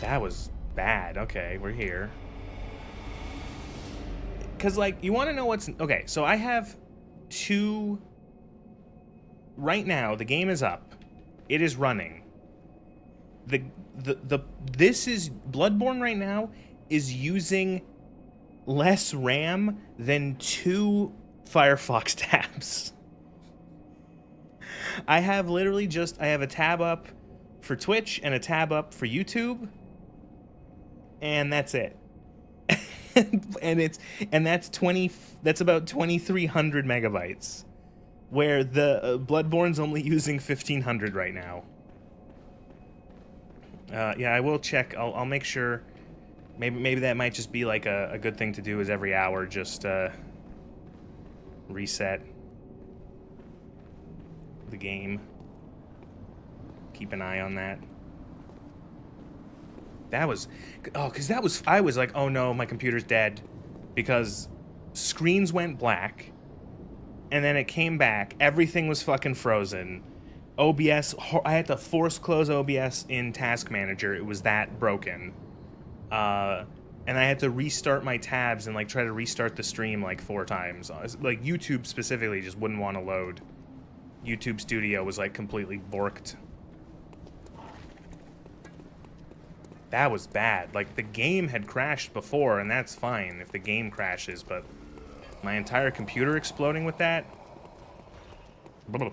That was bad. Okay, we're here. Because, like, you want to know what's... Okay, so I have two... Right now, the game is up. It is running. This is... Bloodborne right now is using less RAM than 2 Firefox tabs. I have literally just... I have a tab up for Twitch and a tab up for YouTube. And that's it. and that's about 2,300 megabytes, where the Bloodborne's only using 1,500 right now. Yeah, I will check. I'll make sure. Maybe that might just be like a good thing to do, is every hour just reset the game. Keep an eye on that. That was, because I was like, oh no, my computer's dead, because screens went black, and then it came back, everything was fucking frozen. OBS, I had to force close OBS in Task Manager, it was that broken. And I had to restart my tabs and like try to restart the stream like 4 times. Like YouTube specifically just wouldn't want to load. YouTube Studio was like completely borked. That was bad. Like, the game had crashed before, and that's fine if the game crashes, but my entire computer exploding with that? Blah.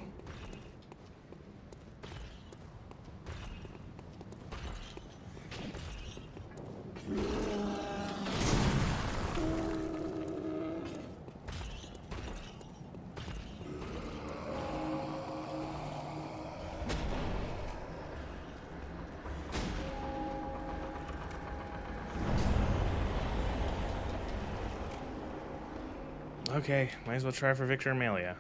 Okay, might as well try for Victor Amelia.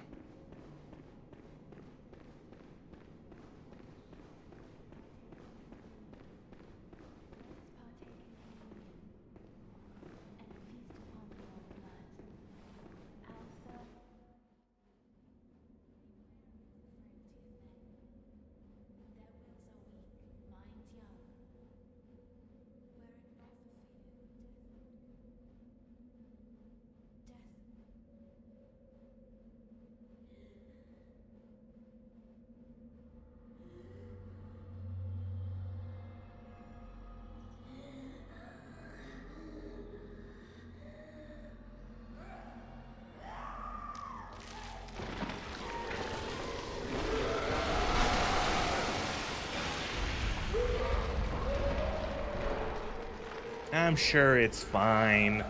I'm sure it's fine.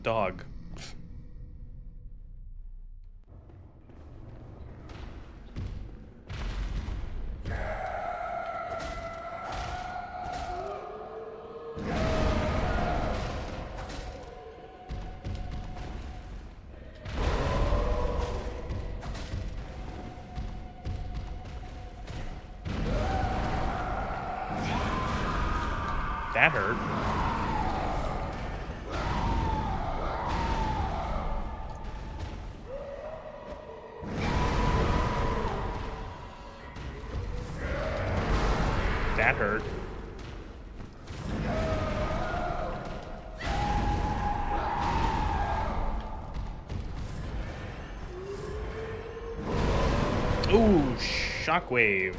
Dog. That hurt. That hurt. Ooh, shockwave.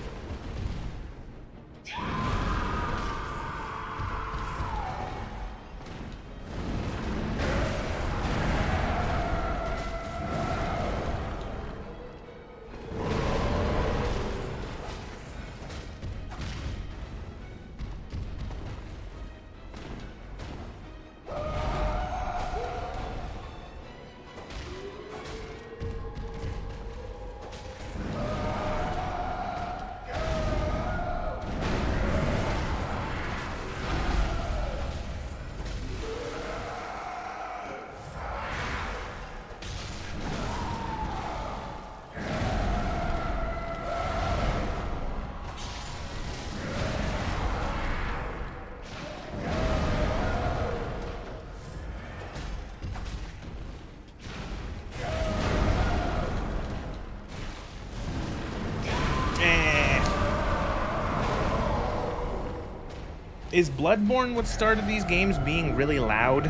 Is Bloodborne what started these games being really loud?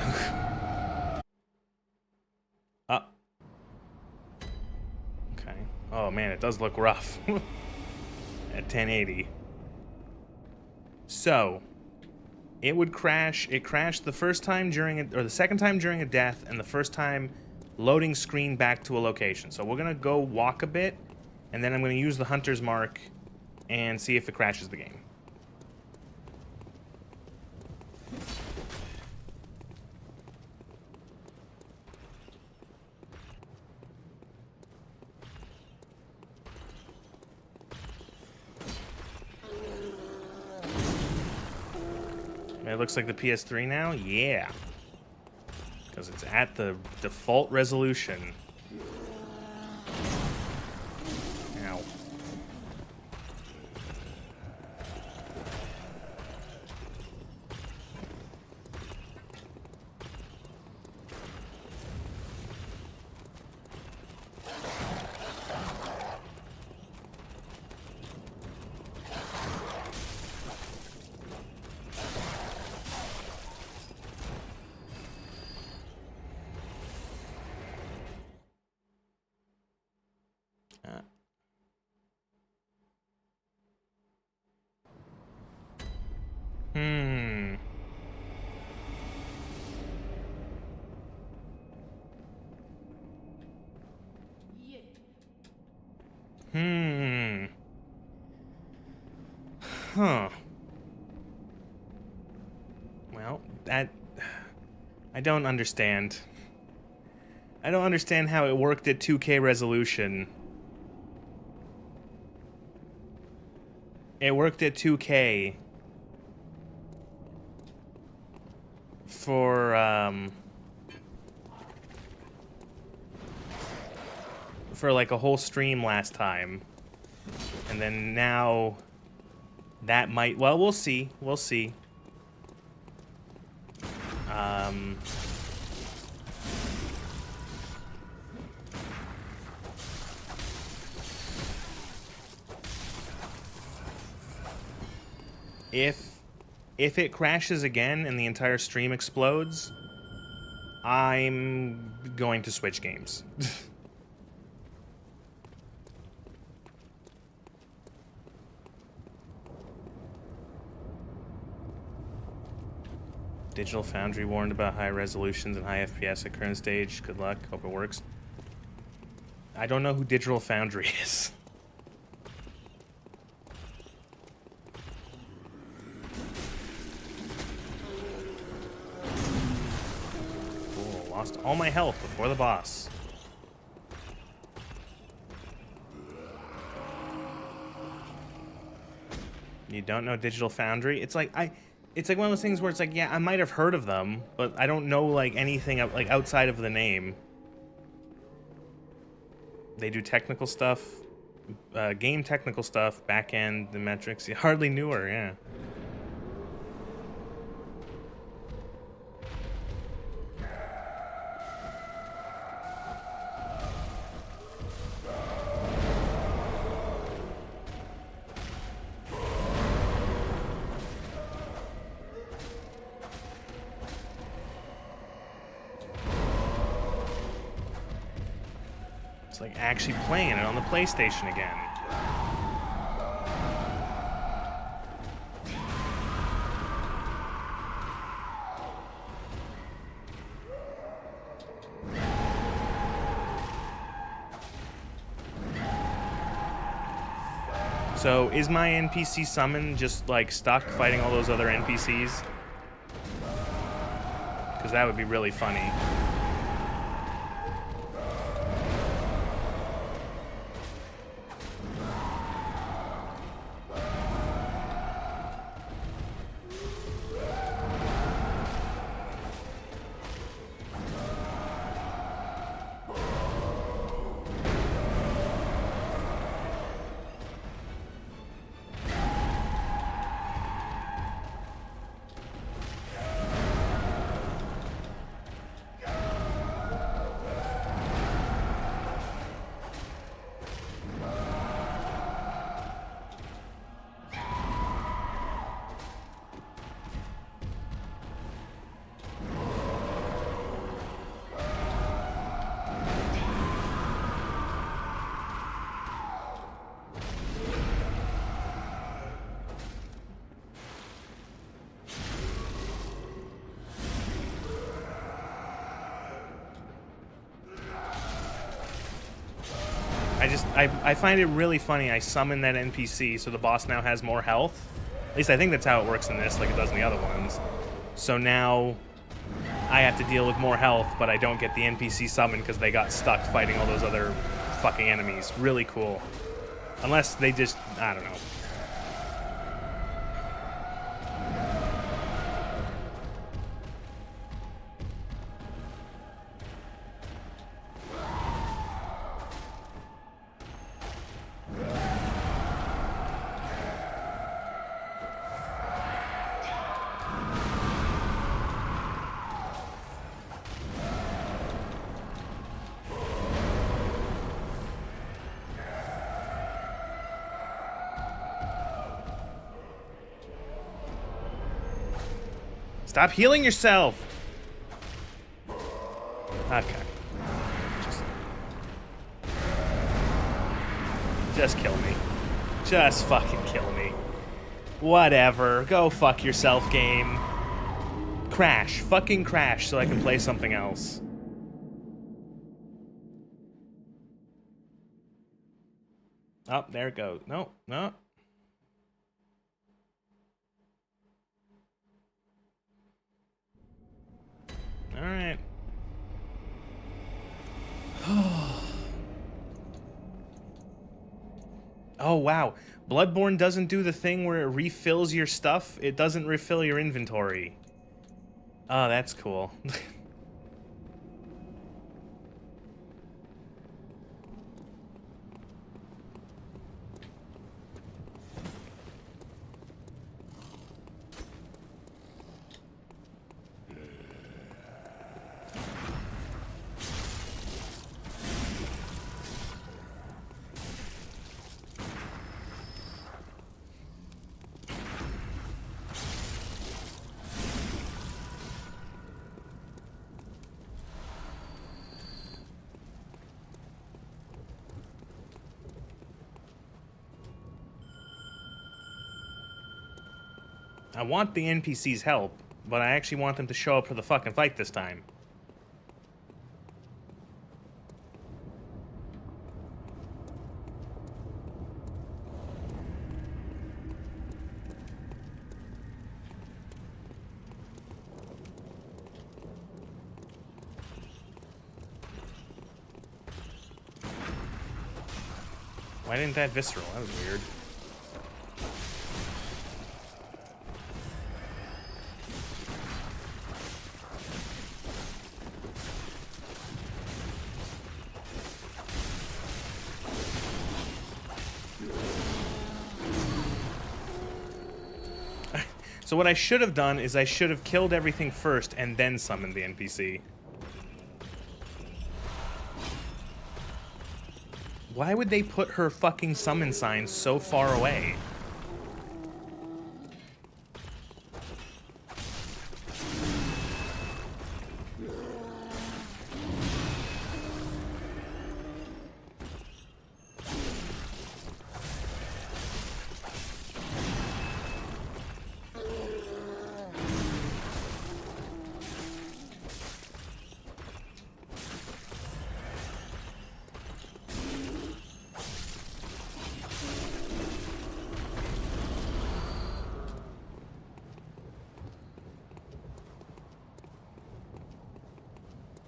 Okay. Oh man, it does look rough. At 1080. So, it would crash. It crashed the first time during it, or the second time during a death, and the first time loading screen back to a location. So we're gonna go walk a bit, and then I'm gonna use the hunter's mark and see if it crashes the game. It looks like the PS3 now? Yeah. Because it's at the default resolution. Ow. Hmm. Hmm. Huh. Well, that... I don't understand. I don't understand how it worked at 2K resolution. It worked at 2K. For like a whole stream last time. And then now that might, well, we'll see. We'll see. If it crashes again and the entire stream explodes, I'm going to switch games. Digital Foundry warned about high resolutions and high FPS at current stage. Good luck. Hope it works. I don't know who Digital Foundry is. Cool. Lost all my health before the boss. You don't know Digital Foundry? It's like it's like one of those things where it's like, yeah, I might have heard of them, but I don't know like anything like outside of the name. They do technical stuff, game technical stuff, back end, the metrics. You hardly knew her, yeah. Like actually playing it on the PlayStation again. So is my NPC summon just like stuck fighting all those other NPCs? Because that would be really funny. I find it really funny. I summon that NPC so the boss now has more health. At least I think that's how it works in this, like it does in the other ones. So now I have to deal with more health, but I don't get the NPC summon because they got stuck fighting all those other fucking enemies. Really cool. Unless they just, I don't know. Stop healing yourself! Okay. Just kill me. Just fucking kill me. Whatever. Go fuck yourself, game. Crash. Fucking crash so I can play something else. Oh, there it goes. No, no. Alright. Oh, wow. Bloodborne doesn't do the thing where it refills your stuff. It doesn't refill your inventory. Oh, that's cool. I want the NPC's help, but I actually want them to show up for the fucking fight this time. Why didn't that visceral? That was weird. So what I should have done is I should have killed everything first and then summoned the NPC. Why would they put her fucking summon sign so far away?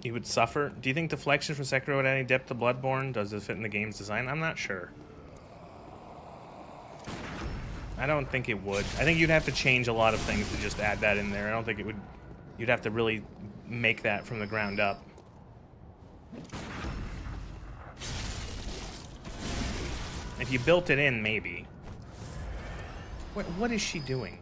He would suffer. Do you think deflection from Sekiro would add any depth to Bloodborne? Does it fit in the game's design? I'm not sure. I don't think it would. I think you'd have to change a lot of things to just add that in there. I don't think it would... You'd have to really make that from the ground up. If you built it in, maybe. What is she doing?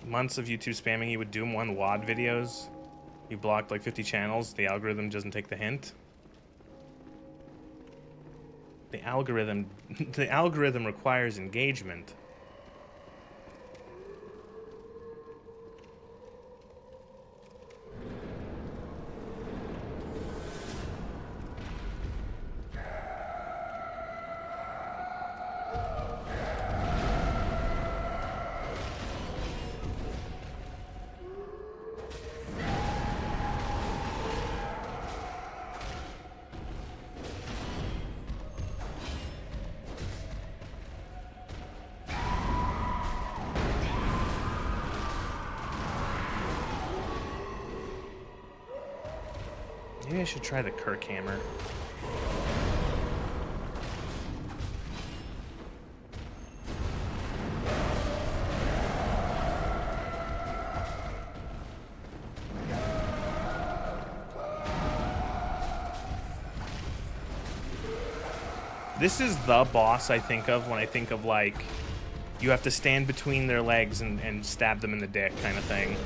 Months of YouTube spamming you with Doom 1 WAD videos. You blocked like 50 channels. The algorithm doesn't take the hint. The algorithm requires engagement. Maybe I should try the Kirk hammer. This is the boss I think of when I think of, like, you have to stand between their legs and stab them in the dick kind of thing.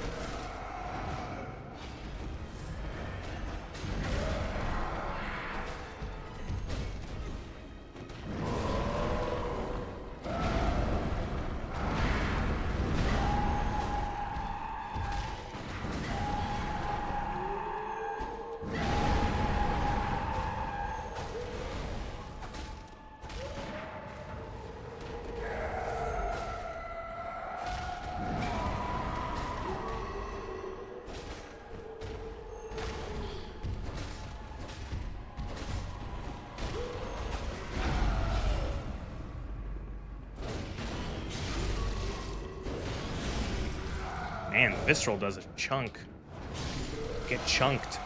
Man, Visceral does a chunk. Get chunked.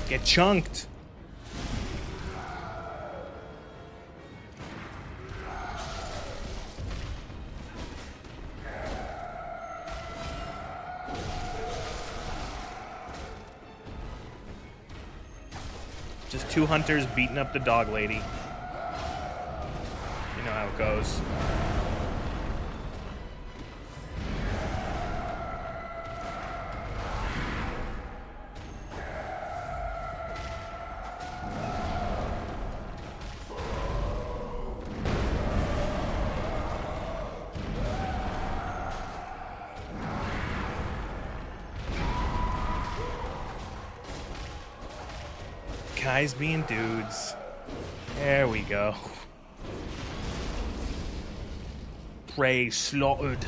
Get chunked. Just two hunters beating up the dog lady. You know how it goes. Guys being dudes. There we go. Prey slaughtered.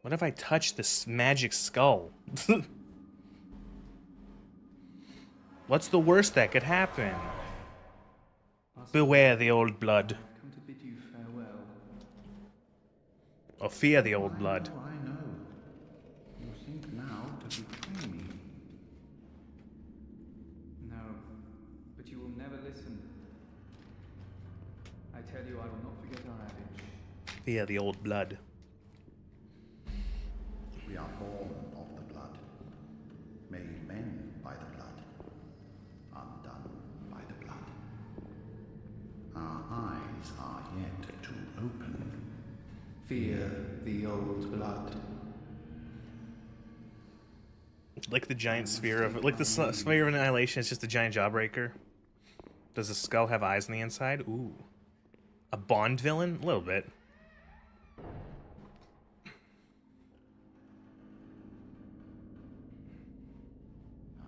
What if I touch this magic skull? What's the worst that could happen? Beware the old blood. Or fear the old blood. I know. You think now to betray me. No, but you will never listen. I tell you, I will not forget our adage. Fear the old blood. We are born of the blood, made men by the blood, undone by the blood. Our eyes are yet to open. Fear the old blood. Like the giant sphere of, like the sphere of annihilation is just a giant jawbreaker. Does the skull have eyes on the inside? Ooh. A Bond villain? A little bit. By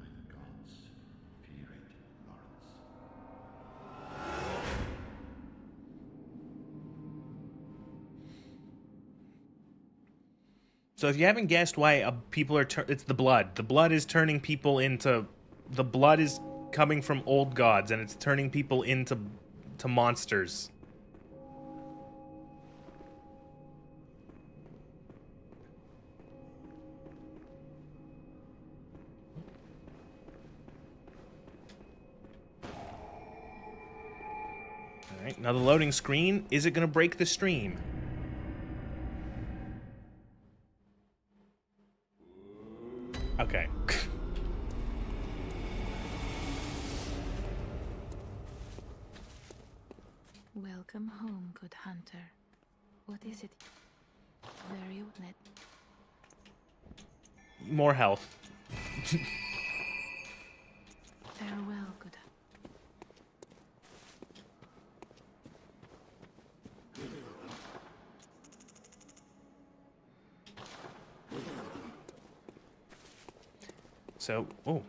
the gods, fear it, Lawrence. So if you haven't guessed why people are, it's the blood. The blood is turning people into, the blood is coming from old gods, and it's turning people into monsters. All right, now the loading screen. Is it going to break the stream? Okay. Welcome home, good hunter. What is it? Very net. More health. Farewell, good. So, oh.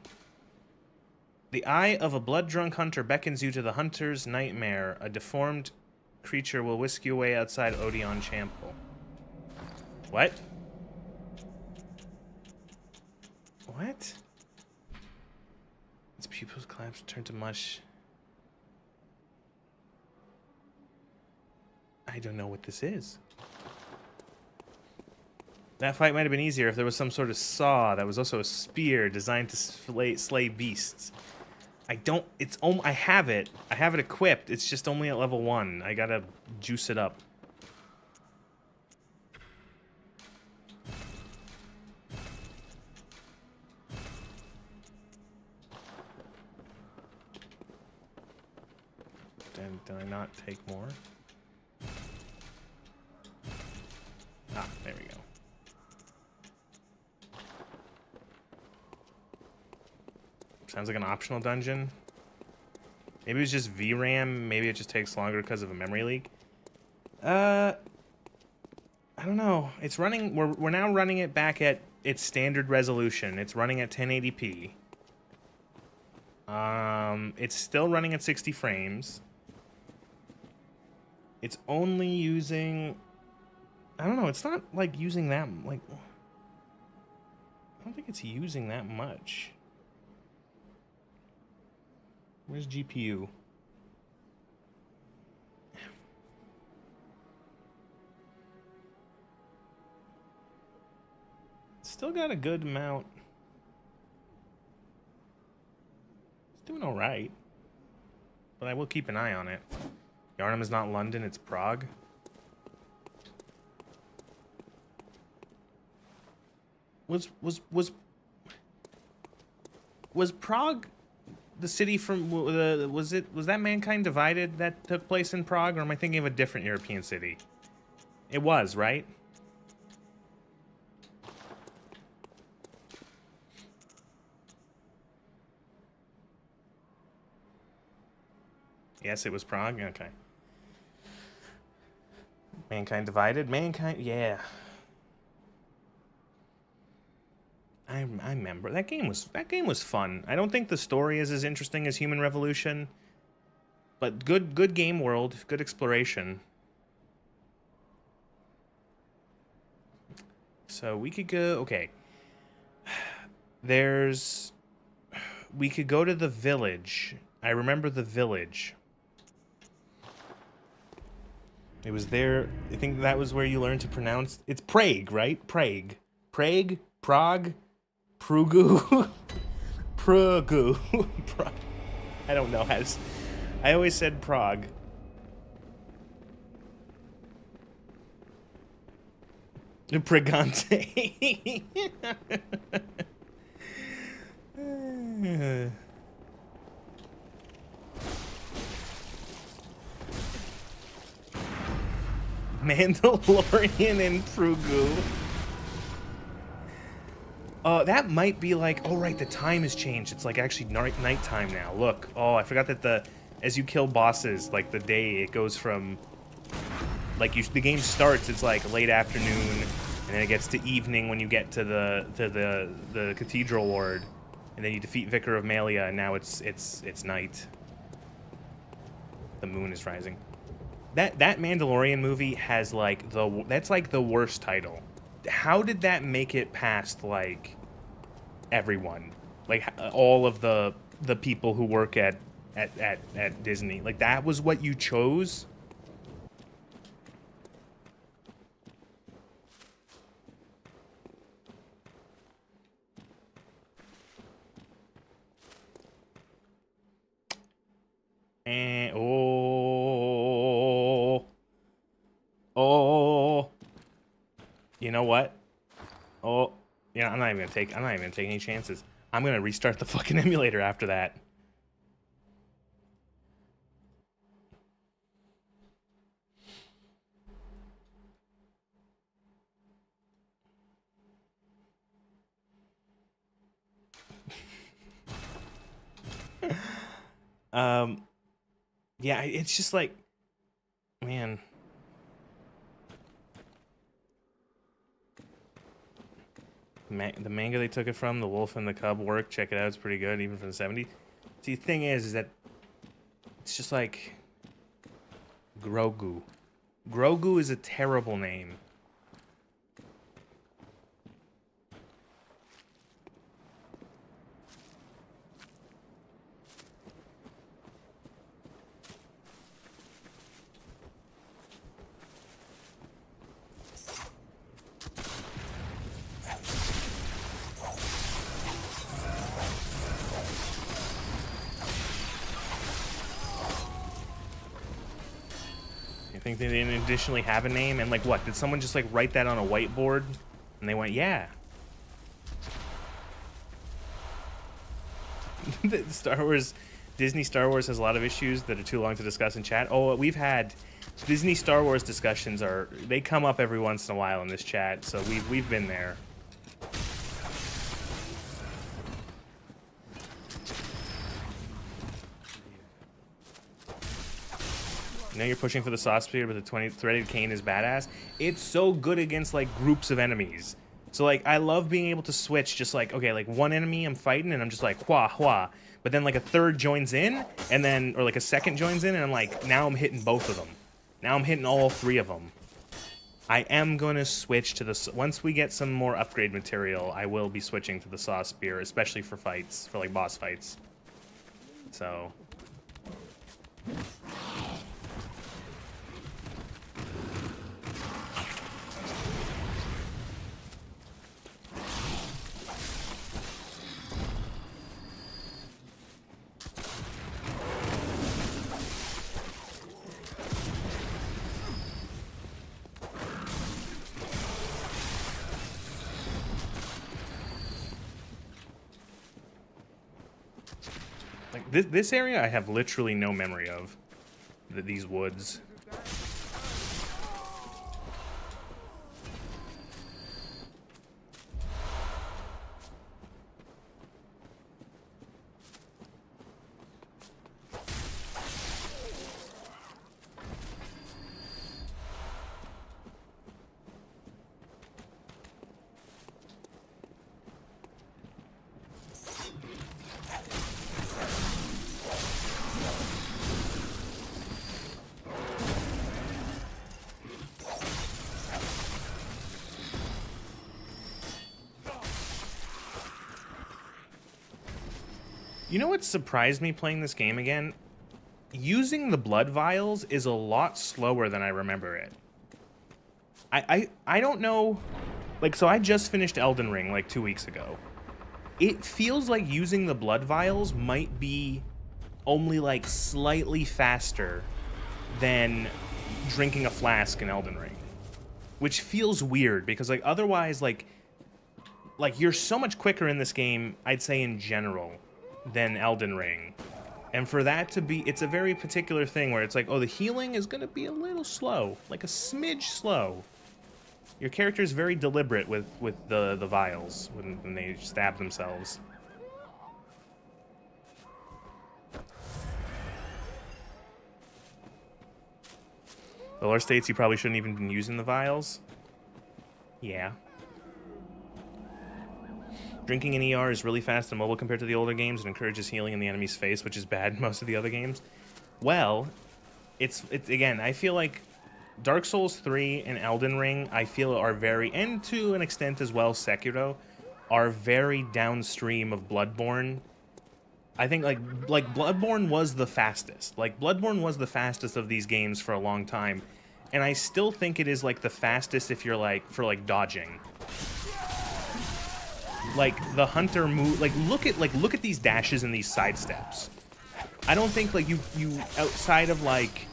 The eye of a blood-drunk hunter beckons you to the hunter's nightmare. A deformed creature will whisk you away outside Odeon Chapel. What? What? pupils collapse, turn to mush. I don't know what this is. That fight might have been easier if there was some sort of saw that was also a spear designed to slay beasts. I don't. I have it. I have it equipped. It's just only at level 1. I gotta juice it up. Did I not take more? Ah, there we go. Sounds like an optional dungeon. Maybe it was just VRAM. Maybe it just takes longer because of a memory leak. I don't know. It's running. We're now running it back at its standard resolution. It's running at 1080p. It's still running at 60 frames. It's only using. I don't know. It's not like using that like. I don't think it's using that much. Where's GPU? Still got a good amount. It's doing all right. But I will keep an eye on it. Yarnum is not London, it's Prague. Was Prague the city from was that Mankind Divided that took place in Prague, or am I thinking of a different European city? It was, right? Yes, it was Prague. Okay. Mankind Divided. Mankind. Yeah. I remember that game was fun. I don't think the story is as interesting as Human Revolution, but good game world, good exploration. So we could go. Okay. We could go to the village. I remember the village. It was there. I think that was where you learned to pronounce. It's Prague, right? Prague. Prague. Prague. Prugu. Prugu. I don't know how to. I always said Prague. Pregante. Mandalorian and Prugu. That might be like, oh right, the time has changed. It's like actually nighttime now. Look, oh, I forgot that as you kill bosses, like the day, it goes from, like the game starts, it's like late afternoon, and then it gets to evening when you get to the Cathedral Lord, and then you defeat Vicar of Malia, and now it's night. The moon is rising. That Mandalorian movie has like that's like the worst title. How did that make it past like everyone, like all of the people who work at Disney? Like that was what you chose? And oh, you know what? Oh, yeah, I'm not even gonna take any chances. I'm gonna restart the fucking emulator after that. Yeah, it's just like, man. The manga they took it from, The Wolf and the Cub work. Check it out, it's pretty good, even from the 70s. See, the thing is that it's just like Grogu. Grogu is a terrible name. think they didn't additionally have a name, and like what? Did someone just like write that on a whiteboard? And they went, yeah. Disney Star Wars has a lot of issues that are too long to discuss in chat. Oh, we've had Disney Star Wars discussions they come up every once in a while in this chat, so we've been there. Now you're pushing for the sauce spear, but the 20 threaded cane is badass. It's so good against like groups of enemies. So like I love being able to switch just like, okay, like one enemy I'm fighting and I'm just like hua hua. But then like a third joins in and then, or like a second joins in and I'm like, now I'm hitting both of them. Now I'm hitting all three of them. I am gonna switch to the, once we get some more upgrade material, I will be switching to the saw spear, especially for fights, for like boss fights. So. This area I have literally no memory of. These woods. You know what surprised me playing this game again? Using the blood vials is a lot slower than I remember it. I don't know, like, so I just finished Elden Ring like 2 weeks ago. It feels like using the blood vials might be only like slightly faster than drinking a flask in Elden Ring, which feels weird because like otherwise like you're so much quicker in this game, I'd say in general, than Elden Ring. And for that to be, it's a very particular thing where it's like, oh, the healing is going to be a little slow, like a smidge slow. Your character is very deliberate with the vials when they stab themselves. The lore states you probably shouldn't even been using the vials. Yeah. Drinking in ER is really fast and mobile compared to the older games. It encourages healing in the enemy's face, which is bad in most of the other games. Well, it's again, I feel like Dark Souls 3 and Elden Ring, I feel are very, and to an extent as well, Sekiro, are very downstream of Bloodborne. I think like Bloodborne was the fastest. Like Bloodborne was the fastest of these games for a long time. And I still think it is like the fastest if you're like, for like dodging. Like the hunter move, like look at these dashes and these side steps. I don't think like you outside of like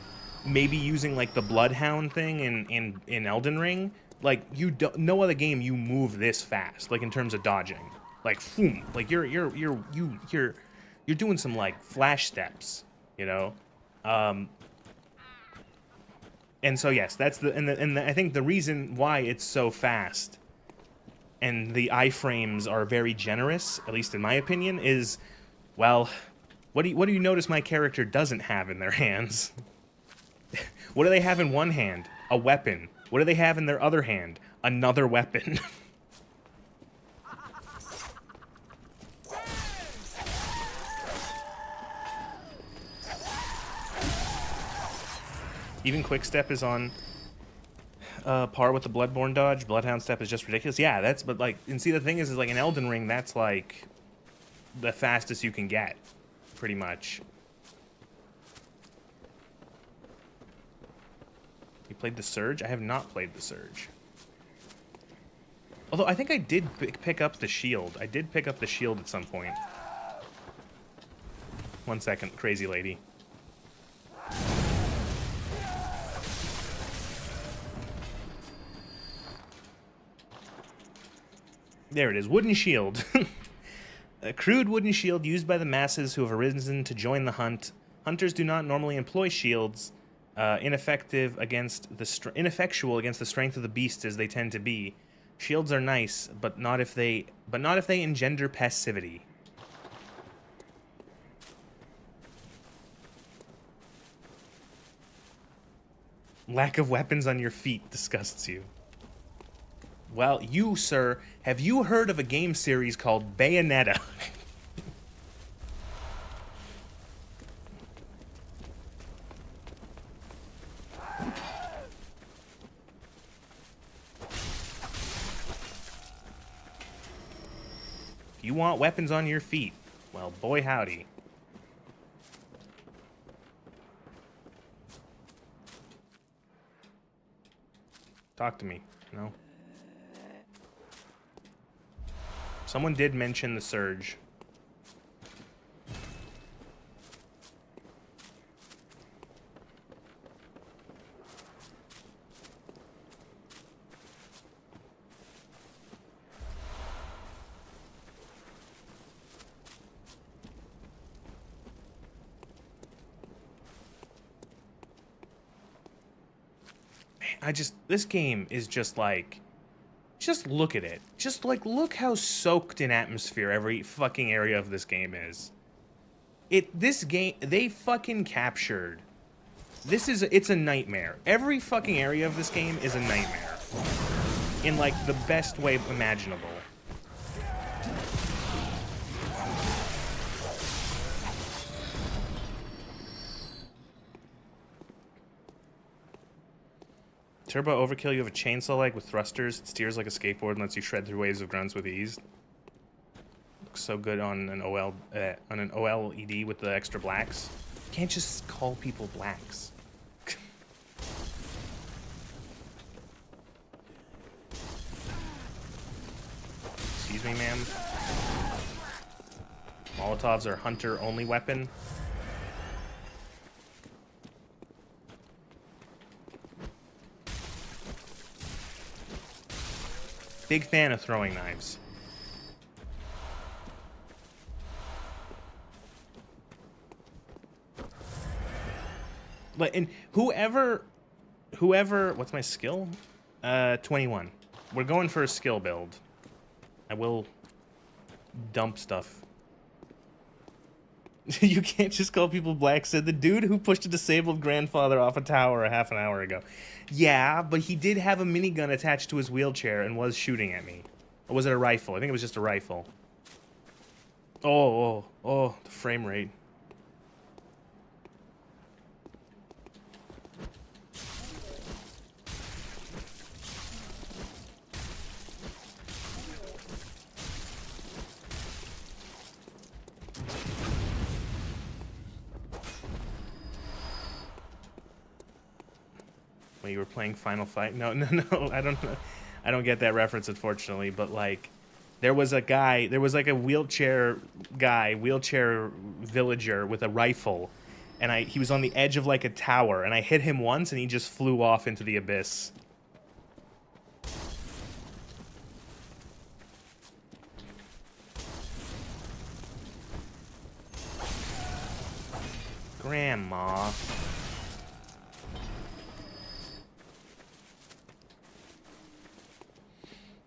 maybe using like the Bloodhound thing in Elden Ring, like no other game you move this fast, like in terms of dodging. Like boom, like you're doing some like flash steps, you know. And so yes, that's and I think the reason why it's so fast and the iframes are very generous, at least in my opinion, is, well, what do you notice my character doesn't have in their hands? What do they have in one hand? A weapon. What do they have in their other hand? Another weapon. Even Quickstep is on par with the Bloodborne dodge. Bloodhound step is just ridiculous. Yeah, that's, but like, and see the thing is like in Elden Ring, that's like the fastest you can get, pretty much. You played the Surge? I have not played the Surge. Although I think I did pick up the shield. I did pick up the shield at some point. 1 second, crazy lady. There it is. Wooden shield. A crude wooden shield used by the masses who have arisen to join the hunt. Hunters do not normally employ shields, ineffectual against the strength of the beasts as they tend to be. Shields are nice, but not if they engender passivity. Lack of weapons on your feet disgusts you. Well, you, sir, have you heard of a game series called Bayonetta? If you want weapons on your feet, well, boy howdy. Talk to me. No? Someone did mention the surge. This game is just like, just look at it. Just like, look how soaked in atmosphere every fucking area of this game is. This game, they fucking captured. It's a nightmare. Every fucking area of this game is a nightmare. In like the best way imaginable. Turbo overkill, you have a chainsaw leg with thrusters. It steers like a skateboard and lets you shred through waves of grunts with ease. Looks so good on an OLED with the extra blacks. You can't just call people blacks. Excuse me, ma'am. Molotovs are hunter-only weapon. Big fan of throwing knives. And whoever, what's my skill? 21. We're going for a skill build. I will dump stuff. You can't just call people black, said the dude who pushed a disabled grandfather off a tower a half an hour ago. Yeah, but he did have a minigun attached to his wheelchair and was shooting at me. Or was it a rifle? I think it was just a rifle. Oh, the frame rate. When you were playing Final Fight? No, I don't get that reference, unfortunately, but like there was like a wheelchair villager with a rifle, and he was on the edge of like a tower, and I hit him once and he just flew off into the abyss. Grandma.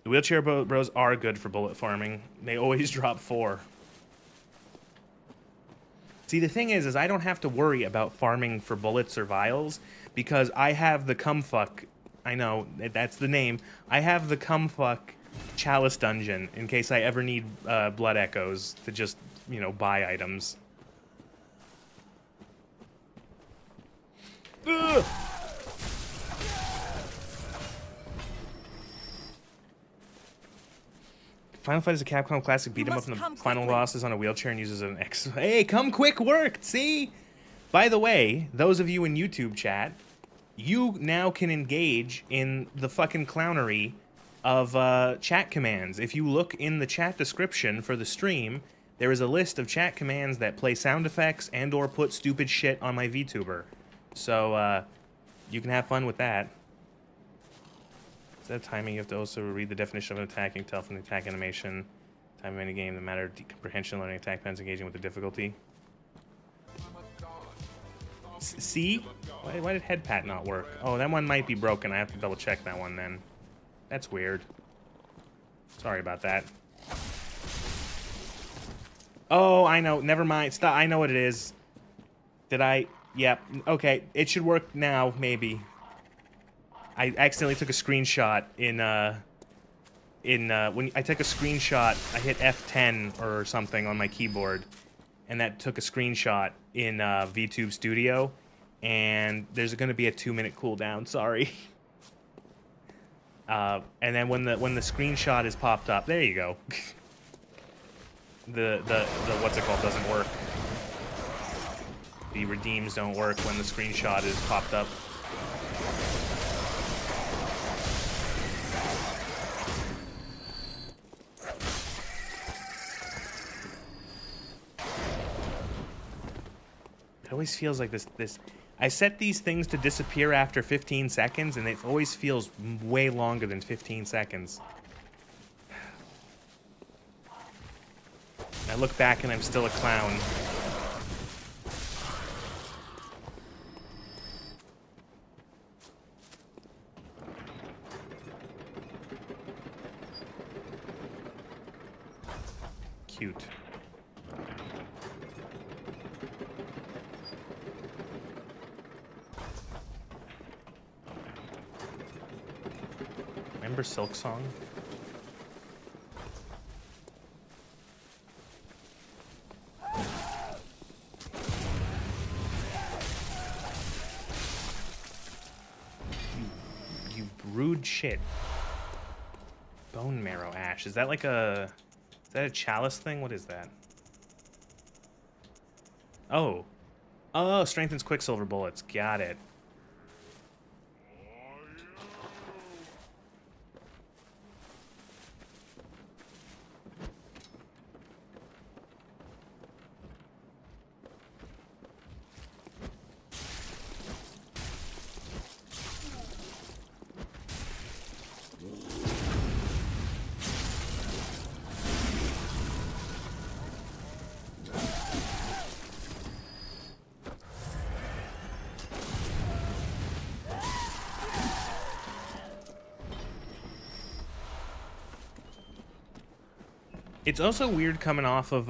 The wheelchair bros are good for bullet farming. They always drop 4. See, the thing is I don't have to worry about farming for bullets or vials because I have the cumfuck. I know, that's the name. I have the cumfuck chalice dungeon in case I ever need blood echoes to just, you know, buy items. Ugh! Final Fight is a Capcom classic beat 'em up, and the final boss is on a wheelchair and uses an X. Hey, come quick worked, see? By the way, those of you in YouTube chat, you now can engage in the fucking clownery of chat commands. If you look in the chat description for the stream, there is a list of chat commands that play sound effects and or put stupid shit on my VTuber. So, you can have fun with that. Instead of timing, you have to also read the definition of an attack. You can tell from the attack animation, time of any game, the matter of comprehension, learning attack patterns, engaging with the difficulty. See? Why did head pat not work? Oh, that one might be broken. I have to double check that one then. That's weird. Sorry about that. Oh, I know. Never mind. Stop. I know what it is. Did I? Yep. Okay. It should work now, maybe. I accidentally took a screenshot when I took a screenshot, I hit F10 or something on my keyboard, and that took a screenshot in VTube Studio, and there's going to be a 2-minute cooldown. Sorry. And then when the screenshot is popped up, there you go. the what's it called doesn't work. The redeems don't work when the screenshot is popped up. It always feels like this. I set these things to disappear after 15 seconds, and it always feels way longer than 15 seconds. I look back and I'm still a clown. Cute. Remember Silk Song? You rude shit. Bone marrow ash. Is that like a... Is that a chalice thing? What is that? Oh. Oh, strengthens quicksilver bullets. Got it. It's also weird coming off of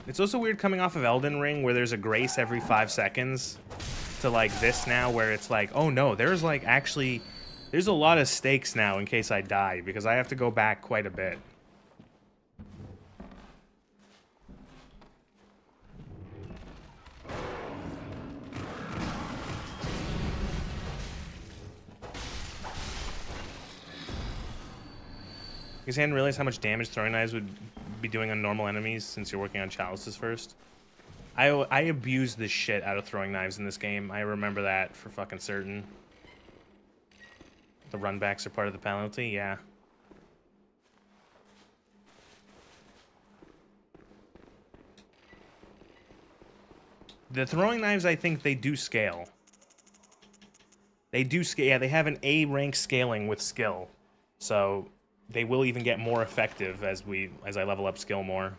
It's also weird coming off of Elden Ring, where there's a grace every 5 seconds, to like this now, where it's like, oh no, there's like actually, there's a lot of stakes now in case I die, because I have to go back quite a bit. Because I hadn't realized how much damage throwing knives would be doing on normal enemies since you're working on chalices first. I abused the shit out of throwing knives in this game. I remember that for fucking certain. The runbacks are part of the penalty, yeah. The throwing knives, I think they do scale. They do scale, yeah, they have an A rank scaling with skill. So they will even get more effective as I level up skill more.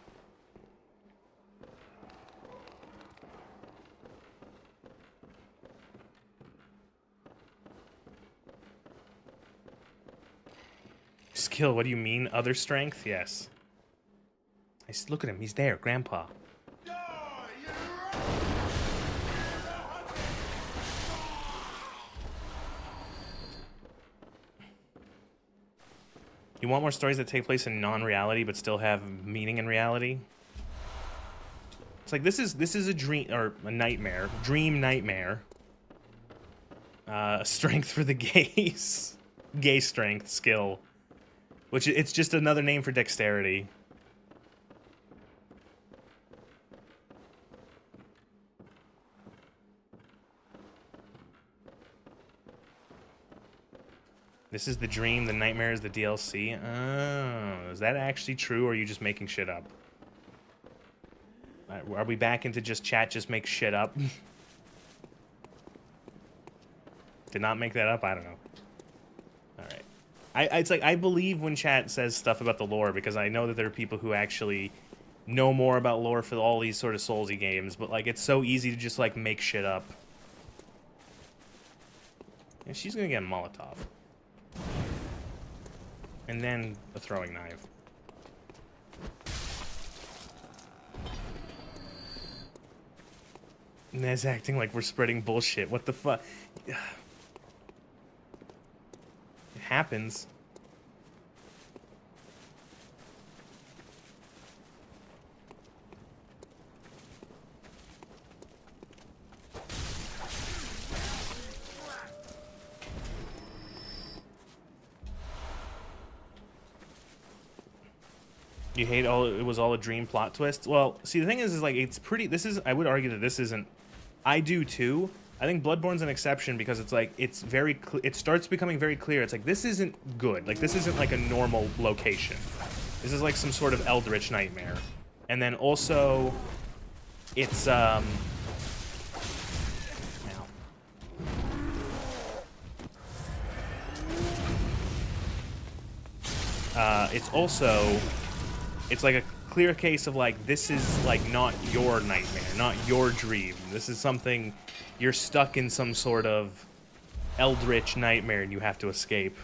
Skill, what do you mean? Other strength? Yes. Look at him, he's there, Grandpa. You want more stories that take place in non-reality but still have meaning in reality? It's like this is a dream or a nightmare, dream nightmare. Strength for the gays, gay strength skill, which it's just another name for dexterity. This is the dream, the nightmare is the DLC. Oh, is that actually true, or are you just making shit up? Are we back into just chat just make shit up? Did not make that up. I don't know. All right. It's like I believe when chat says stuff about the lore because I know that there are people who actually know more about lore for all these sort of Soulsy games, but like it's so easy to just like make shit up. And she's gonna get a Molotov. And then a throwing knife. Nez acting like we're spreading bullshit. What the fuck? It happens. You hate it was all a dream plot twist? Well, see, the thing is like, it's pretty, I would argue that this isn't, I do too. I think Bloodborne's an exception because it's like, it's very, it starts becoming very clear. It's like, this isn't good. Like, this isn't like a normal location. This is like some sort of eldritch nightmare. And then also, it's, it's also, it's like a clear case of like, this is like not your nightmare, not your dream. This is something, you're stuck in some sort of eldritch nightmare and you have to escape.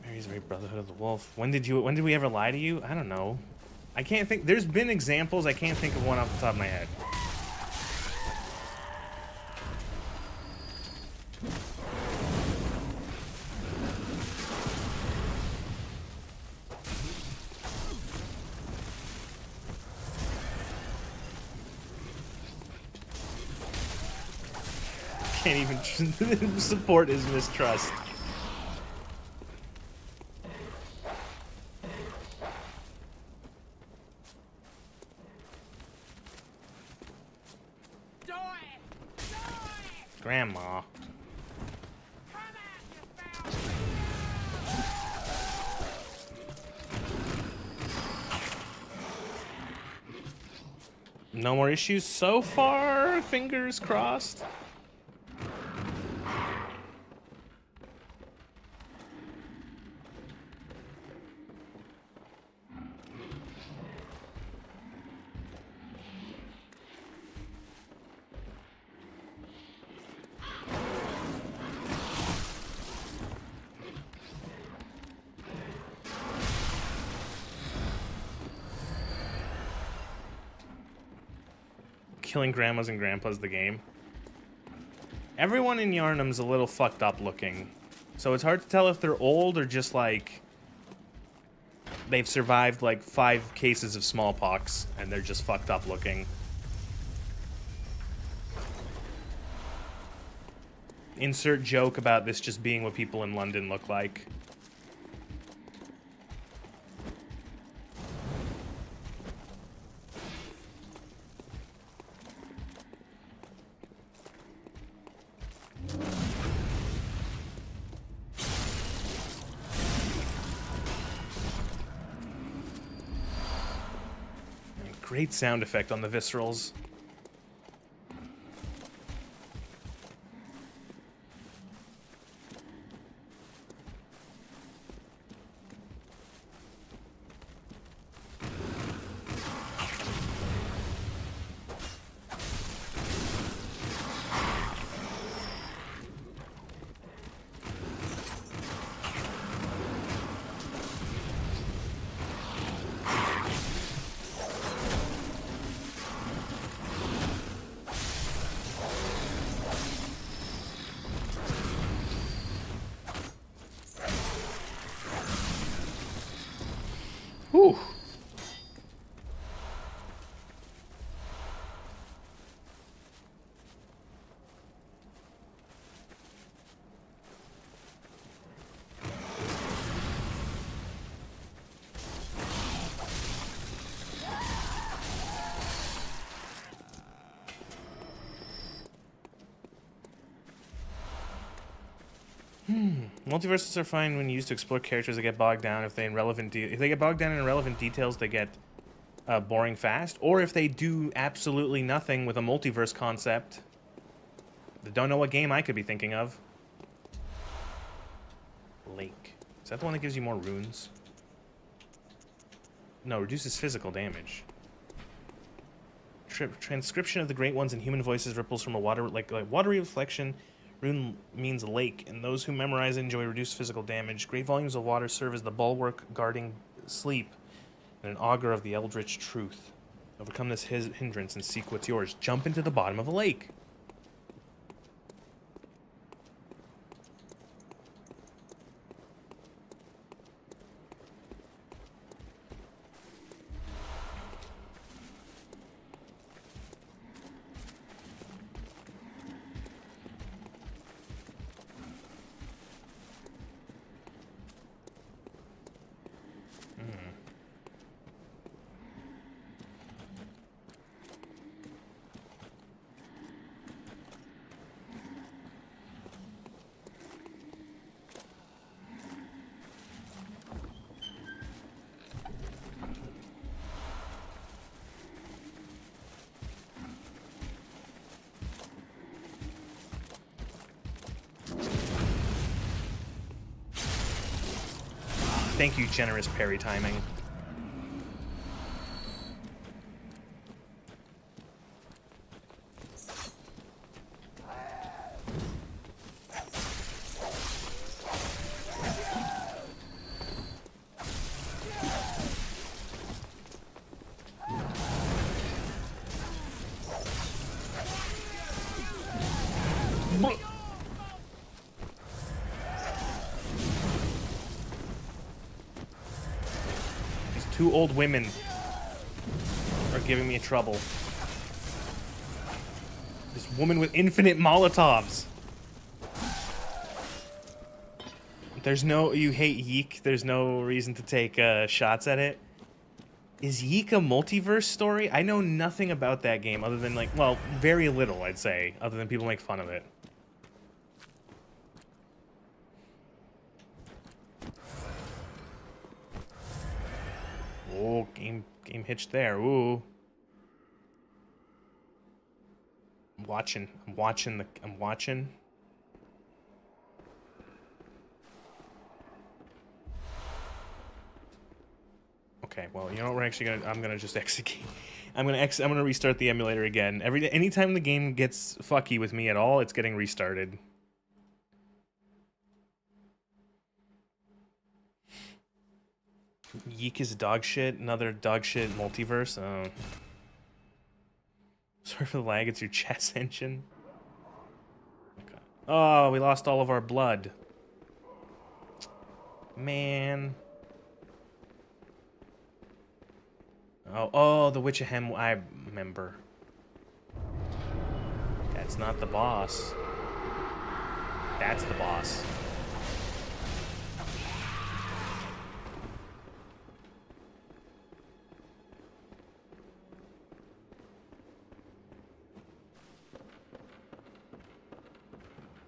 Mary's very Brotherhood of the Wolf. When did we ever lie to you? I don't know. I can't think, there's been examples, I can't think of one off the top of my head. Can't even support his mistrust. Grandma. No more issues so far, fingers crossed. Killing grandmas and grandpas the game. Everyone in Yharnam's a little fucked up looking. So it's hard to tell if they're old or just like they've survived like 5 cases of smallpox and they're just fucked up looking. Insert joke about this just being what people in London look like. Great sound effect on the viscerals. Whew. Multiverses are fine when used to explore characters that get bogged down if they get bogged down in irrelevant details, they get boring fast, or if they do absolutely nothing with a multiverse concept. I don't know what game I could be thinking of. Lake. Is that the one that gives you more runes? No, reduces physical damage. Transcription of the Great Ones in human voices ripples from a like watery reflection. Rune means lake, and those who memorize it enjoy reduced physical damage. Great volumes of water serve as the bulwark guarding sleep, and an augur of the eldritch truth. Overcome this hindrance and seek what's yours. Jump into the bottom of a lake. Thank you, generous parry timing. Two old women are giving me trouble. This woman with infinite Molotovs. There's no... You hate Yeek. There's no reason to take shots at it. Is Yeek a multiverse story? I know nothing about that game other than, like... Well, very little, I'd say. Other than people make fun of it. Oh, game hitched there. Ooh. I'm watching. Okay, well, you know what we're actually gonna... I'm gonna just execute. I'm gonna restart the emulator again. Anytime the game gets fucky with me at all, it's getting restarted. Yeek is dog shit. Another dog shit multiverse. Oh. Sorry for the lag. It's your chess engine. Okay. Oh, we lost all of our blood. Man. Oh, the Witch of Hem. I remember. That's not the boss. That's the boss.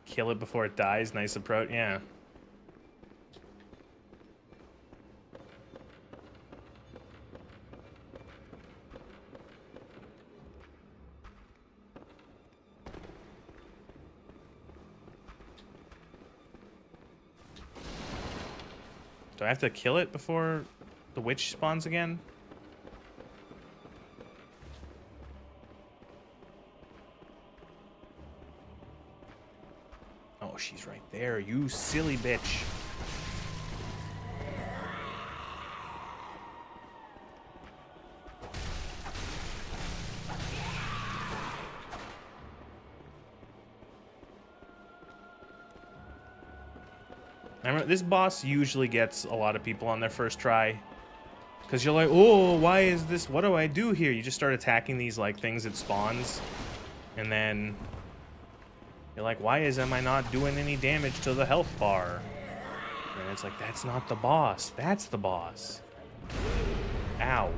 Kill it before it dies. Nice approach. Yeah. Do I have to kill it before the witch spawns again? Oh, she's right there, you silly bitch. I remember, this boss usually gets a lot of people on their first try. Because you're like, oh, why is this? What do I do here? You just start attacking these like things it spawns. And then you're like, why am I not doing any damage to the health bar? And it's like, that's not the boss. That's the boss. Ow.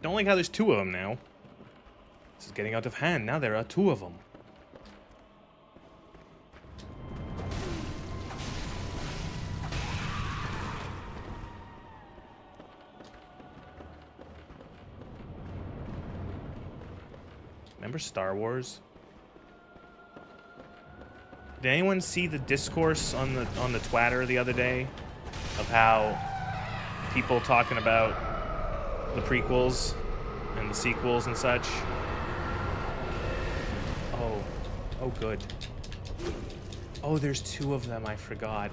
Don't like how there's two of them now. This is getting out of hand. Now there are two of them. Remember Star Wars? Did anyone see the discourse on the Twitter the other day of how people talking about the prequels and the sequels and such? Oh, good. Oh, there's two of them. I forgot.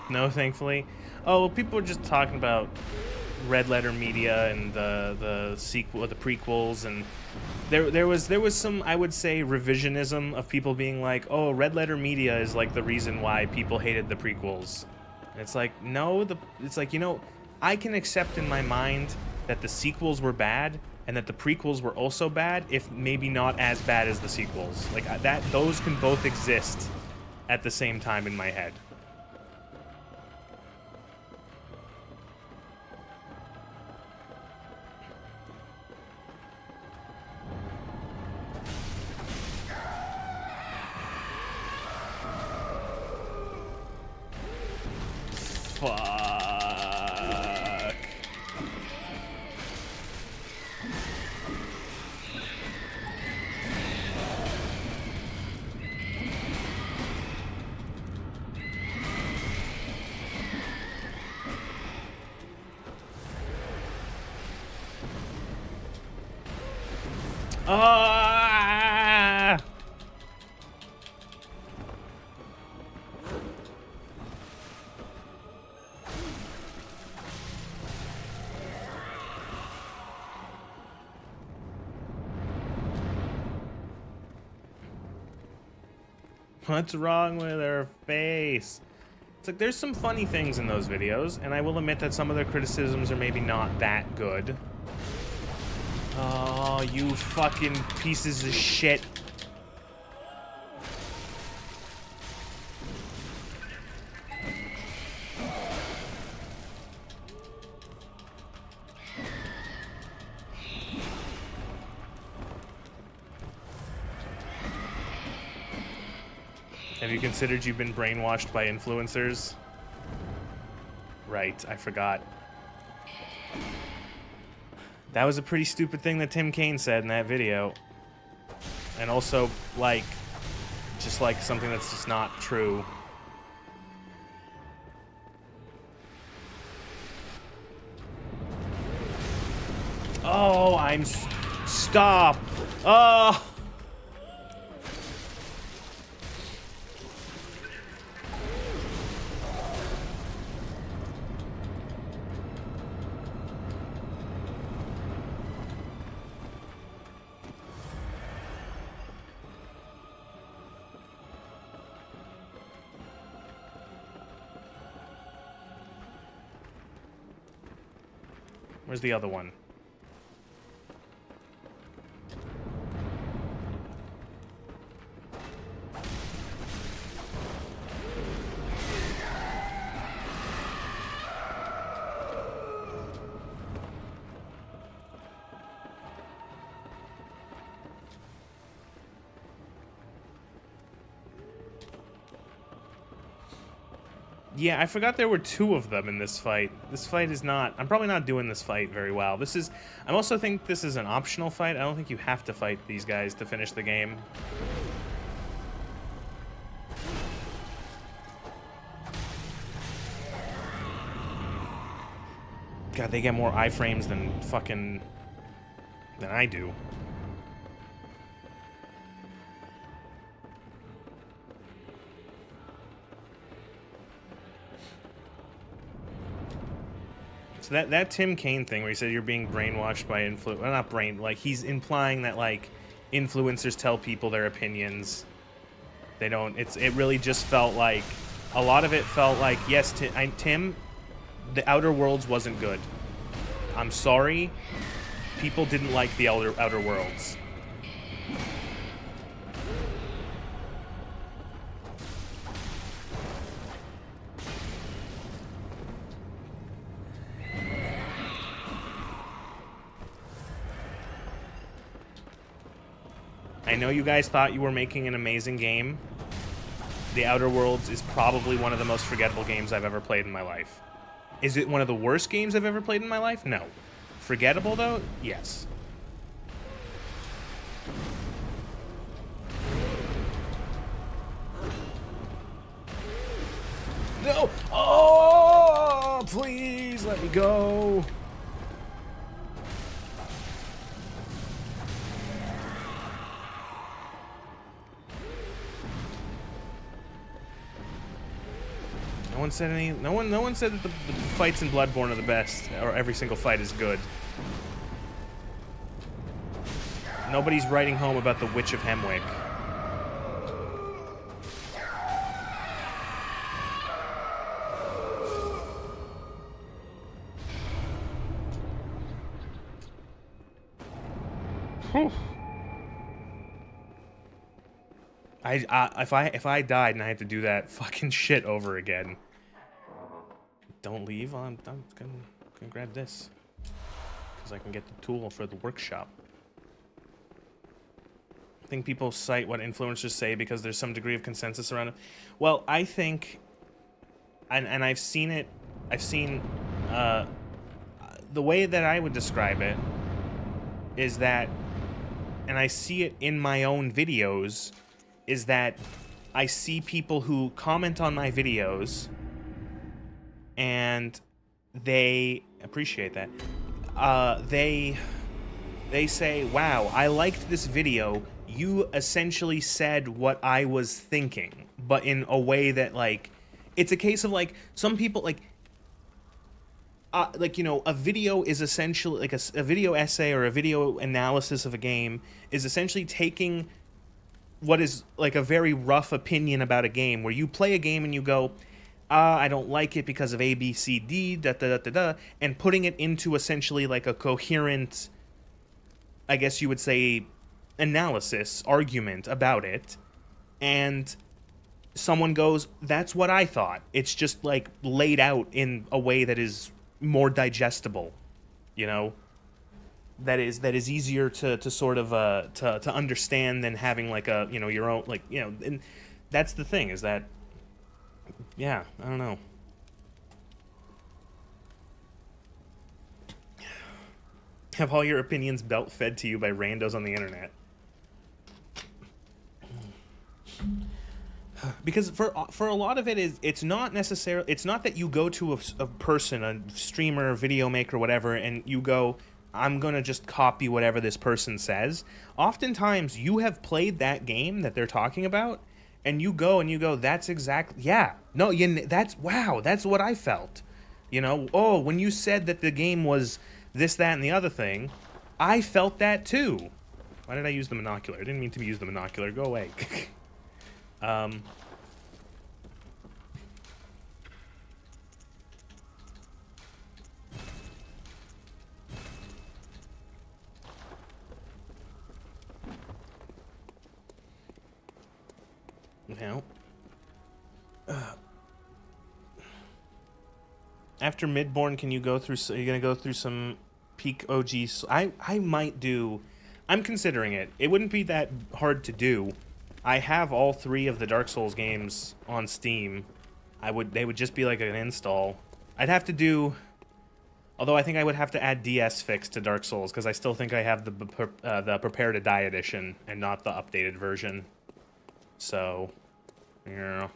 No, thankfully. Oh, well, people were just talking about Red Letter Media and the sequel, the prequels, and there was some, I would say, revisionism of people being like, oh, Red Letter Media is like the reason why people hated the prequels. And it's like, no, it's like, you know, I can accept in my mind that the sequels were bad and that the prequels were also bad, if maybe not as bad as the sequels. Like that, those can both exist at the same time in my head. Fuck. Ah! What's wrong with her face? It's like, there's some funny things in those videos, and I will admit that some of their criticisms are maybe not that good. Oh, you fucking pieces of shit. Have you considered you've been brainwashed by influencers? Right, I forgot. That was a pretty stupid thing that Tim Kaine said in that video. And also, like, just like something that's just not true. Oh, stop! Oh! Where's the other one? Yeah, I forgot there were two of them in this fight. This fight is not... I'm probably not doing this fight very well. This is... I also think this is an optional fight. I don't think you have to fight these guys to finish the game. God, they get more iframes than fucking... than I do. So that Tim Kaine thing where he said you're being brainwashed by well, not like he's implying that like influencers tell people their opinions. They don't. It really just felt like A lot of it felt like, yes, Tim, the Outer Worlds wasn't good. I'm sorry. People didn't like the Outer Worlds. I know you guys thought you were making an amazing game. The Outer Worlds is probably one of the most forgettable games I've ever played in my life. Is it one of the worst games I've ever played in my life? No. Forgettable, though? Yes. No! Oh, please let me go. No one said any. No one said that the fights in Bloodborne are the best, or every single fight is good. Nobody's writing home about the Witch of Hemwick. If I died and I had to do that fucking shit over again, don't leave. I'm gonna grab this because I can get the tool for the workshop. I think people cite what influencers say because there's some degree of consensus around it. Well, I think, and I've seen it. I've seen the way that I would describe it is that, and I see it in my own videos, is that I see people who comment on my videos and they appreciate that. They say, wow, I liked this video. You essentially said what I was thinking, but in a way that, like, it's a case of, like, some people, like, you know, a video is essentially, like, a video essay or a video analysis of a game is essentially taking what is, like, a very rough opinion about a game, where you play a game and you go, I don't like it because of A, B, C, D, da-da-da-da-da, and putting it into essentially, like, a coherent, I guess you would say, analysis, argument about it, and someone goes, that's what I thought. It's just, like, laid out in a way that is more digestible, you know? That is easier to sort of to understand than having, like, a, you know, your own, like, you know, and that's the thing, is that, yeah, I don't know. Have all your opinions belt fed to you by randos on the internet. Because for a lot of it is, it's not necessarily, it's not that you go to a person, a streamer, video maker, whatever, and you go, I'm gonna just copy whatever this person says. Oftentimes you have played that game that they're talking about, and you go, that's exactly, yeah, no, that's, wow, that's what I felt. You know, oh, when you said that the game was this, that, and the other thing, I felt that too. Why did I use the monocular? I didn't mean to use the monocular. Go away. Now, after Midborn, can you go through? Are you gonna go through some peak OGs? I might do. I'm considering it. It wouldn't be that hard to do. I have all 3 of the Dark Souls games on Steam. They would just be like an install. I'd have to do. Although I think I would have to add DS Fix to Dark Souls because I still think I have the Prepare to Die edition and not the updated version. So, yeah.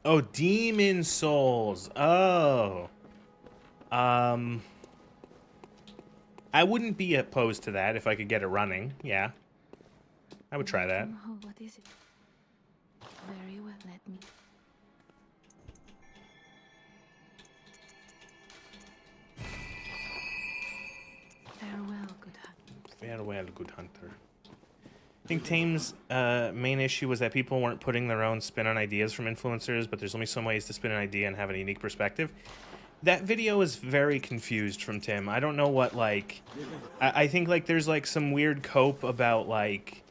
Oh, Demon Souls. Oh. I wouldn't be opposed to that if I could get it running. Yeah. I would try that. Oh, what is it? Very well, let me. Farewell, good hunter. I think Tame's main issue was that people weren't putting their own spin on ideas from influencers, but there's only some ways to spin an idea and have a unique perspective. That video is very confused from Tim. I don't know what, like... I think, like, there's, like, some weird cope about, like...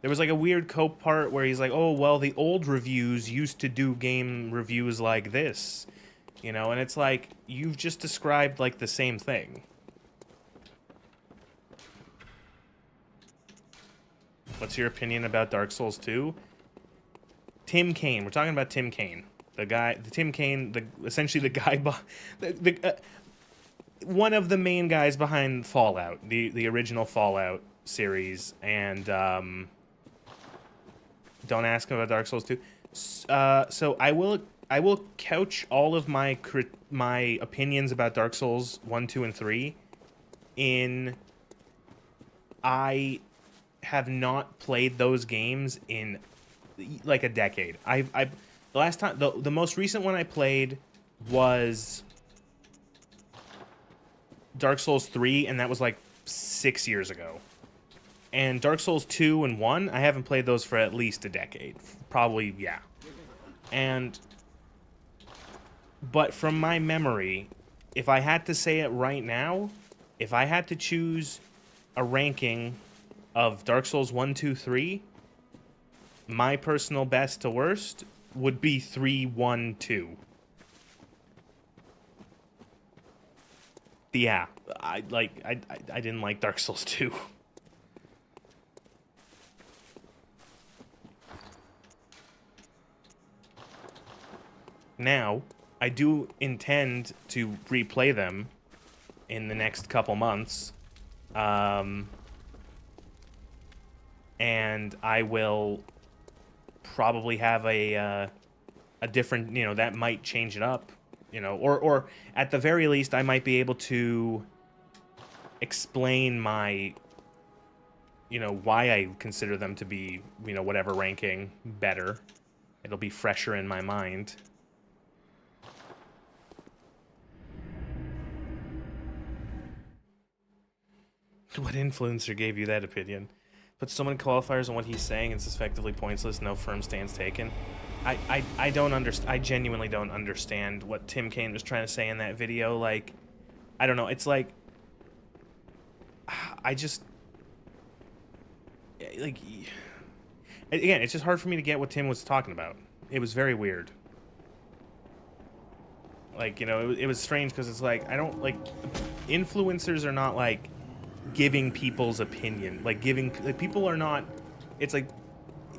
There was, like, a weird cope part where he's like, oh, well, the old reviews used to do game reviews like this. You know, and it's like, you've just described, like, the same thing. What's your opinion about Dark Souls 2? Tim Kaine. We're talking about Tim Kaine. Tim Kaine, essentially the guy, one of the main guys behind Fallout, the original Fallout series, and don't ask him about Dark Souls 2. So I will couch all of my opinions about Dark Souls 1, 2, and 3 in I have not played those games in like a decade. The last time, the most recent one I played was Dark Souls 3, and that was like 6 years ago. And Dark Souls 2 and 1, I haven't played those for at least a decade. Probably, yeah. But from my memory, if I had to say it right now, if I had to choose a ranking of Dark Souls 1, 2, 3, my personal best to worst would be 3, 1, 2. Yeah, I didn't like Dark Souls 2. Now, I do intend to replay them in the next couple months. And I will probably have a different, you know, that might change it up, you know, or at the very least, I might be able to explain my, you know, why I consider them to be, you know, whatever ranking better. It'll be fresher in my mind. What influencer gave you that opinion? Put so many qualifiers on what he's saying, it's effectively pointless, no firm stance taken. I don't understand. I genuinely don't understand what Tim Kaine was trying to say in that video. Like, I don't know. It's like, I just, like, again, it's just hard for me to get what Tim was talking about. It was very weird. Like, you know, it was strange because it's like, I don't, like, influencers are not, like, giving people's opinion. Like, people are not, it's like,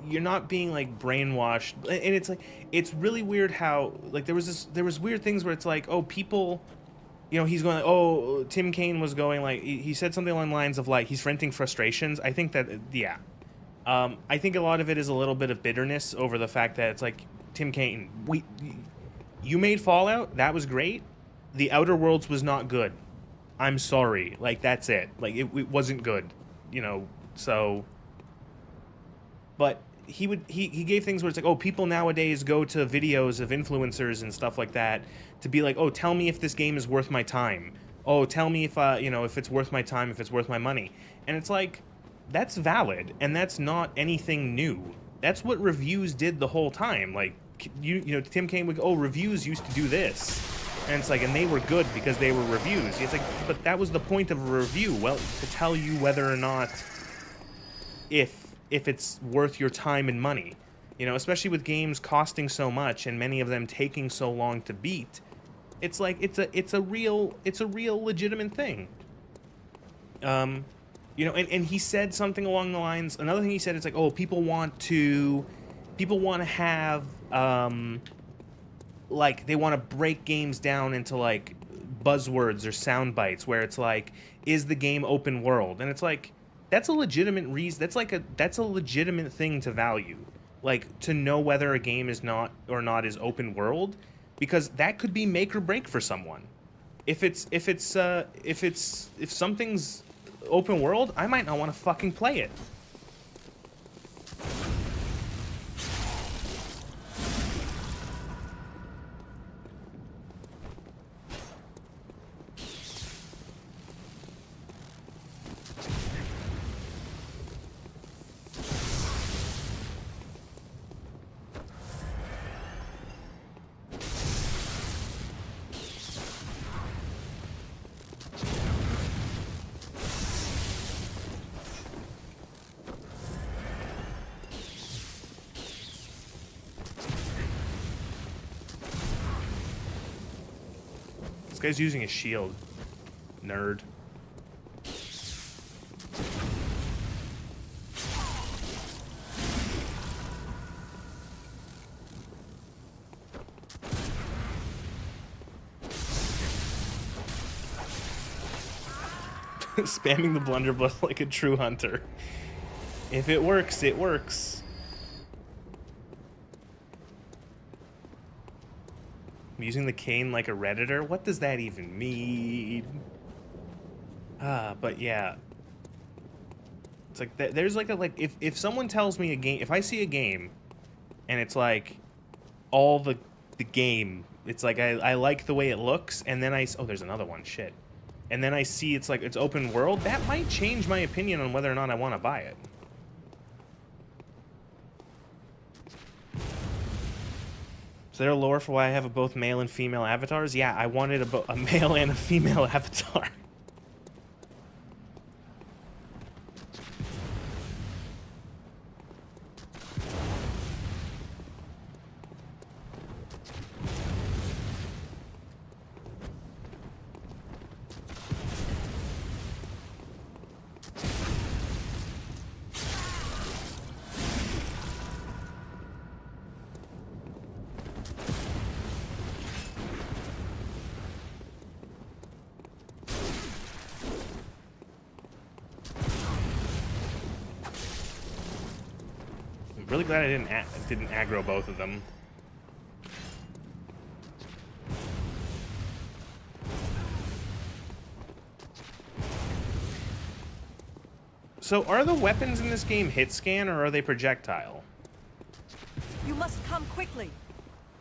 you're not being, like, brainwashed. And it's like, it's really weird how, like, there was weird things where it's like, oh, people, you know, he's going, like, oh, Tim Kaine was going, like, he said something along the lines of, like, he's venting frustrations. I think that, yeah. I think a lot of it is a little bit of bitterness over the fact that it's like, Tim Kaine, you made Fallout, that was great. The Outer Worlds was not good. I'm sorry. Like, that's it. Like, it wasn't good, you know, so. But he gave things where it's like, oh, people nowadays go to videos of influencers and stuff like that to be like, oh, tell me if this game is worth my time. Oh, tell me if, you know, if it's worth my time, if it's worth my money. And it's like, that's valid, and that's not anything new. That's what reviews did the whole time. Like, you know, Tim Kaine would go, oh, reviews used to do this. And it's like, and they were good because they were reviews. It's like, but that was the point of a review. Well, to tell you whether or not if it's worth your time and money. You know, especially with games costing so much and many of them taking so long to beat. It's like, it's a real legitimate thing. You know, and he said something along the lines, another thing he said is like, oh, people want to have, like, they want to break games down into, like, buzzwords or sound bites where it's like, is the game open world? And it's like, that's a legitimate reason. That's a legitimate thing to value. Like, to know whether a game is not or not is open world, because that could be make or break for someone. If something's open world, I might not want to fucking play it. guy's using a shield. Nerd. Spamming the blunderbuss like a true hunter. If it works, it works. I'm using the cane like a redditor. What does that even mean? But yeah. It's like there's like a if someone tells me a game, if I see a game and it's like all the game, it's like I like the way it looks, and then oh, there's another one, shit. And then I see it's like it's open world, that might change my opinion on whether or not I want to buy it. Is there a lore for why I have both male and female avatars? Yeah, I wanted a male and a female avatar. I'm really glad I didn't aggro both of them. So are the weapons in this game hit scan or are they projectile? You must come quickly.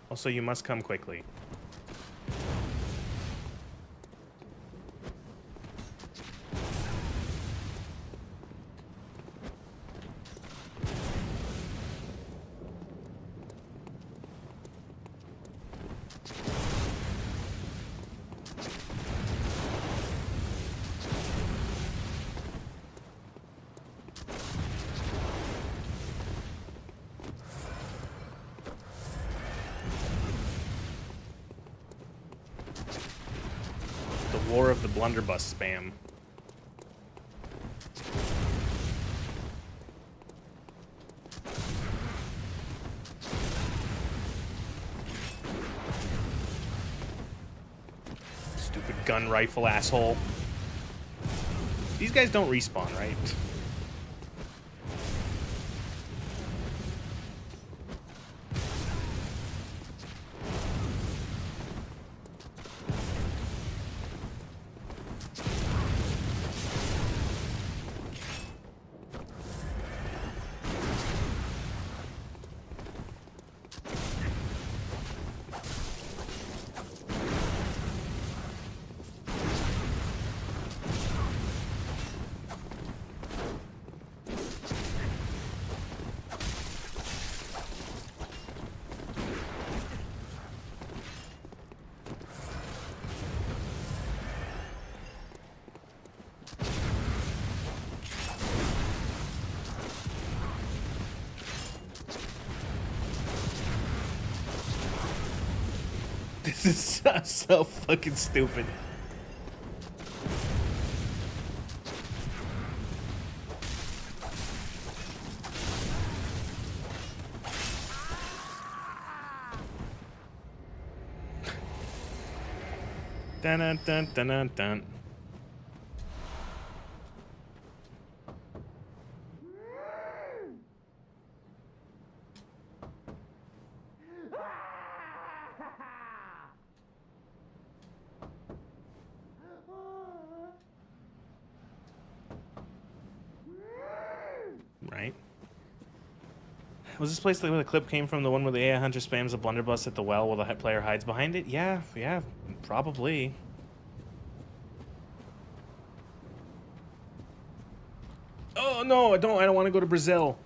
Also, you must come quickly. War of the blunderbuss spam. Stupid gun rifle asshole. These guys don't respawn, right? This is so fucking stupid. Dun dun dun dun dun dun. Right. Was this place where the clip came from, the one where the AI hunter spams a blunderbuss at the well while the player hides behind it? Yeah, probably. Oh no, I don't want to go to Brazil.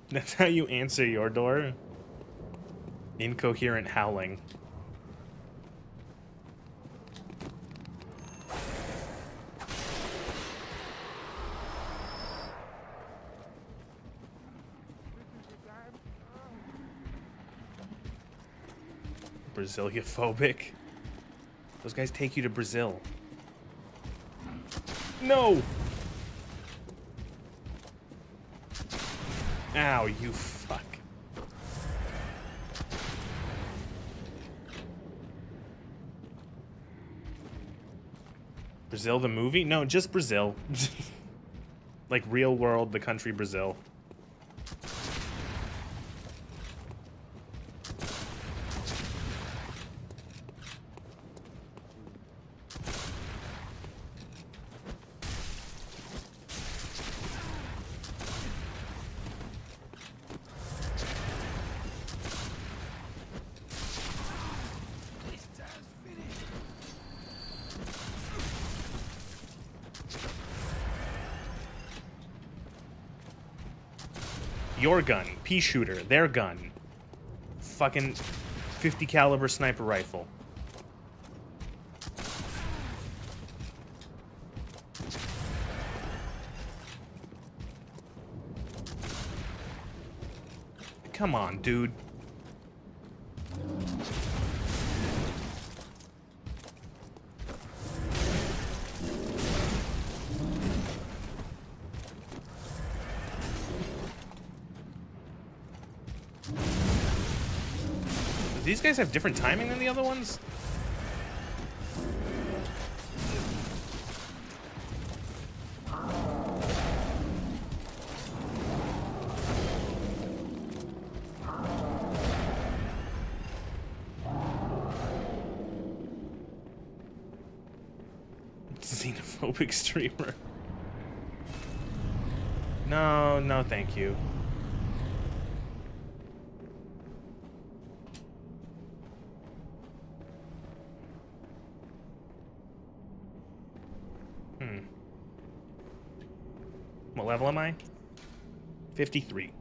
That's how you answer your door? Incoherent howling. Braziliophobic. Those guys take you to Brazil. No! Ow, you fuck. Brazil the movie? No, just Brazil. Like real world, the country Brazil. Your gun, pea shooter, their gun. Fucking 50 caliber sniper rifle. Come on, dude. Do these guys have different timing than the other ones? Xenophobic streamer. No, no, thank you. What level am I? 53.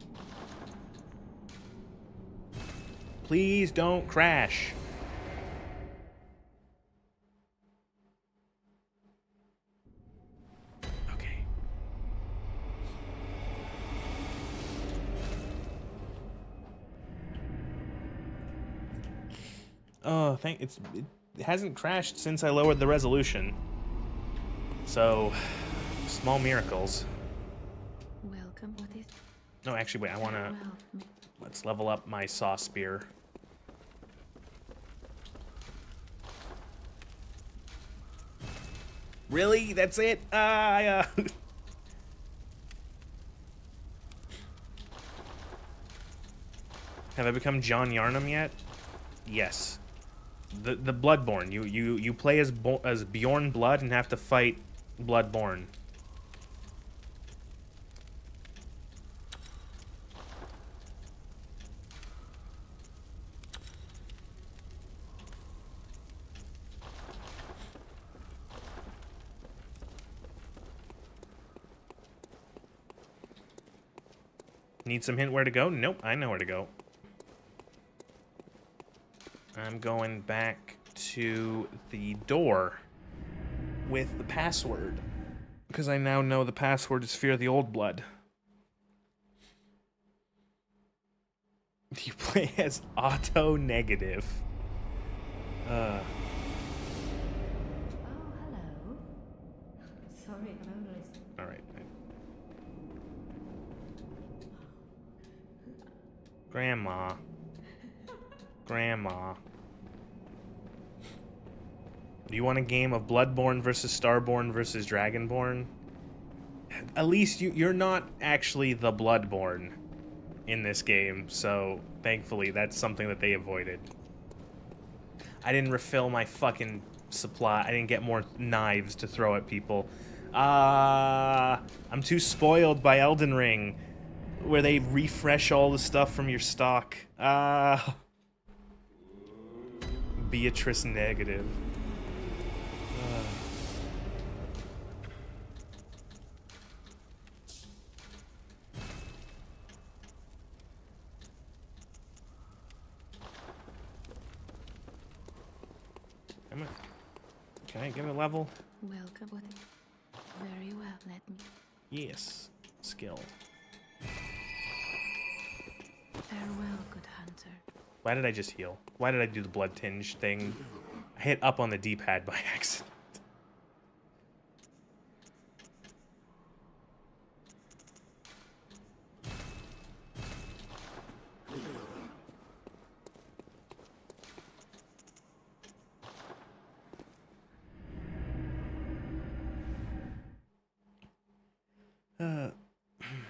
Please don't crash. Okay. Oh, it hasn't crashed since I lowered the resolution. So, small miracles. Welcome. What is? No, actually, wait. I want to. Let's level up my saw spear. Really? That's it? Have I become John Yarnum yet? Yes. The Bloodborne. You play as Bjorn Blood and have to fight Bloodborne. Need some hint where to go? Nope, I know where to go. I'm going back to the door with the password. Because I now know the password is Fear the Old Blood. You play as Auto Negative. Oh, hello. Sorry, I'm only... Alright. Grandma. Grandma. Do you want a game of Bloodborne versus Starborn versus Dragonborn? At least you're not actually the Bloodborne in this game, so thankfully that's something that they avoided. I didn't refill my fucking supply. I didn't get more knives to throw at people. I'm too spoiled by Elden Ring, where they refresh all the stuff from your stock. Beatrice Negative. Can I give it a level? Welcome. What is? Very well. Let me. Yes. Skill. Farewell, good hunter. Why did I just heal? Why did I do the blood tinge thing? I hit up on the D-pad by accident.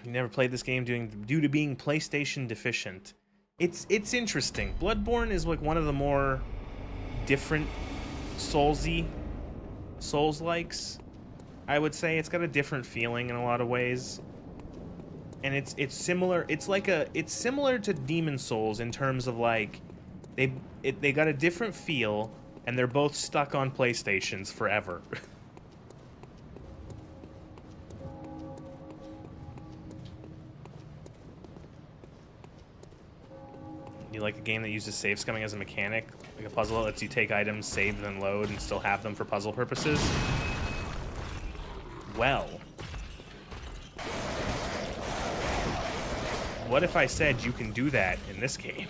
You never played this game due to being PlayStation deficient. It's interesting. Bloodborne is like one of the more different Souls-likes. I would say it's got a different feeling in a lot of ways. And it's similar. It's similar to Demon Souls in terms of like they got a different feel, and they're both stuck on PlayStations forever. You like a game that uses save scumming as a mechanic? Like a puzzle that lets you take items, save, then load, and still have them for puzzle purposes? Well. What if I said you can do that in this game?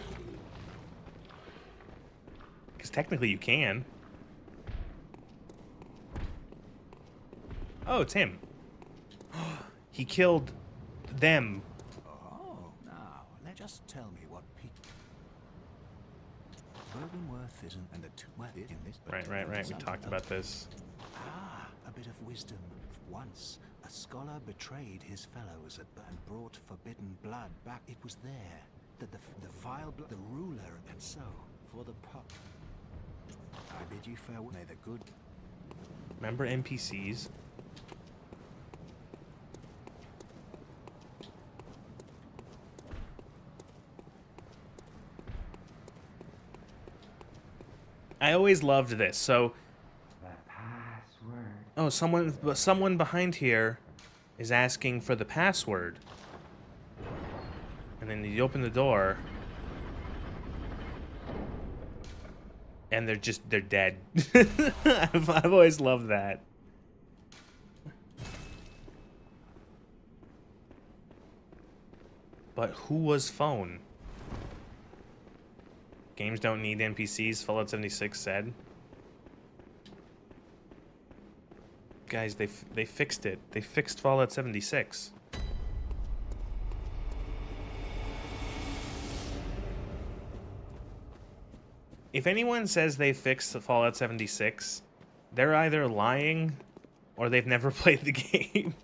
Because technically you can. Oh, it's him. He killed them. Oh, now, just tell me what people... Worth isn't, and the two in this... Right. We talked about this. Ah, a bit of wisdom. Once, a scholar betrayed his fellows and brought forbidden blood back. It was there that the vile blood, the ruler, and so, for the pup. I bid you farewell. May the good... Remember NPCs? I always loved this. So, oh, someone behind here is asking for the password, and then you open the door, and they're dead. I've always loved that. But who was phone? Games don't need NPCs, Fallout 76 said. Guys, they fixed it. They fixed Fallout 76. If anyone says they fixed Fallout 76, they're either lying or they've never played the game.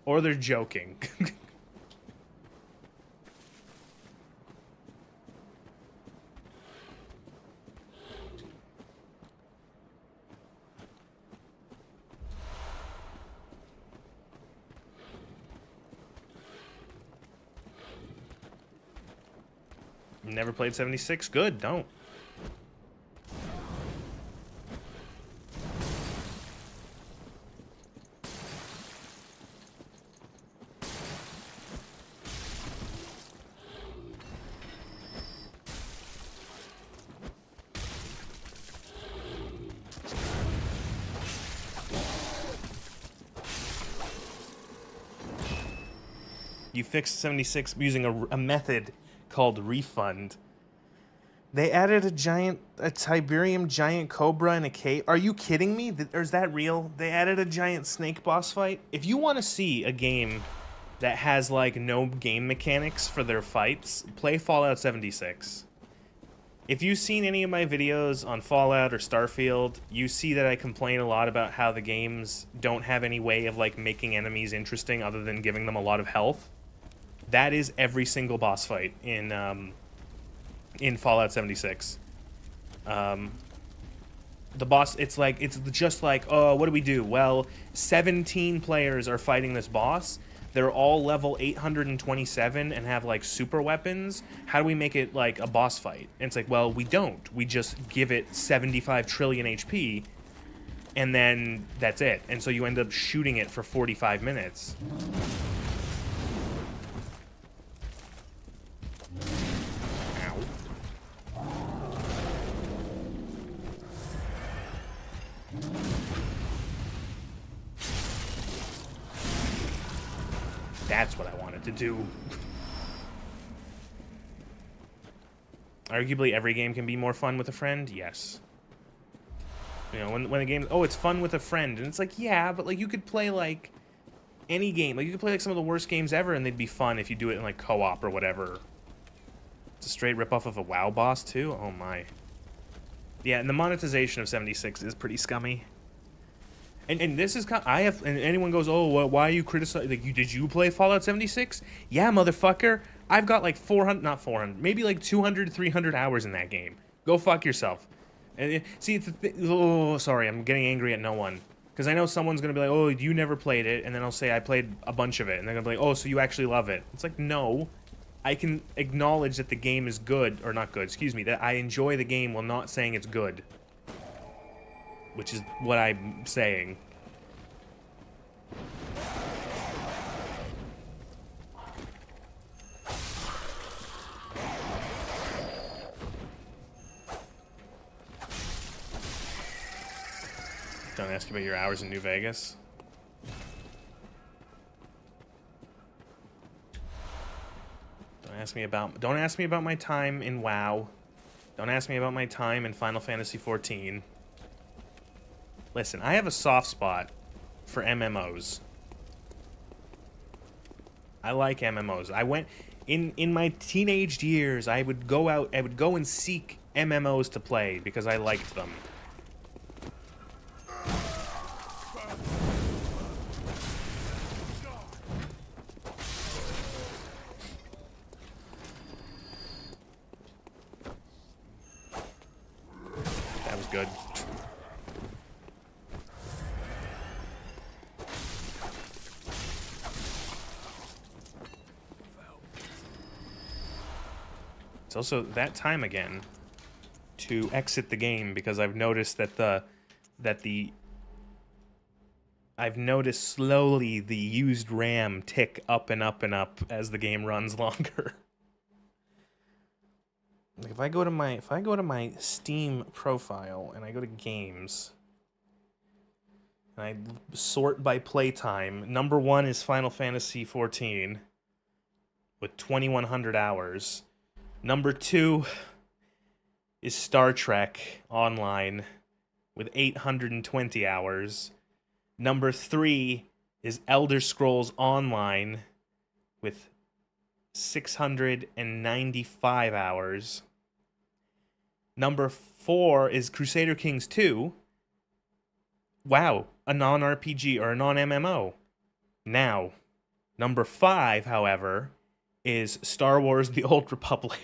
Or they're joking. Never played 76? Good, don't. You fixed 76 using a method called refund. They added a Tiberium giant cobra in a cave. Are you kidding me? Or is that real? They added a giant snake boss fight? If you want to see a game that has like no game mechanics for their fights, play Fallout 76. If you've seen any of my videos on Fallout or Starfield, you see that I complain a lot about how the games don't have any way of like making enemies interesting other than giving them a lot of health. That is every single boss fight in Fallout 76. The boss, it's just like, oh, what do we do? Well, 17 players are fighting this boss. They're all level 827 and have like super weapons. How do we make it like a boss fight? And it's like, well, we don't. We just give it 75 trillion HP, and then that's it. And so you end up shooting it for 45 minutes. That's what I wanted to do. Arguably, every game can be more fun with a friend. Yes. You know, when a game, oh, it's fun with a friend, and it's like, yeah, but like you could play like any game, like you could play like some of the worst games ever, and they'd be fun if you do it in like co-op or whatever. It's a straight ripoff of a WoW boss too. Oh my. Yeah, and the monetization of 76 is pretty scummy. And this is kind. And anyone goes, oh, well, why are you criticizing? Like, did you play Fallout 76? Yeah, motherfucker. I've got like 400, not 400, maybe like 200, 300 hours in that game. Go fuck yourself. And see, oh, sorry, I'm getting angry at no one. Because I know someone's going to be like, oh, you never played it. And then I'll say I played a bunch of it. And they're going to be like, oh, so you actually love it. It's like, no. I can acknowledge that the game is good, or not good, excuse me, that I enjoy the game while not saying it's good. Which is what I'm saying. Don't ask you about your hours in New Vegas. Don't ask me about my time in WoW. Don't ask me about my time in Final Fantasy XIV. Listen, I have a soft spot for MMOs. I like MMOs. I went in my teenage years, I would go and seek MMOs to play because I liked them. That was good. It's also that time again to exit the game because I've noticed that I've noticed slowly the used RAM tick up and up and up as the game runs longer. Like if I go to my Steam profile and I go to games and I sort by playtime, number 1 is Final Fantasy XIV with 2,100 hours. Number 2 is Star Trek Online with 820 hours. Number 3 is Elder Scrolls Online with 695 hours. Number 4 is Crusader Kings 2. Wow, a non-RPG or a non-MMO. Now, number 5, however, is Star Wars The Old Republic.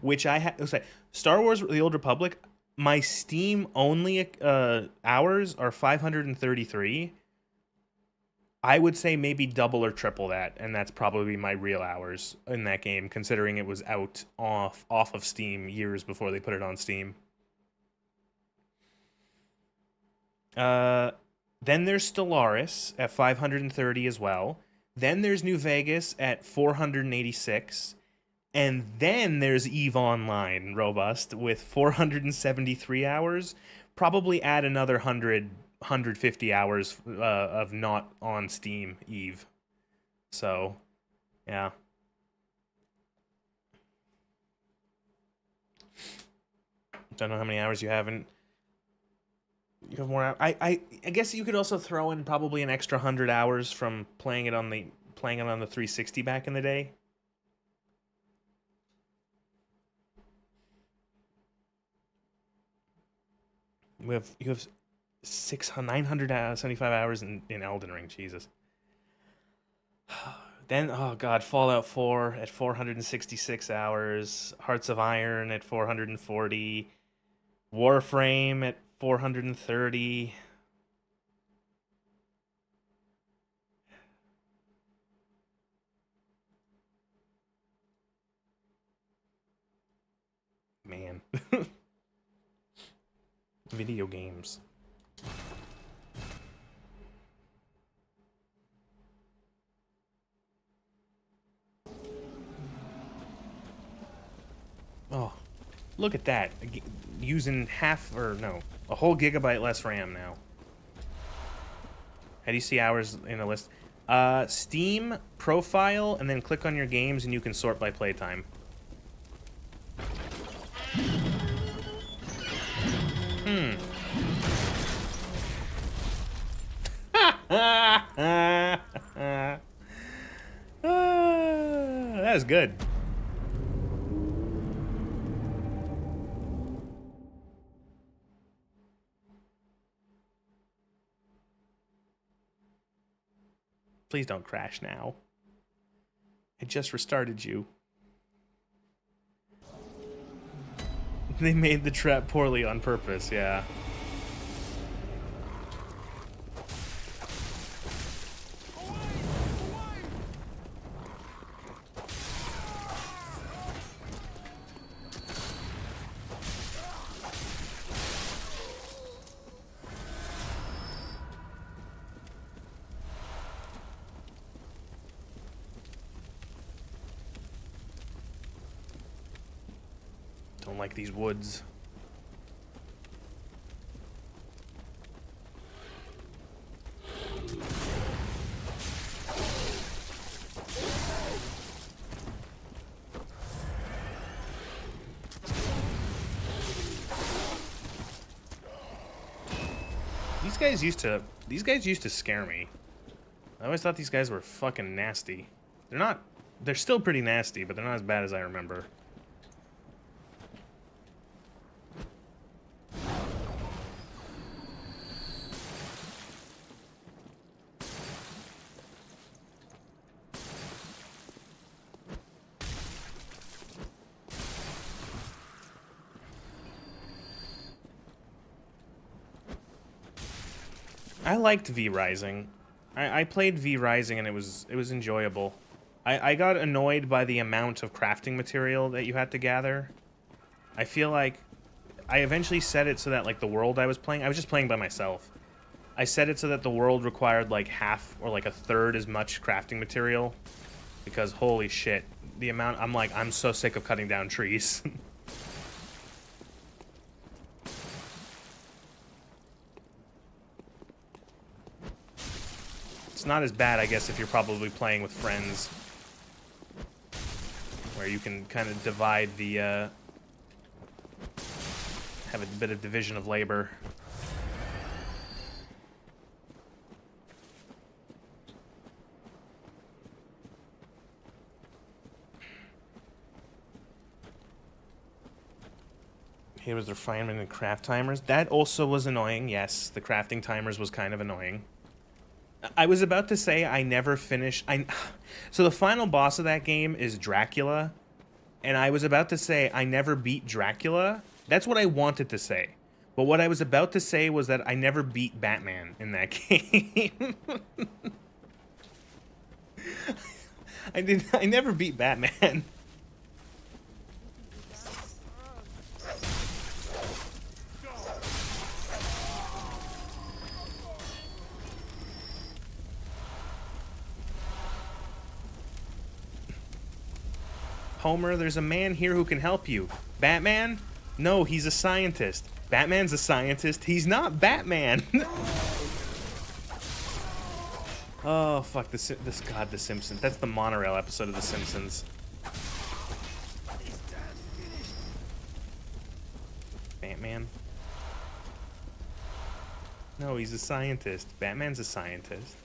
Which I have... Star Wars The Old Republic, my Steam only hours are 533. I would say maybe double or triple that, and that's probably my real hours in that game, considering it was out off of Steam years before they put it on Steam. Then there's Stellaris at 530 as well. Then there's New Vegas at 486. And then there's EVE Online Robust with 473 hours. Probably add another 150 hours of not on Steam EVE. So, yeah. Don't know how many hours you have in... You have more. I guess you could also throw in probably an extra 100 hours from playing it on the 360 back in the day. You have 975 hours in Elden Ring. Jesus. Then, oh god, Fallout 4 at 466 hours, Hearts of Iron at 440, Warframe at 430. Man. Video games. Oh, look at that. Using a whole gigabyte less RAM now. How do you see hours in a list? Steam profile, and then click on your games, and you can sort by playtime. That was good. Please don't crash now. I just restarted you. They made the trap poorly on purpose, yeah. Don't like these woods. These guys used to scare me. I always thought these guys were fucking nasty. They're still pretty nasty, but they're not as bad as I remember. I liked V Rising. I played V Rising and it was enjoyable. I got annoyed by the amount of crafting material that you had to gather. I feel like I eventually set it so that like the world I was just playing by myself. I set it so that the world required like half or like a third as much crafting material because holy shit, the amount I'm so sick of cutting down trees. It's not as bad, I guess, if you're probably playing with friends, where you can kind of divide the, have a bit of division of labor. Here was the refinement and craft timers. That also was annoying, yes. The crafting timers was kind of annoying. I was about to say I never finished... So the final boss of that game is Dracula, and I was about to say I never beat Dracula. That's what I wanted to say. But what I was about to say was that I never beat Batman in that game. I never beat Batman. Homer, there's a man here who can help you. Batman? No, he's a scientist. Batman's a scientist. He's not Batman. Oh, fuck. The Simpsons. That's the monorail episode of The Simpsons. Batman? No, he's a scientist. Batman's a scientist.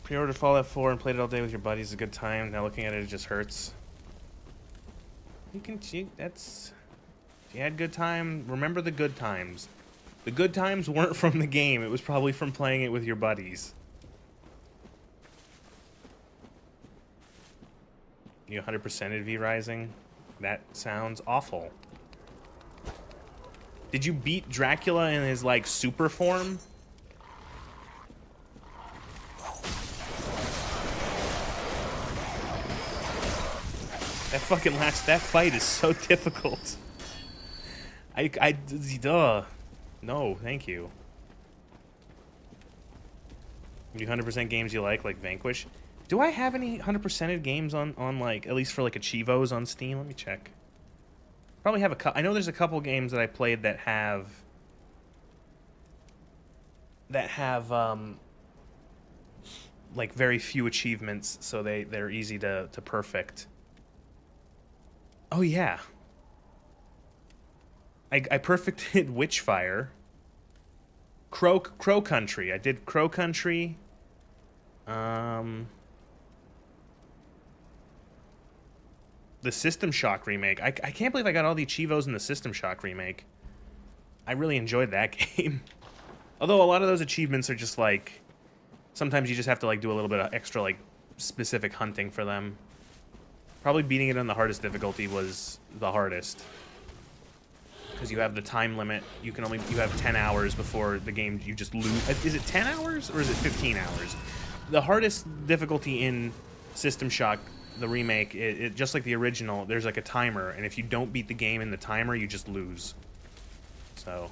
Pre-ordered Fallout 4 and played it all day with your buddies. A good time. Now looking at it, it just hurts. You had good time. Remember the good times. The good times weren't from the game. It was probably from playing it with your buddies. You 100%ed V Rising? That sounds awful. Did you beat Dracula in his, like, super form? That fight is so difficult. No, thank you. You 100% games you like Vanquish? Do I have any 100%ed games on like, at least for like Achievos on Steam? Let me check. Probably have a couple. I know there's a couple games that I played that have like very few achievements, so they're easy to perfect. Oh yeah. I perfected Witchfire. Crow Country. I did Crow Country. The System Shock remake. I can't believe I got all the Achievos in the System Shock remake. I really enjoyed that game. Although a lot of those achievements are just like, sometimes you just have to like do a little bit of extra like specific hunting for them. Probably beating it on the hardest difficulty was the hardest. Because you have the time limit. You have 10 hours before the game you just lose. Is it 10 hours or is it 15 hours? The hardest difficulty in System Shock, the remake, it just like the original, there's like a timer, and if you don't beat the game in the timer, you just lose. So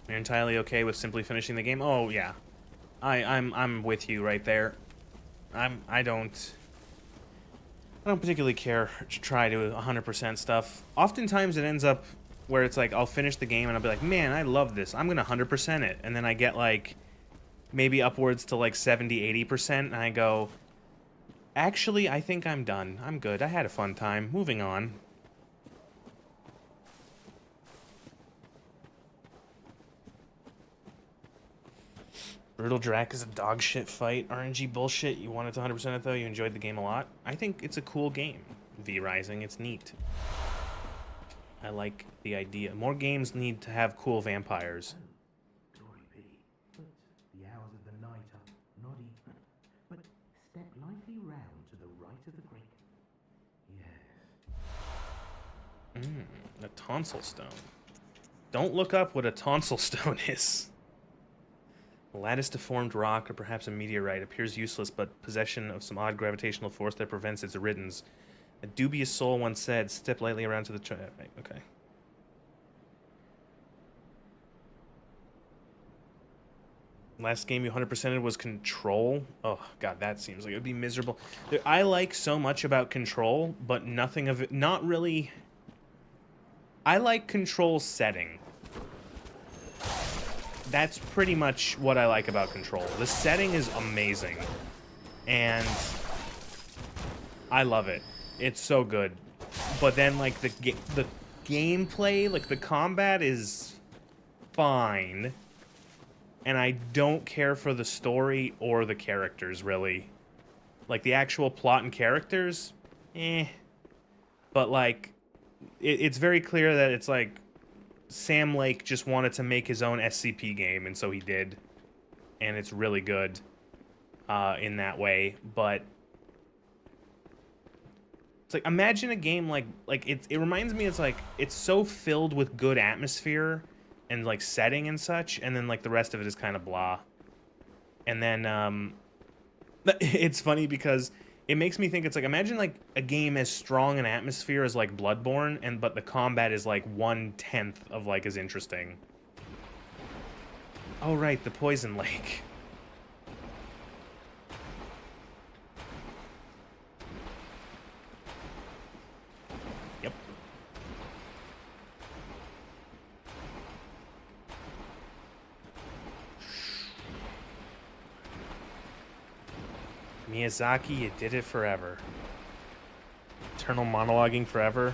you're entirely okay with simply finishing the game? Oh yeah, I'm with you right there. I don't particularly care to try to 100% stuff. Oftentimes it ends up where it's like I'll finish the game and I'll be like, man, I love this. I'm gonna 100% it, and then I get like maybe upwards to like 70-80%, and I go, actually, I think I'm done. I'm good. I had a fun time. Moving on. Brutal Drac is a dog shit fight. RNG bullshit. You wanted to 100% it though. You enjoyed the game a lot. I think it's a cool game. V Rising. It's neat. I like the idea. More games need to have cool vampires. Glory be, but the hours of the night are not even. But step lightly round to the right of the great. Yes. A tonsil stone. Don't look up what a tonsil stone is. A lattice-deformed rock, or perhaps a meteorite, appears useless, but possession of some odd gravitational force that prevents its riddance. A dubious soul once said, step lightly around to the... Okay. Last game you 100%ed was Control. Oh, God, that seems like it would be miserable. I like so much about Control, but nothing of it... Not really... I like Control setting. That's pretty much what I like about Control. The setting is amazing, and I love it. It's so good. But then, like, the gameplay, like, the combat is fine, and I don't care for the story or the characters, really. Like, the actual plot and characters, But, like, it's very clear that it's, like, Sam Lake just wanted to make his own SCP game, and so he did. And it's really good in that way. But it's like, imagine a game like it reminds me, it's like, it's so filled with good atmosphere and like setting and such, and then like the rest of it is kind of blah. And then it's funny because it makes me think, it's like, imagine like a game as strong an atmosphere as like Bloodborne, but the combat is like 1/10 of like as interesting. Oh right, the Poison Lake. Yep. Miyazaki, you did it forever. Eternal monologuing forever.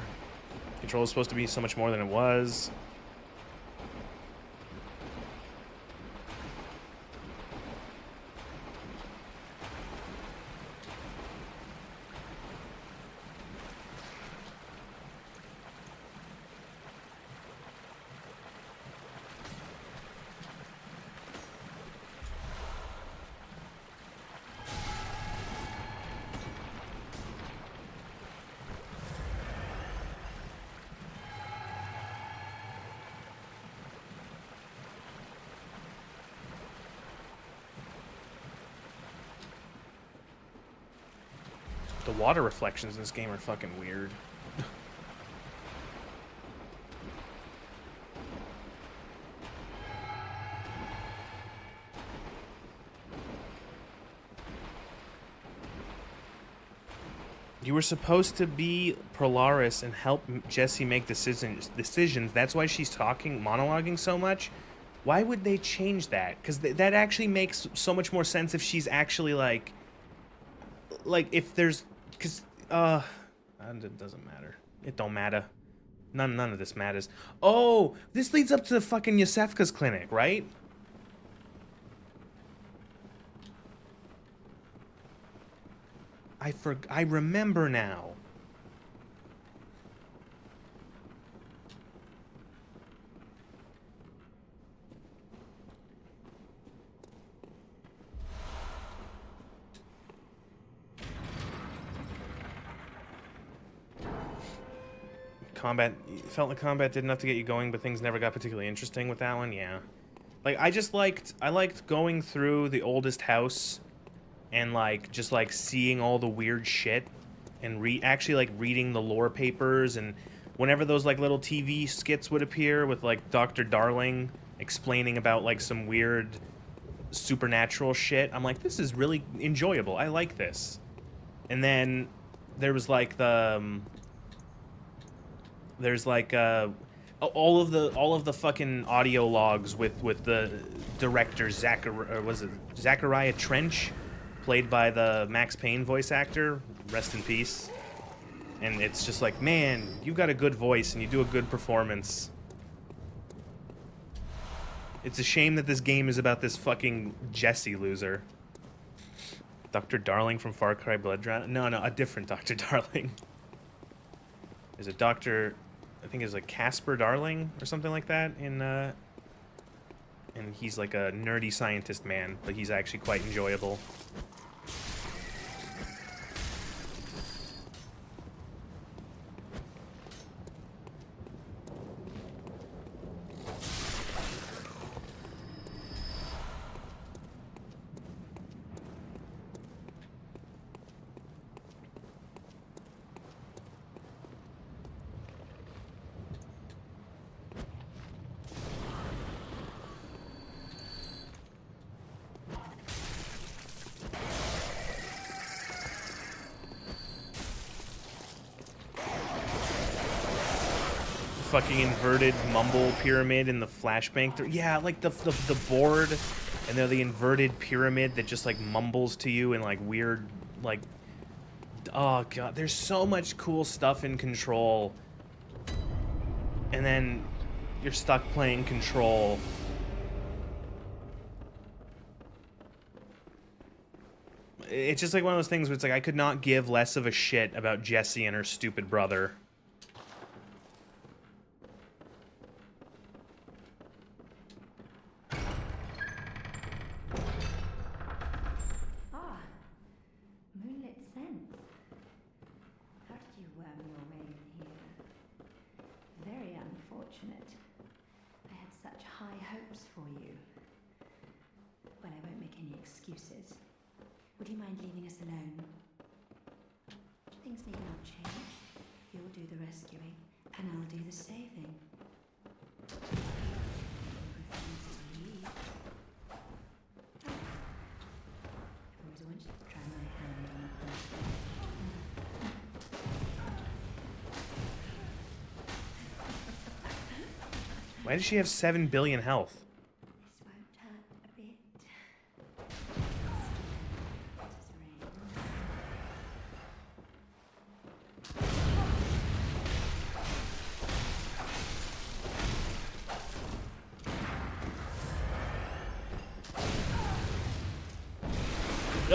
Control is supposed to be so much more than it was. The water reflections in this game are fucking weird. You were supposed to be Polaris and help Jesse make decisions. That's why she's talking, monologuing so much. Why would they change that? Because that actually makes so much more sense if she's actually like if there's, because it doesn't matter. It don't matter. None of this matters. Oh, this leads up to the fucking Yosefka's clinic, right? I remember now. Combat, felt like combat did enough to get you going, but things never got particularly interesting with that one. Yeah, like I liked going through the oldest house and just seeing all the weird shit and actually reading the lore papers, and whenever those little TV skits would appear with Dr. Darling explaining about some weird supernatural shit, I'm like, this is really enjoyable. I like this. And then there was there's all of the fucking audio logs with the director Zachariah Trench, played by the Max Payne voice actor, rest in peace. And it's just like, man, you've got a good voice and you do a good performance. It's a shame that this game is about this fucking Jesse loser. Dr. Darling from Far Cry Blood Dragon? No, a different Dr. Darling. There's a Dr. I think it's Casper Darling or something like that and he's like a nerdy scientist man, but he's actually quite enjoyable. Fucking inverted mumble pyramid in the flashbang. Yeah, the board, and they're the inverted pyramid that just mumbles to you in weird oh god, there's so much cool stuff in Control, and then you're stuck playing Control. It's just one of those things where it's I could not give less of a shit about Jessie and her stupid brother. Would you mind leaving us alone? Things need not change. You'll do the rescuing, and I'll do the saving. Refuse to leave. I've always wanted to try my hand on a person. Why does she have 7 billion health?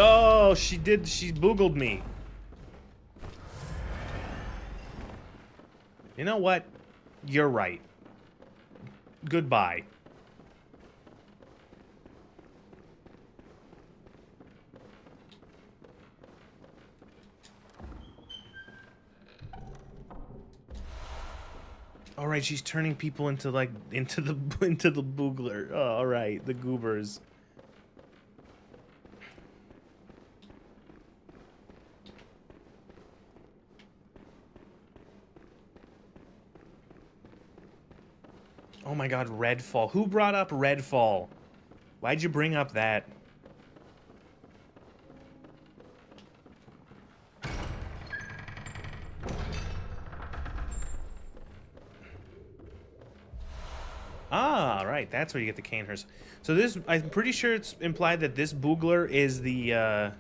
Oh, she boogled me. You know what? You're right. Goodbye. All right, she's turning people into into the boogler. Oh, all right, the goobers. Oh my god, Redfall. Who brought up Redfall? Why'd you bring up that? Ah, right. That's where you get the Canehurst. So this, I'm pretty sure it's implied that this Boogler is the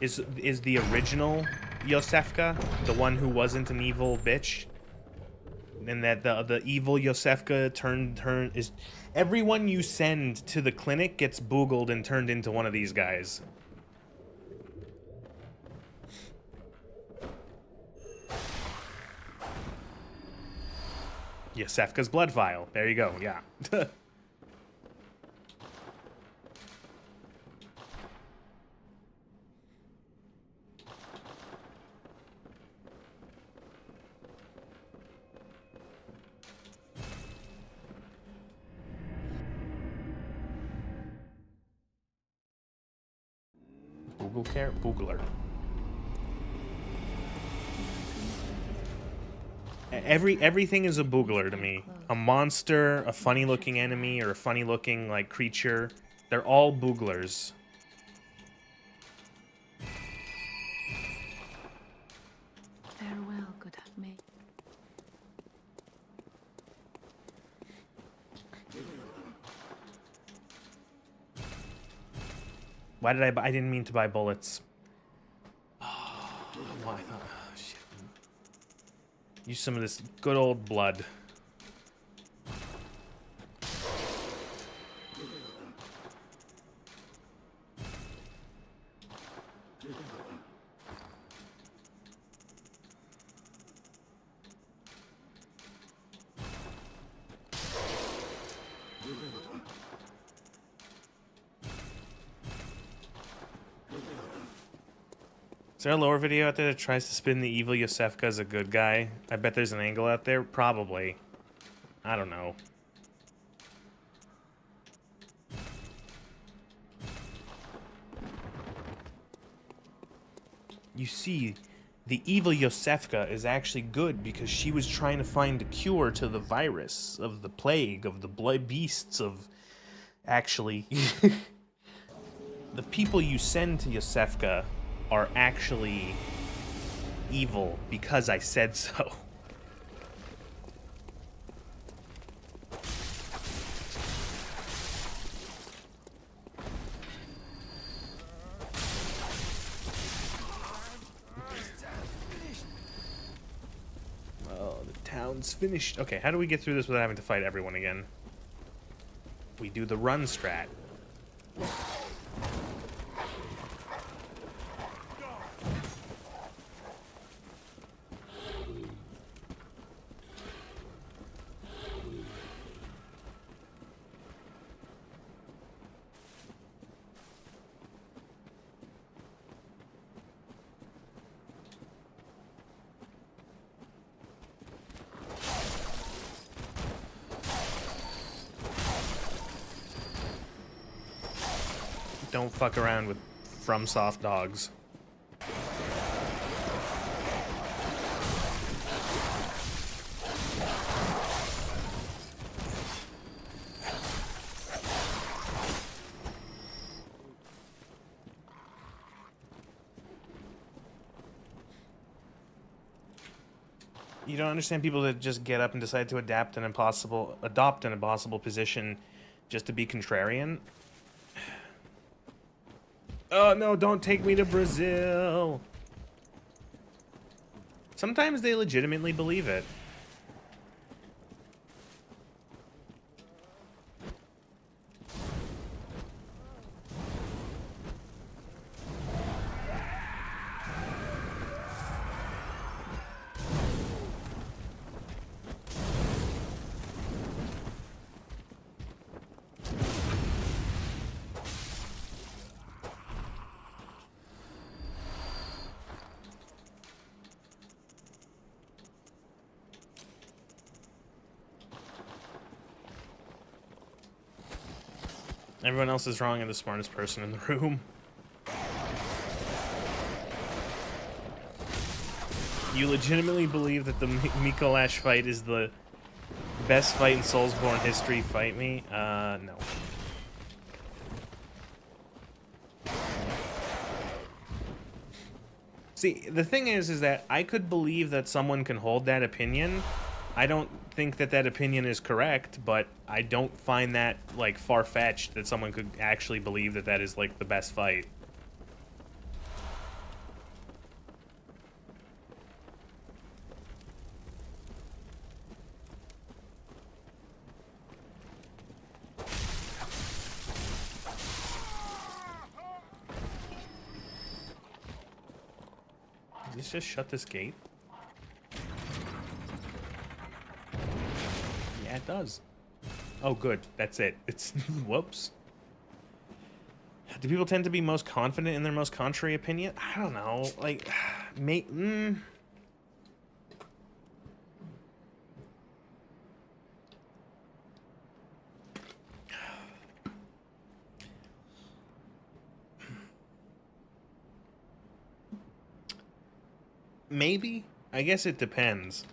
is the original Yosefka, the one who wasn't an evil bitch, and that the evil Yosefka is everyone you send to the clinic gets boogled and turned into one of these guys. Yosefka's blood vial. There you go. Yeah. Boogler. Everything is a boogler to me. A monster, a funny-looking enemy, or a funny-looking like creature. They're all booglers. Farewell, good mate. Why did I buy? I didn't mean to buy bullets. Oh, why? Oh, shit. Use some of this good old blood. Is there a lower video out there that tries to spin the evil Yosefka as a good guy? I bet there's an angle out there. Probably. I don't know. You see, the evil Yosefka is actually good because she was trying to find a cure to the virus, of the plague, of the blood beasts, of... Actually... the people you send to Yosefka are actually evil because I said so. Oh, the town's finished. Okay, how do we get through this without having to fight everyone again? We do the run strat. Don't fuck around with FromSoft dogs. You don't understand people that just get up and decide to adopt an impossible position just to be contrarian. Oh no, don't take me to Brazil. Sometimes they legitimately believe it. Everyone else is wrong and the smartest person in the room. You legitimately believe that the Mikolash fight is the best fight in Soulsborne history? Fight me? No. See, the thing is that I could believe that someone can hold that opinion I don't think that that opinion is correct, but I don't find that, like, far-fetched that someone could actually believe that that is, like, the best fight. Does this just shut this gate? Yeah, it does. Oh, good. That's it. It's... Whoops. Do people tend to be most confident in their most contrary opinion? I don't know. Like, maybe? I guess it depends.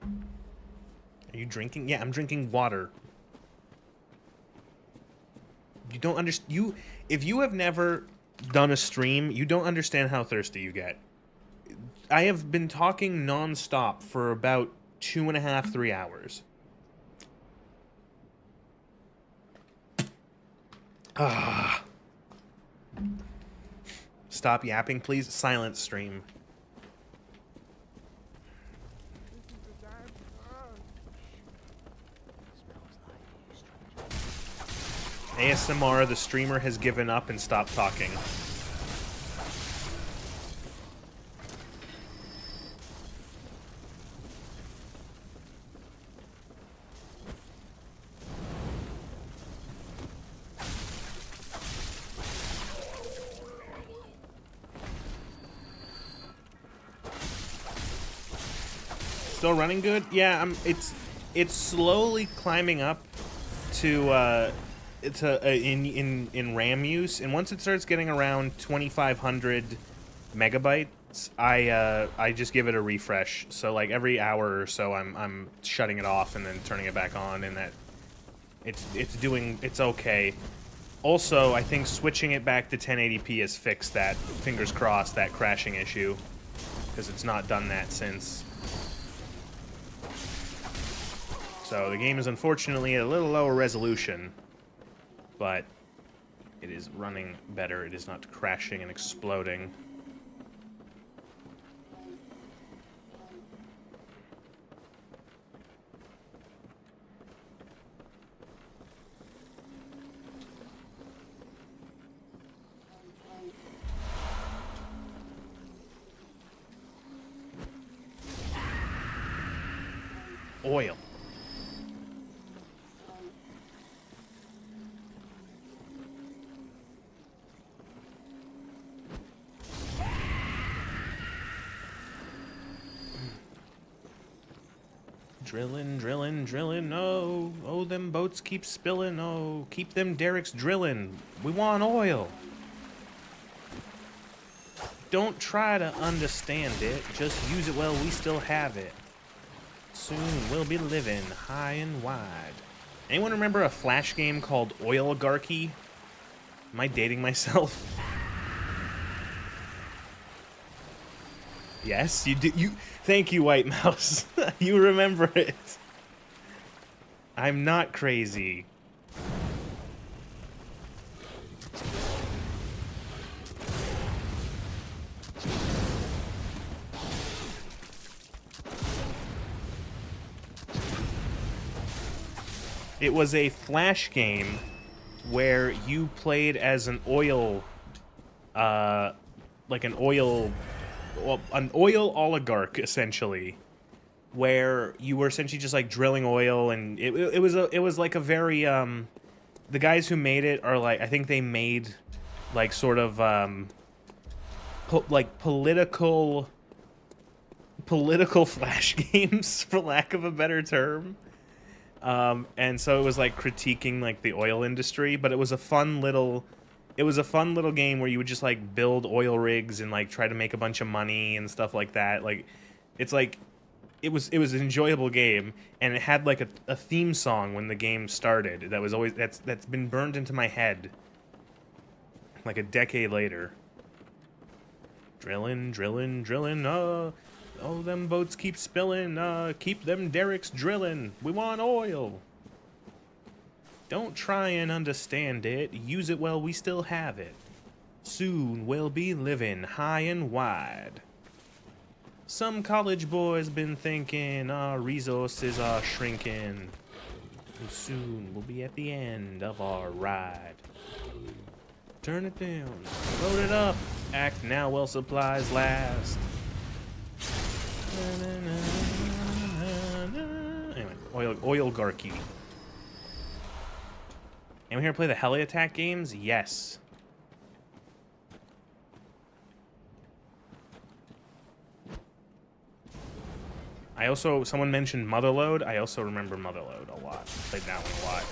Are you drinking? Yeah, I'm drinking water. You don't understand. If you have never done a stream, you don't understand how thirsty you get. I have been talking non-stop for about 2.5, 3 hours. Ah. Stop yapping, please. Silent stream. ASMR, the streamer has given up and stopped talking. Still running good? Yeah, it's slowly climbing up to in RAM use, and once it starts getting around 2,500 megabytes, I just give it a refresh. So like every hour or so, I'm shutting it off and then turning it back on, and that it's okay. Also, I think switching it back to 1080p has fixed that, fingers crossed, that crashing issue, because it's not done that since. So the game is unfortunately at a little lower resolution, but it is running better. It is not crashing and exploding. Oil. Drilling, drilling, drilling, oh. Oh, them boats keep spilling, oh. Keep them derricks drilling. We want oil. Don't try to understand it. Just use it while we still have it. Soon we'll be living high and wide. Anyone remember a Flash game called Oilgarchy? Am I dating myself? Yes, you do. Thank you, White Mouse. You remember it. I'm not crazy. It was a Flash game where you played as an oil, like an oil oligarch, essentially, where you were essentially just like drilling oil, and it was like a very the guys who made it are like, I think they made like sort of like political Flash games, for lack of a better term. And so it was like critiquing like the oil industry, but it was a fun little game where you would just like build oil rigs and like try to make a bunch of money and stuff like that. Like, it's like, it was an enjoyable game, and it had like a theme song when the game started that was always, that's been burned into my head like a decade later. Drilling, drilling, drilling, oh. Oh, them boats keep spilling. Keep them derricks drilling. We want oil. Don't try and understand it. Use it while we still have it. Soon we'll be living high and wide. Some college boys been thinking our resources are shrinking. And soon we'll be at the end of our ride. Turn it down. Load it up. Act now while supplies last. Anyway, oil-garchy. Anyone here play the Heli Attack games? Yes. Someone mentioned Motherload. I also remember Motherload a lot. Played that one a lot.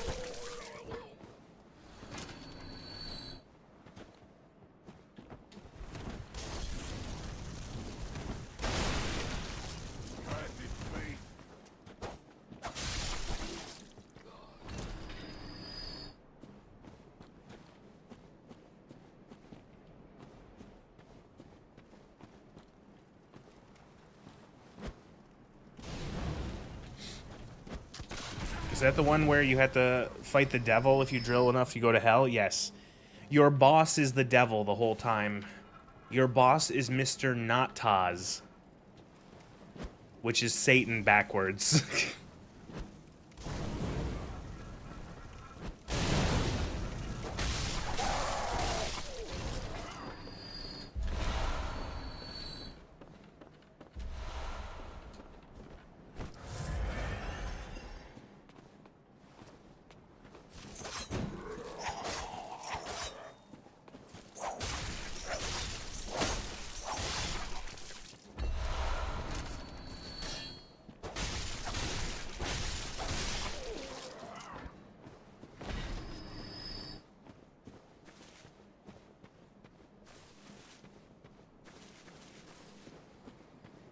Is that the one where you have to fight the devil if you drill enough you go to hell? Yes. Your boss is the devil the whole time. Your boss is Mr. Not Taz, which is Satan backwards.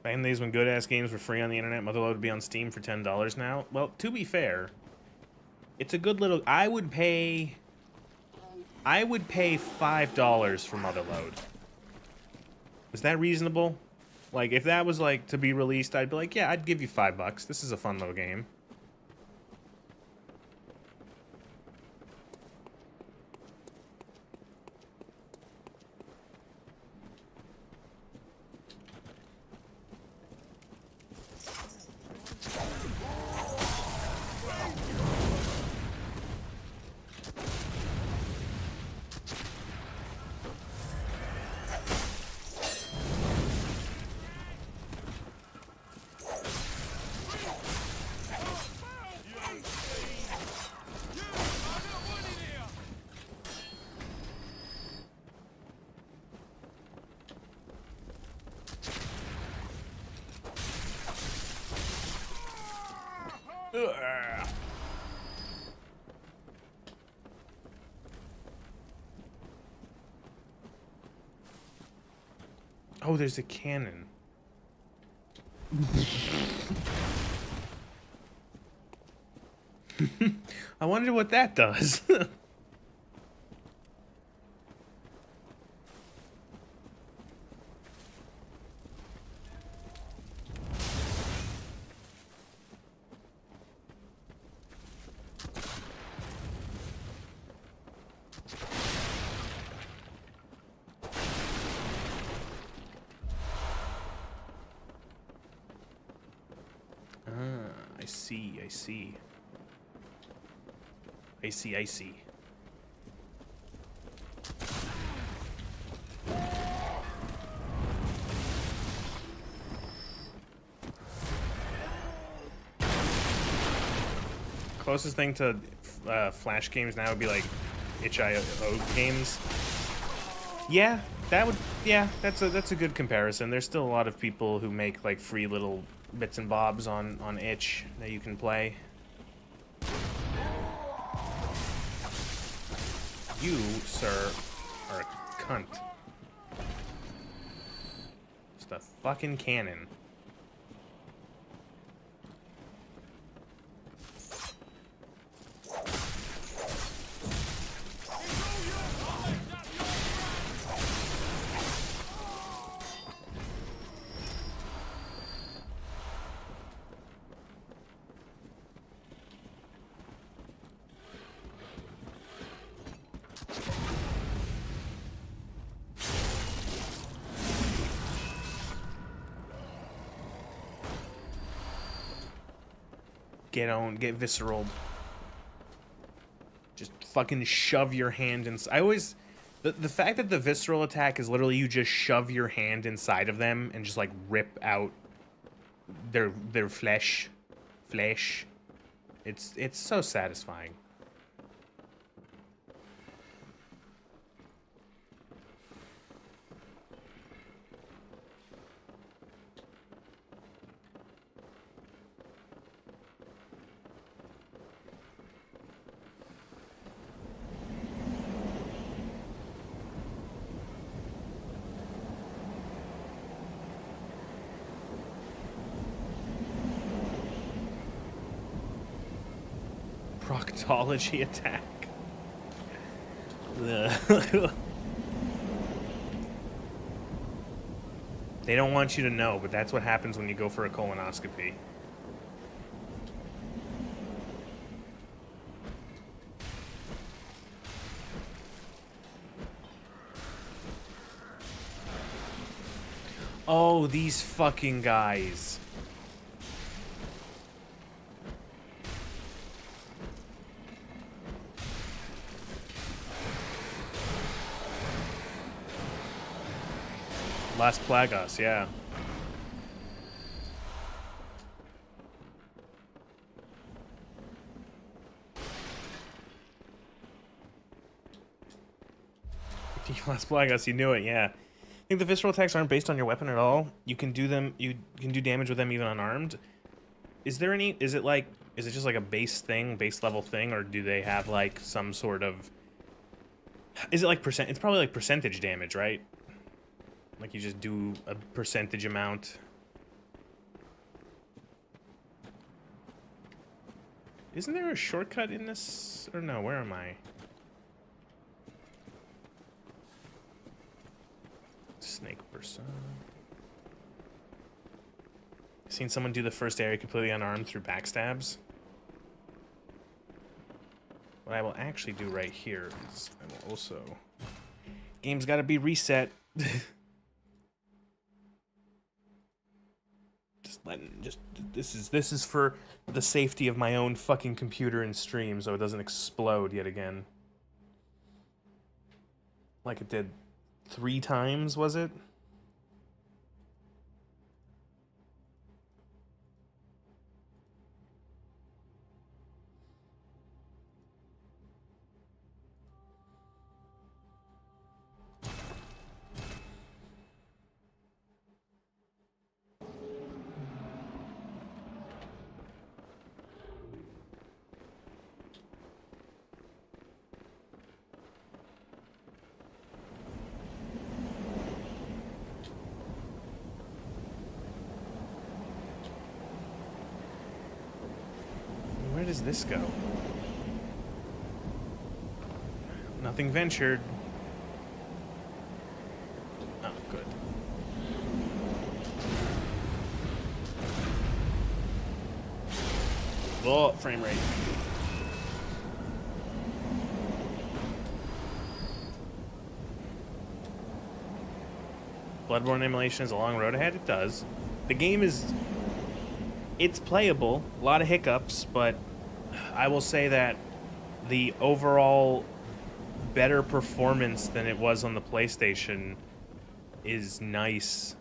Back in the days when good-ass games were free on the internet, Motherload would be on Steam for $10 now. Well, to be fair, it's a good little... I would pay $5 for Motherload. Is that reasonable? Like, if that was, like, to be released, I'd be like, yeah, I'd give you $5. This is a fun little game. Ugh. Oh, there's a cannon. I wonder what that does. I see. Closest thing to Flash games now would be like itch.io games. Yeah, that's a good comparison. There's still a lot of people who make like free little bits and bobs on itch that you can play. You, sir, are a cunt. Just a fucking cannon. get visceral. Just fucking shove your hand in. I always, the fact that the visceral attack is literally you just shove your hand inside of them and just like rip out their flesh. It's so satisfying. Proctology attack. Ugh. They don't want you to know, but that's what happens when you go for a colonoscopy. Oh, these fucking guys. Las Plagas, yeah. Las Plagas, you knew it, yeah. I think the visceral attacks aren't based on your weapon at all. You can do them, you can do damage with them even unarmed. Is there any, is it just like a base thing, base level thing, or do they have like some sort of, is it like percent, it's probably like percentage damage, right? Like you just do a percentage amount. Isn't there a shortcut in this? Or no, where am I? Snake person. Seen someone do the first area completely unarmed through backstabs. What I will actually do right here is I will also... Game's gotta be reset. This is for the safety of my own fucking computer and stream so it doesn't explode yet again. Like it did 3 times, was it? Where does this go? Nothing ventured. Oh, good. Oh, frame rate. Bloodborne emulation is a long road ahead? It does. The game is... It's playable. A lot of hiccups, but I will say that the overall better performance than it was on the PlayStation is nice.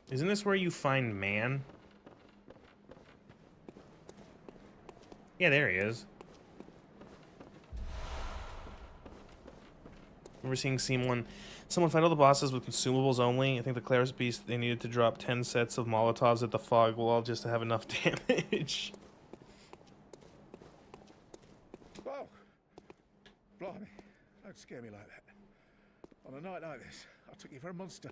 Isn't this where you find man? Yeah, there he is. Remember seeing someone fight all the bosses with consumables only. I think the Claris Beast, they needed to drop 10 sets of Molotovs at the fog wall just to have enough damage. Whoa! Blimey, don't scare me like that. On a night like this, I took you for a monster.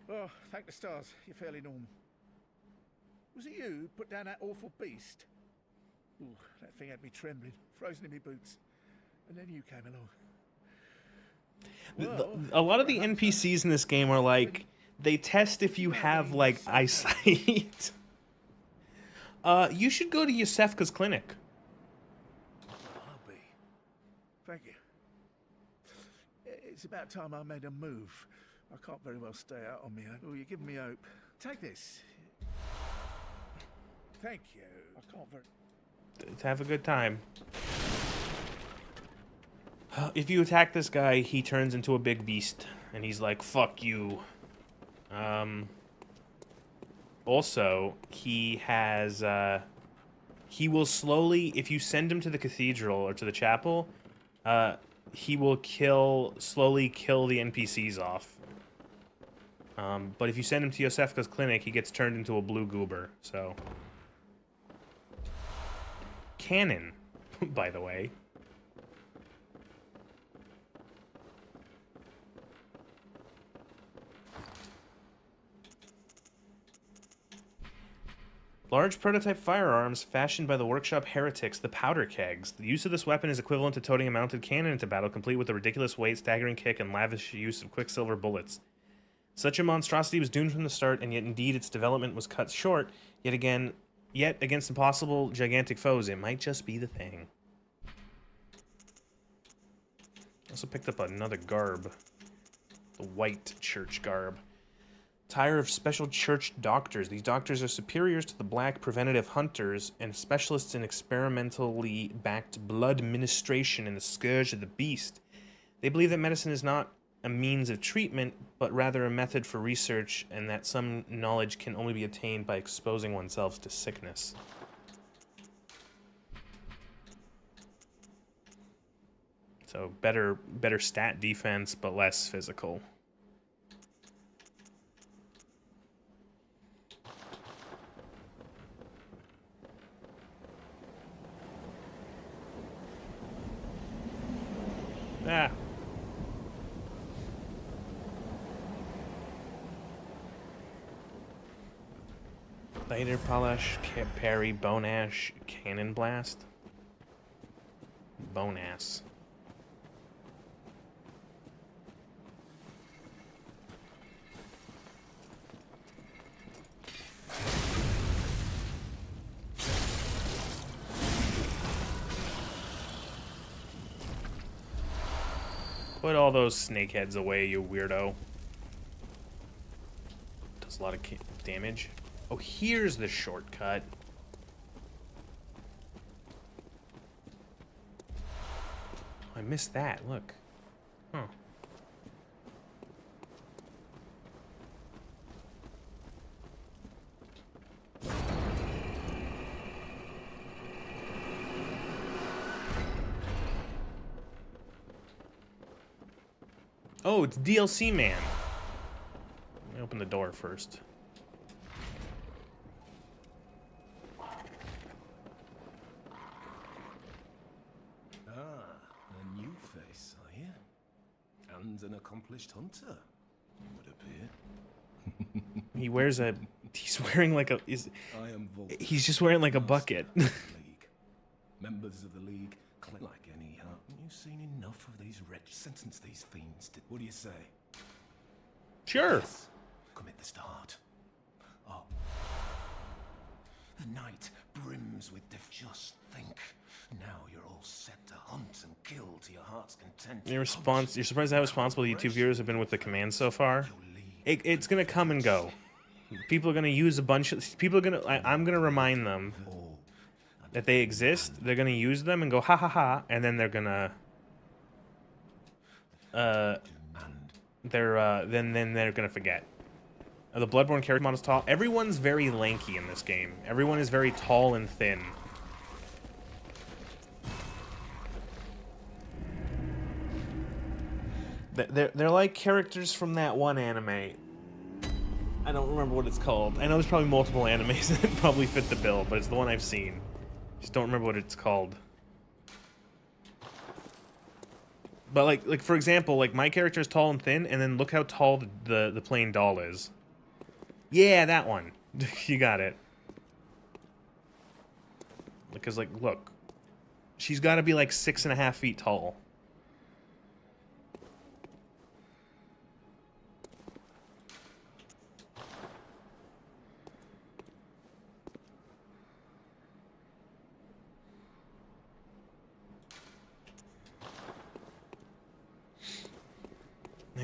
Oh, thank the stars, you're fairly normal. Was it you who put down that awful beast? Ooh, that thing had me trembling, frozen in my boots. And then you came along. A lot of the NPCs in this game are like, they test if you have like eyesight. You should go to Yosefka's clinic. I'll be. Thank you. It's about time I made a move. I can't very well stay out on me own. Oh, you're giving me hope. Take this. Thank you. I can't very... Have a good time. If you attack this guy, he turns into a big beast, and he's like, fuck you. Also, he has, he will slowly, if you send him to the cathedral or to the chapel, he will slowly kill the NPCs off. But if you send him to Yosefka's clinic, he gets turned into a blue goober, so... Canon, by the way. Large prototype firearms fashioned by the workshop heretics, the powder kegs. The use of this weapon is equivalent to toting a mounted cannon into battle, complete with a ridiculous weight, staggering kick, and lavish use of quicksilver bullets. Such a monstrosity was doomed from the start, and yet indeed its development was cut short, yet against impossible gigantic foes, it might just be the thing. Also picked up another garb. The white church garb. Tire of special church doctors. These doctors are superiors to the black preventative hunters and specialists in experimentally backed blood ministration in the scourge of the beast. They believe that medicine is not a means of treatment, but rather a method for research, and that some knowledge can only be attained by exposing oneself to sickness. So better stat defense, but less physical. Ah. Later polish, parry, bone ash, cannon blast. Bone ass. Put all those snakeheads away, you weirdo. Does a lot of damage. Oh, here's the shortcut. I missed that, look. Huh. Oh, it's DLC man. Let me open the door first. A new face, are you? And an accomplished hunter, it would appear. He wears a... He's wearing like a... I am Volta, he's just wearing like a bucket. League. Members of the League, like any heart. You've seen enough of these wretches. Sentence these fiends. What do you say? Sure. Yes. Commit this to heart. Oh. The night brims with death. Just think. Now you're all set to hunt and kill to your heart's content. You're surprised how responsible YouTube viewers have been with the commands so far? It's gonna come and go. People are gonna use a bunch of... People are gonna... I'm gonna remind them that they exist. They're gonna use them and go ha ha ha, and then they're gonna... then they're gonna forget. The Bloodborne character model is tall. Everyone's very lanky in this game. Everyone is very tall and thin. They're like characters from that one anime. I don't remember what it's called. I know there's probably multiple animes that probably fit the bill, but it's the one I've seen. Just don't remember what it's called. But like for example, like my character is tall and thin, and then look how tall the plain doll is. Yeah, that one. You got it. Because like, look, she's got to be like 6.5 feet tall.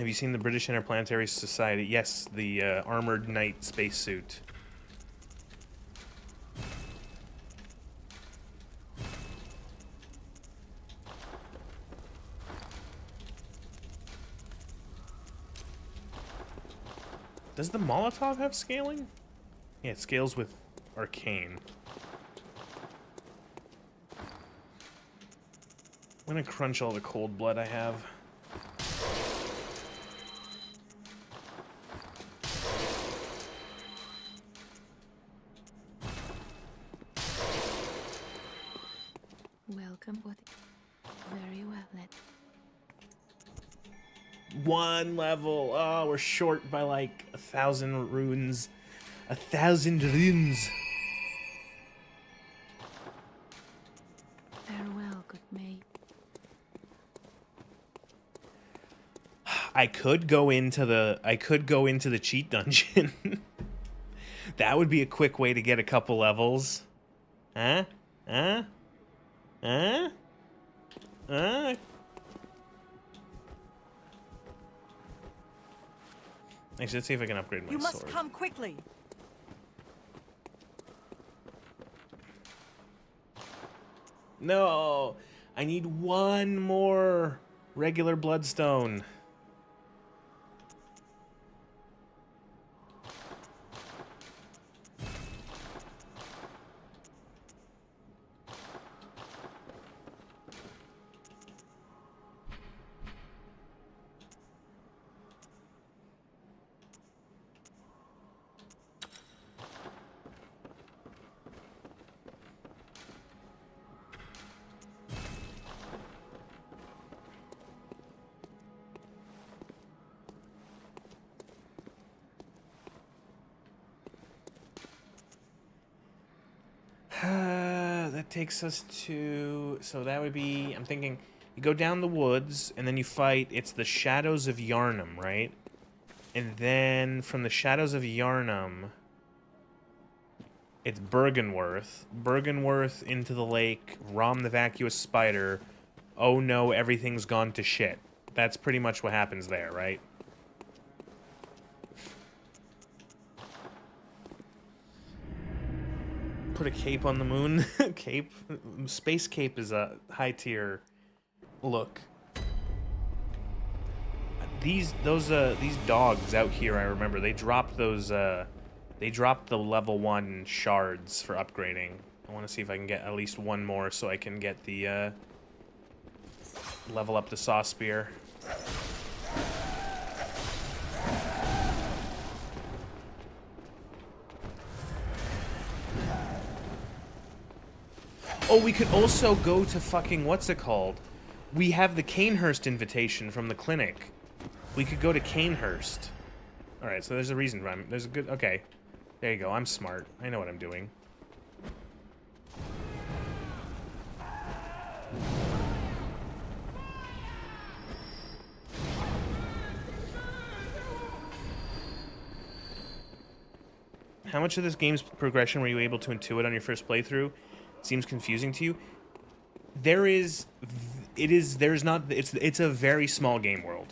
Have you seen the British Interplanetary Society? Yes, the armored knight spacesuit. Does the Molotov have scaling? Yeah, it scales with arcane. I'm gonna crunch all the cold blood I have. Welcome, what? Very well, let. One level. Oh, we're short by like 1,000 runes. 1,000 runes. Farewell, good maid. I could go into the cheat dungeon. That would be a quick way to get a couple levels. Huh? Huh? Huh? Huh? Actually, let's see if I can upgrade my You must sword. come quickly. No! I need one more regular bloodstone. That takes us to... So that would be... I'm thinking... You go down the woods, and then you fight... It's the Shadows of Yharnam, right? And then from the Shadows of Yharnam... It's Bergenworth. Bergenworth into the lake. Rom the Vacuous Spider. Oh no, everything's gone to shit. That's pretty much what happens there, right? Put a cape on the moon. Cape? Space cape is a high tier look. These dogs out here, I remember, they dropped those, they dropped the level 1 shards for upgrading. I want to see if I can get at least one more so I can get the, level up the Saw Spear. Oh, we could also go to fucking, what's it called? We have the Canehurst invitation from the clinic. We could go to Canehurst. Alright, so there's a reason. There's a good... Okay. There you go. I'm smart. I know what I'm doing. How much of this game's progression were you able to intuit on your first playthrough? It seems confusing to you. It's a very small game world.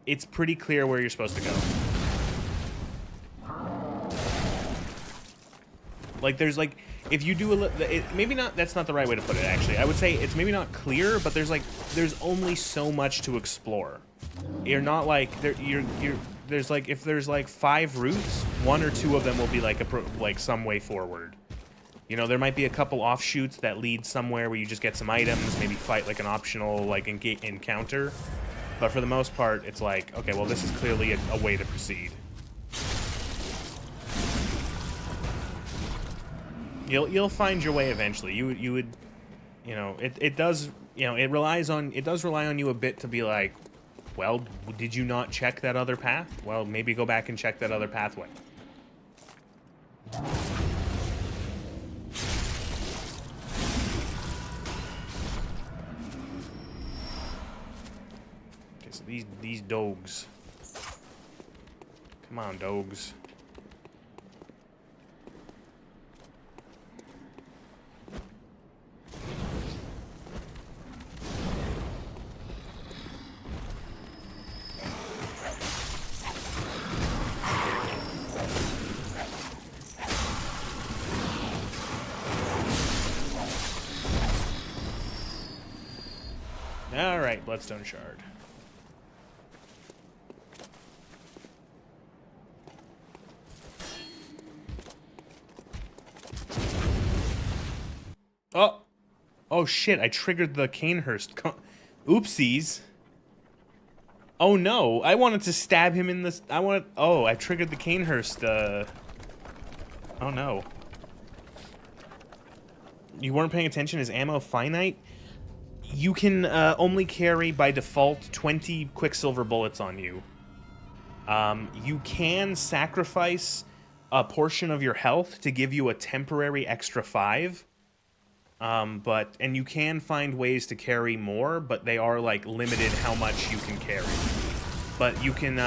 It's pretty clear where you're supposed to go. Like, there's like, if you do maybe not, that's not the right way to put it, actually. I would say it's maybe not clear, but there's only so much to explore. You're not like, there's like, if there's like 5 routes, 1 or 2 of them will be like some way forward. You know, there might be a couple offshoots that lead somewhere where you just get some items, maybe fight like an optional like encounter. But for the most part, it's like, okay, well, this is clearly a way to proceed. You'll find your way eventually. You would, you know, it does, you know, it does rely on you a bit to be like, well, did you not check that other path? Well, maybe go back and check that other pathway. Okay, so these dogs. Come on, dogs. Alright, Bloodstone Shard. Oh! Oh shit, I triggered the Canehurst. Oopsies. Oh no, I wanted to stab him in the... Oh, I triggered the Canehurst, Oh no. You weren't paying attention? Is ammo finite? You can only carry, by default, 20 Quicksilver bullets on you. You can sacrifice a portion of your health to give you a temporary extra 5. And you can find ways to carry more, but they are, like, limited how much you can carry. But you can,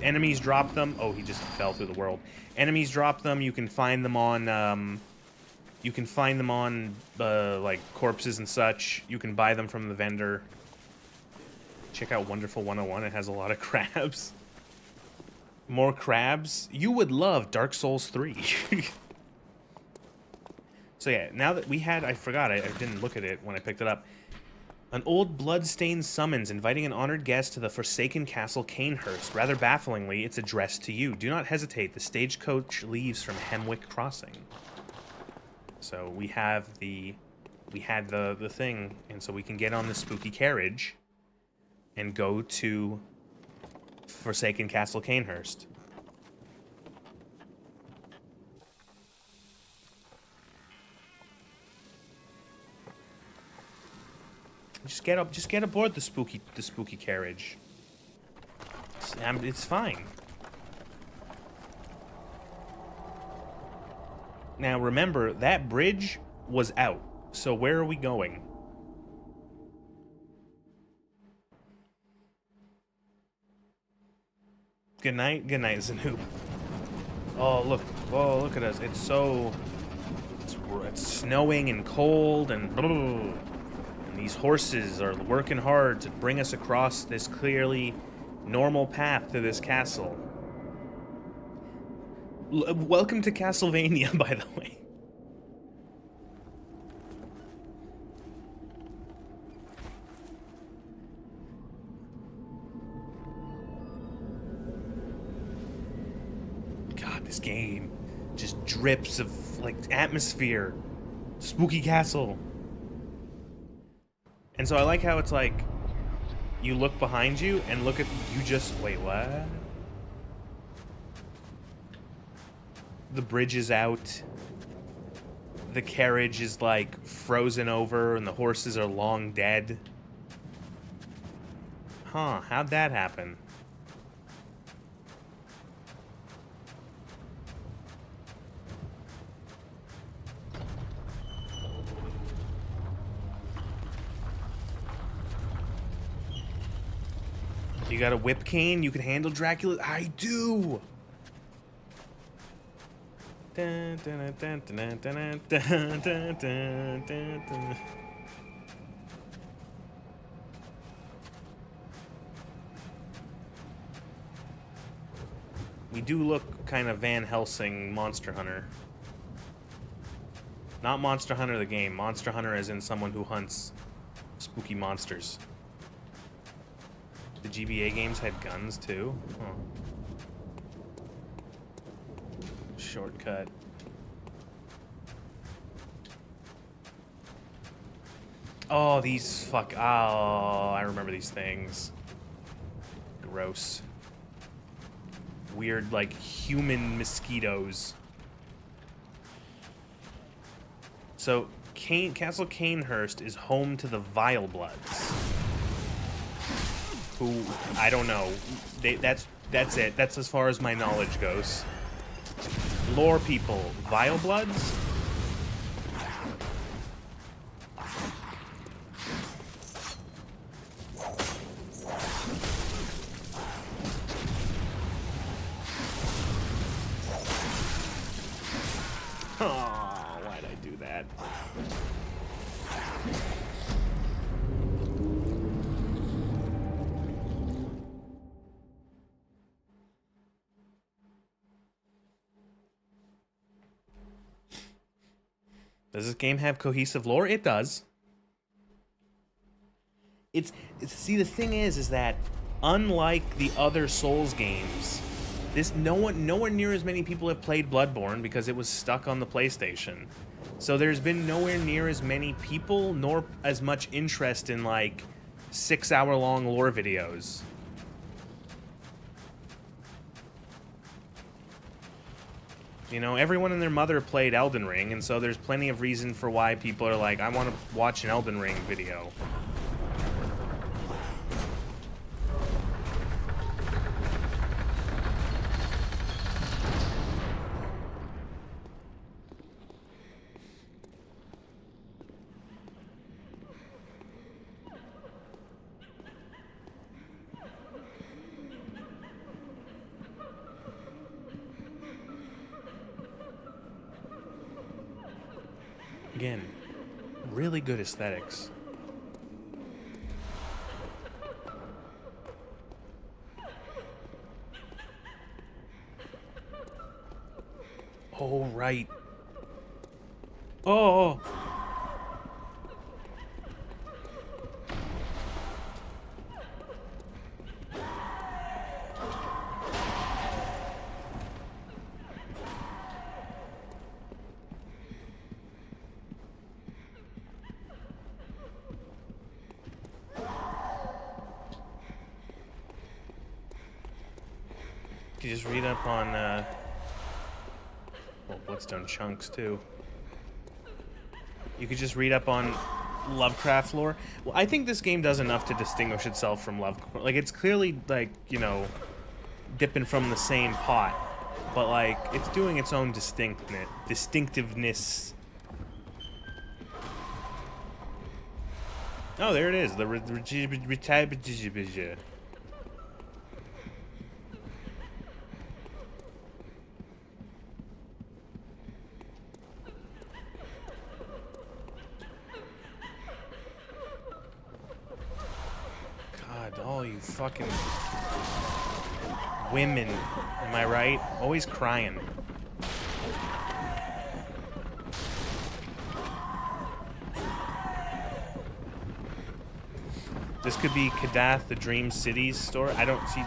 enemies drop them. Oh, he just fell through the world. Enemies drop them, you can find them on, like, corpses and such. You can buy them from the vendor. Check out Wonderful 101, it has a lot of crabs. More crabs? You would love Dark Souls 3. So yeah, now that we had, I forgot, I didn't look at it when I picked it up. An old blood-stained summons inviting an honored guest to the forsaken castle Canehurst. Rather bafflingly, it's addressed to you. Do not hesitate, the stagecoach leaves from Hemwick Crossing. So we had the thing, and so we can get on the spooky carriage and go to forsaken castle Canehurst. Just get aboard the spooky carriage. It's fine. Now remember, that bridge was out. So where are we going? Good night, Zanoop. Oh look at us. It's snowing and cold and these horses are working hard to bring us across this clearly normal path to this castle. Welcome to Castlevania, by the way. God, this game just drips of, like, atmosphere. Spooky castle. And so I like how it's like, you look behind you and look at, wait, what? The bridge is out. The carriage is, like, frozen over and the horses are long dead. Huh, how'd that happen? You got a whip cane? You can handle Dracula? I do! Dun, dun, dun, dun, dun, dun, dun, dun, dun, dun. We do look kind of Van Helsing Monster Hunter. Not Monster Hunter the game. Monster Hunter as in someone who hunts spooky monsters. The GBA games had guns too? Huh. Shortcut. Oh, these fuck. Oh, I remember these things. Gross. Weird, like, human mosquitoes. So, Castle Canehurst is home to the Vile Bloods. Who, I don't know. That's it. That's as far as my knowledge goes. Lore people. Vile Bloods? Oh, why'd I do that? Does this game have cohesive lore? It does. See, the thing is that unlike the other Souls games, this nowhere near as many people have played Bloodborne because it was stuck on the PlayStation. So there's been nowhere near as many people nor as much interest in like 6-hour-long lore videos. You know, everyone and their mother played Elden Ring, and so there's plenty of reason for why people are like, I want to watch an Elden Ring video. Again, really good aesthetics. Oh, right. Oh. You just read up on, well, Bloodstone chunks, too. You could just read up on Lovecraft lore. Well, I think this game does enough to distinguish itself from Lovecraft. Like, it's clearly, like, you know, dipping from the same pot. But, like, it's doing its own distinctiveness. Oh, there it is. The God, all you fucking women, am I right? Always crying. This could be Kadath, the Dream Cities store. I don't see.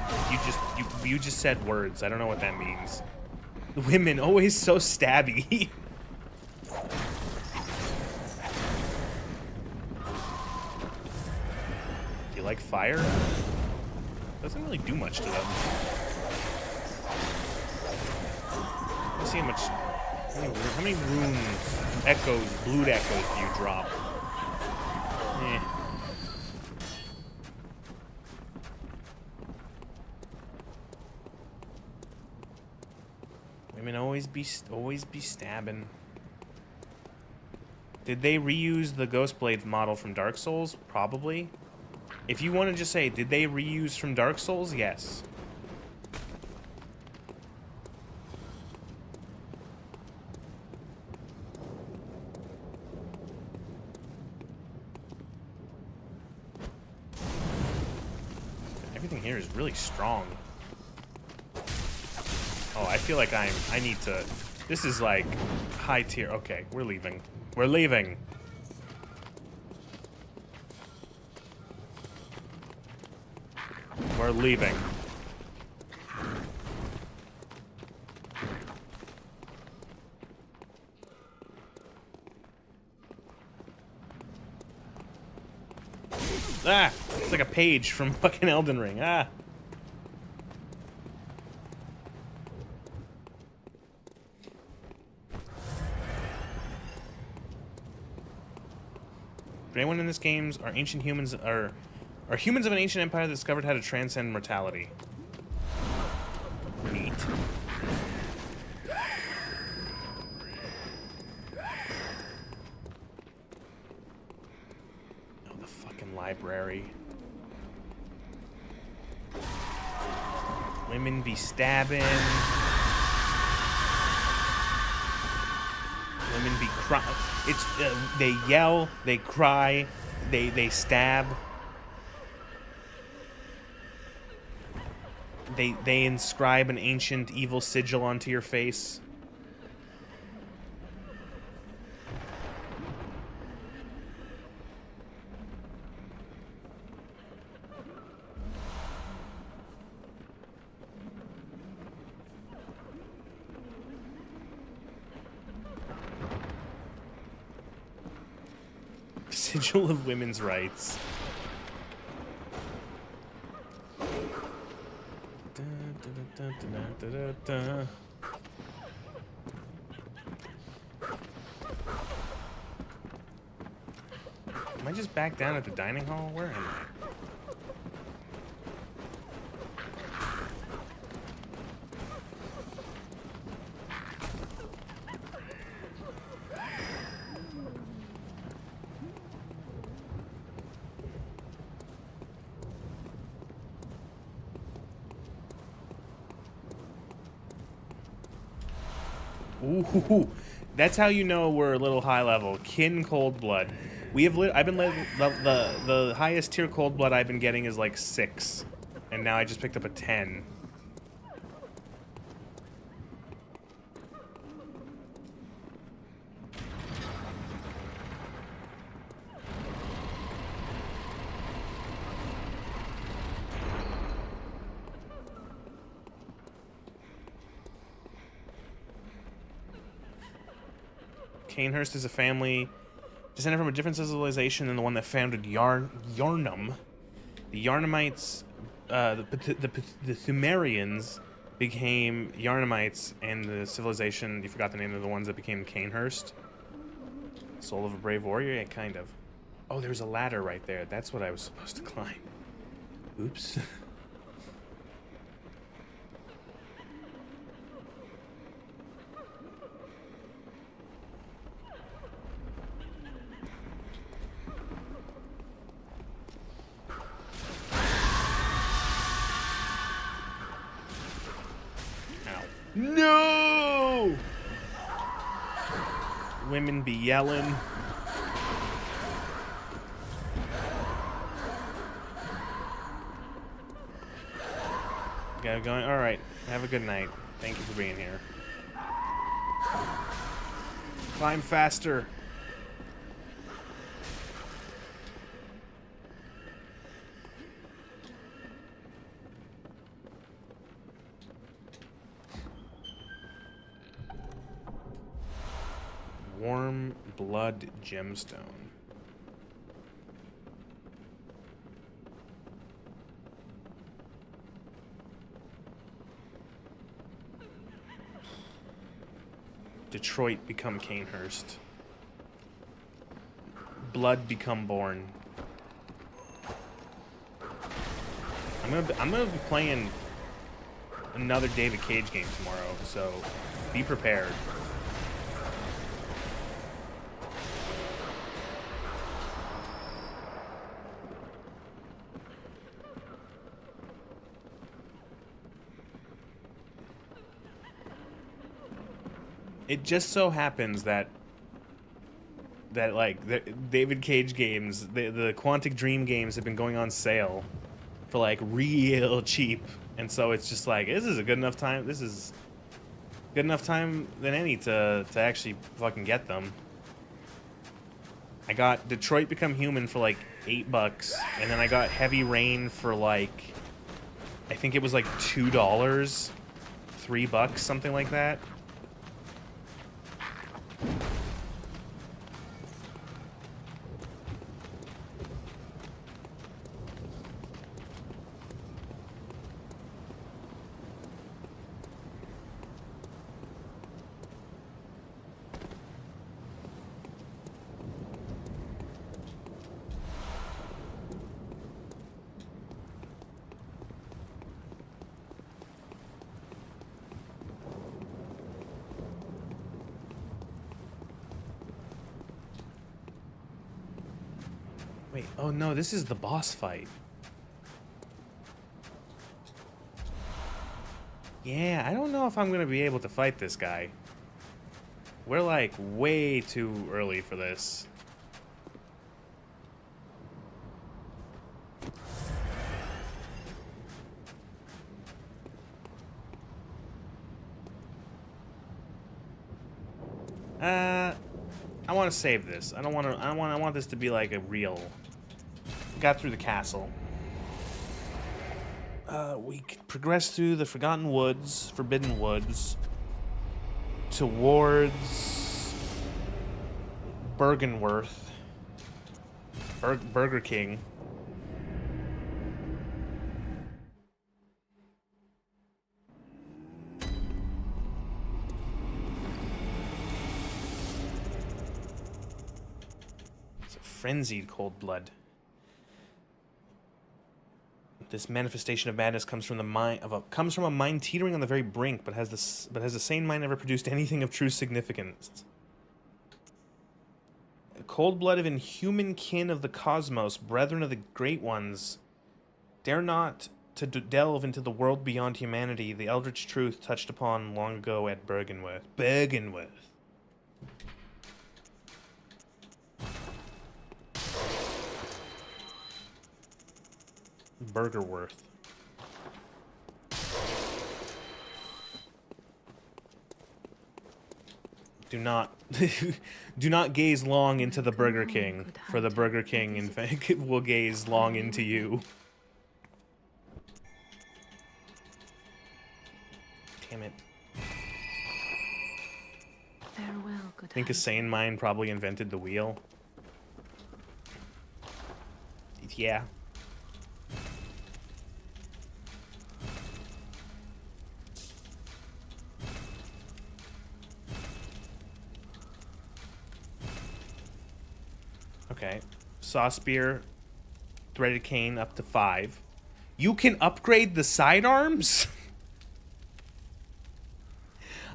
You just said words. I don't know what that means. The women always so stabby. Do you like fire? Doesn't really do much to them. Let's see how much. How many rune echoes, blood echoes do you drop? Eh. Women always be stabbing. Did they reuse the Ghostblade model from Dark Souls? Probably. If you want to just say, did they reuse from Dark Souls? Yes. Everything here is really strong. Oh, I feel like I need to... This is like high tier. Okay, we're leaving. We're leaving. We're leaving. Ah! It's like a page from fucking Elden Ring. Ah! For anyone in this game, are humans of an ancient empire that discovered how to transcend mortality. Neat. Oh, the fucking library. Women be stabbing. Women be crying. It's they yell, they cry, they stab. They inscribe an ancient evil sigil onto your face. Sigil of women's rights. Am I just back down at the dining hall? Where am I? Ooh, that's how you know we're a little high level. Kin Cold Blood. We have I've been the highest tier Cold Blood I've been getting is like 6, and now I just picked up a 10. Canehurst is a family descended from a different civilization than the one that founded Yarnum. The Yarnumites, the Sumerians became Yarnumites, and the civilization, you forgot the name of the ones that became Canehurst? Soul of a Brave Warrior? Yeah, kind of. Oh, there's a ladder right there. That's what I was supposed to climb. Oops. No! Women be yelling. Got it going. All right. Have a good night. Thank you for being here. Climb faster. Warm Blood Gemstone. Detroit become Canehurst. Blood become born. I'm gonna be playing another David Cage game tomorrow, so be prepared. It just so happens that like the David Cage games, the Quantic Dream games have been going on sale for like real cheap, and so it's just like this is a good enough time. This is good enough time than any to actually fucking get them. I got Detroit Become Human for like $8, and then I got Heavy Rain for like I think it was like $2, $3, something like that. Wait, oh no, this is the boss fight. Yeah, I don't know if I'm gonna be able to fight this guy. We're like way too early for this. I want to save this. I want this to be like a real. Got through the castle. We progressed through the Forgotten Woods, Forbidden Woods, towards Bergenworth. Burger King. It's a frenzied cold blood. This manifestation of madness comes from a mind teetering on the very brink, but has the sane mind never produced anything of true significance. Cold blood of inhuman kin of the cosmos, brethren of the great ones, dare not to delve into the world beyond humanity, the eldritch truth touched upon long ago at Bergenworth. Burgerworth. Do not do not gaze long into the Burger King, for the Burger King in fact will gaze long into you. Damn it. Farewell, good I think a sane mind probably invented the wheel. Yeah. Okay. Saw spear, threaded cane up to 5. You can upgrade the sidearms?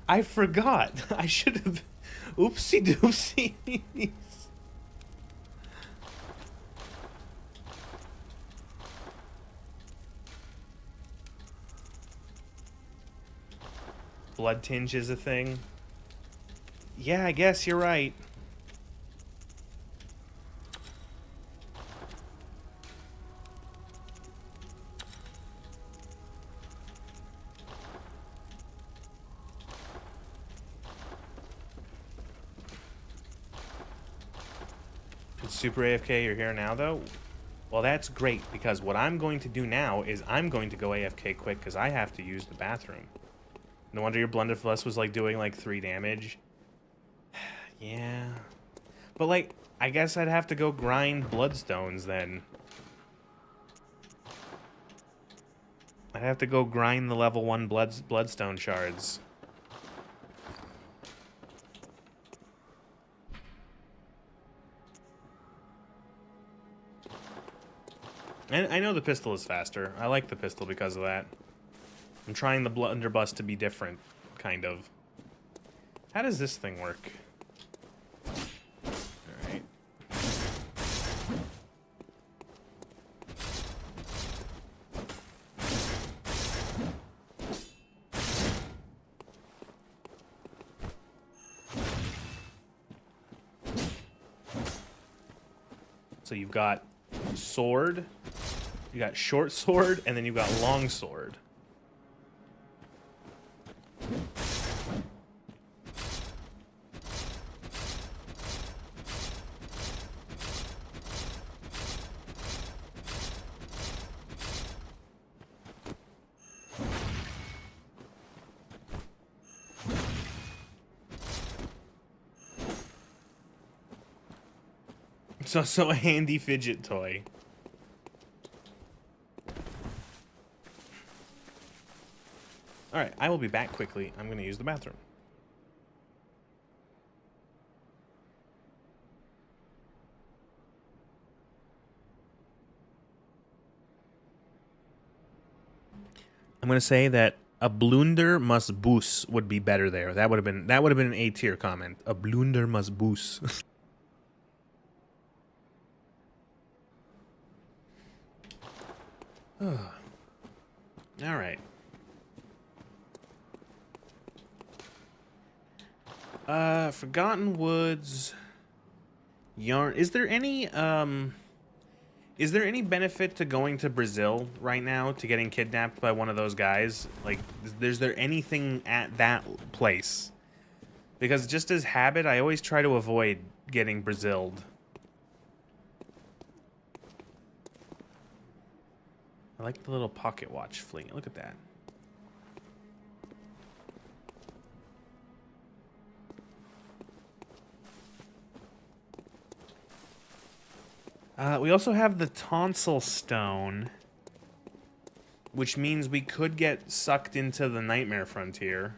I forgot. I should have. Oopsie doopsie. Blood tinge is a thing. Yeah, I guess you're right. Super AFK, you're here now, though? Well, that's great, because what I'm going to do now is I'm going to go AFK quick, because I have to use the bathroom. No wonder your Blunderfuss was, like, doing, like, 3 damage. Yeah. But, like, I guess I'd have to go grind Bloodstones, then. I'd have to go grind the level 1 Bloodstone shards. And I know the pistol is faster. I like the pistol because of that. I'm trying the blunderbuss to be different, kind of. How does this thing work? Alright. So you've got sword. You got short sword, and then you got long sword. So a handy fidget toy. Alright, I will be back quickly. I'm going to use the bathroom. I'm going to say that a blunder must boos would be better there. That would have been an A tier comment. A blunder must boos. Alright. Forgotten Woods. Yarn. Is there any benefit to going to Brazil right now to getting kidnapped by one of those guys? Like, is there anything at that place? Because just as habit, I always try to avoid getting Braziled. I like the little pocket watch fling. Look at that. We also have the tonsil stone, which means we could get sucked into the Nightmare Frontier.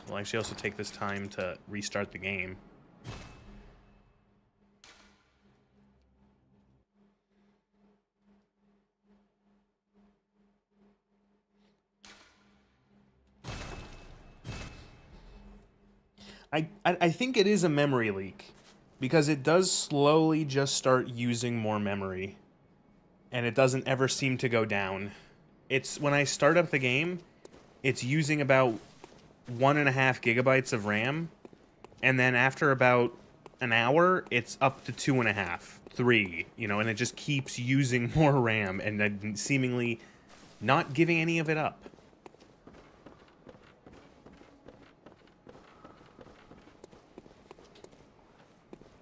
We'll actually also take this time to restart the game. I think it is a memory leak, because it does slowly just start using more memory, and it doesn't ever seem to go down. It's when I start up the game, it's using about 1.5 gigabytes of RAM, and then after about an hour, it's up to 2.5, 3, you know, and it just keeps using more RAM and then seemingly not giving any of it up.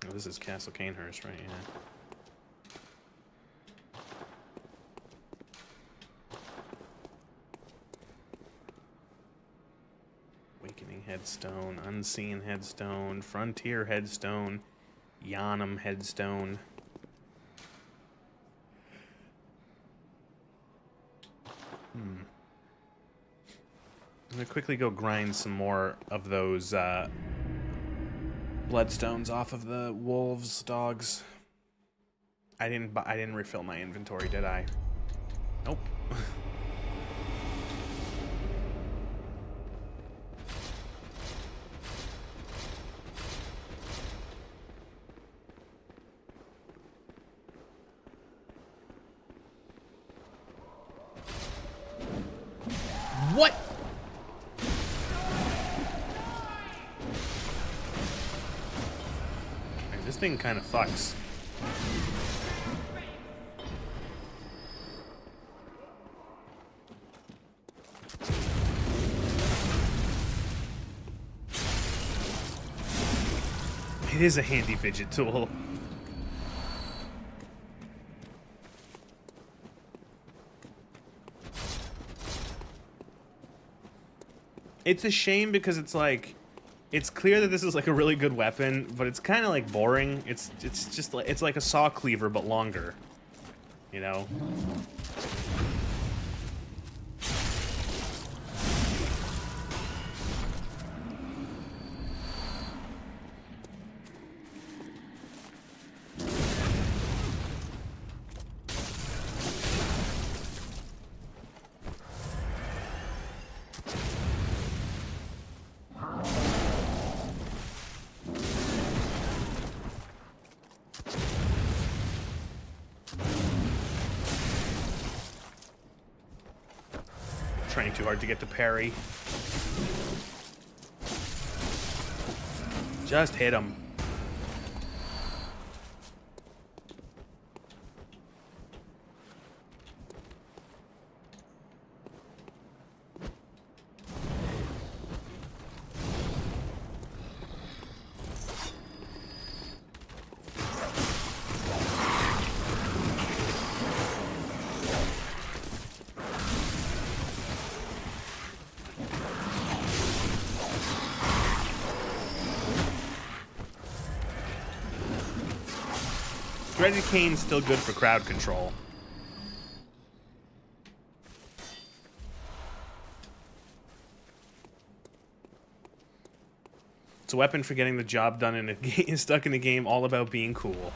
Oh, this is Castle Canehurst, right? Yeah. Awakening Headstone, Unseen Headstone, Frontier Headstone, Yharnam Headstone. I'm gonna quickly go grind some more of those bloodstones off of the wolves, dogs. I didn't refill my inventory, did I? Nope. What? Man, this thing kind of fucks. It is a handy fidget tool. It's a shame because it's like, it's clear that this is like a really good weapon, but it's kind of like boring. It's just like, it's like a saw cleaver but longer, you know? Trying too hard to get the parry. Just hit him. Threaded Cane's still good for crowd control. It's a weapon for getting the job done in a game, stuck in a game all about being cool.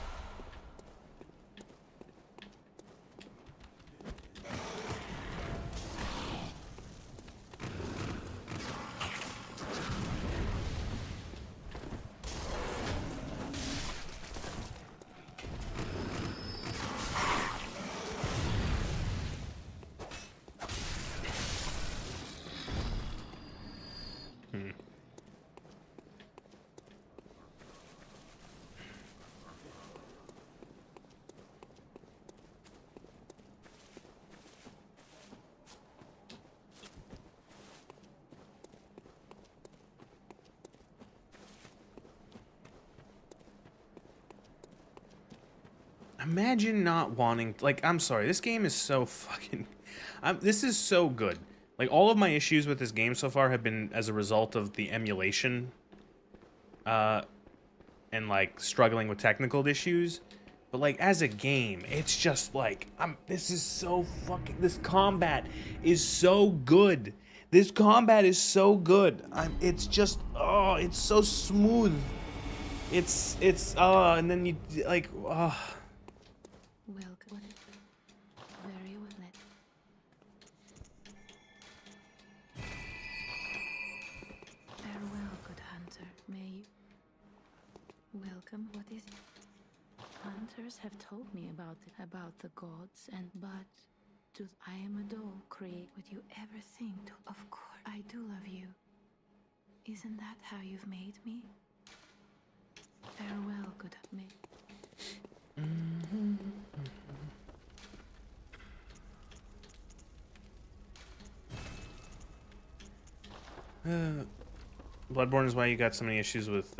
Imagine not wanting, like, I'm sorry, this game is so fucking, this is so good. Like, all of my issues with this game so far have been as a result of the emulation, and, like, struggling with technical issues. But like as a game, it's just like this is so fucking, this combat is so good. This combat is so good. It's just, oh, it's so smooth. It's and then you like, oh. Welcome. Very well. Farewell, good hunter. May you... Welcome. What is it? Hunters have told me about the gods, but I am a doll. Create what you ever think. Of course, I do love you. Isn't that how you've made me? Farewell, good me. Bloodborne is why you got so many issues with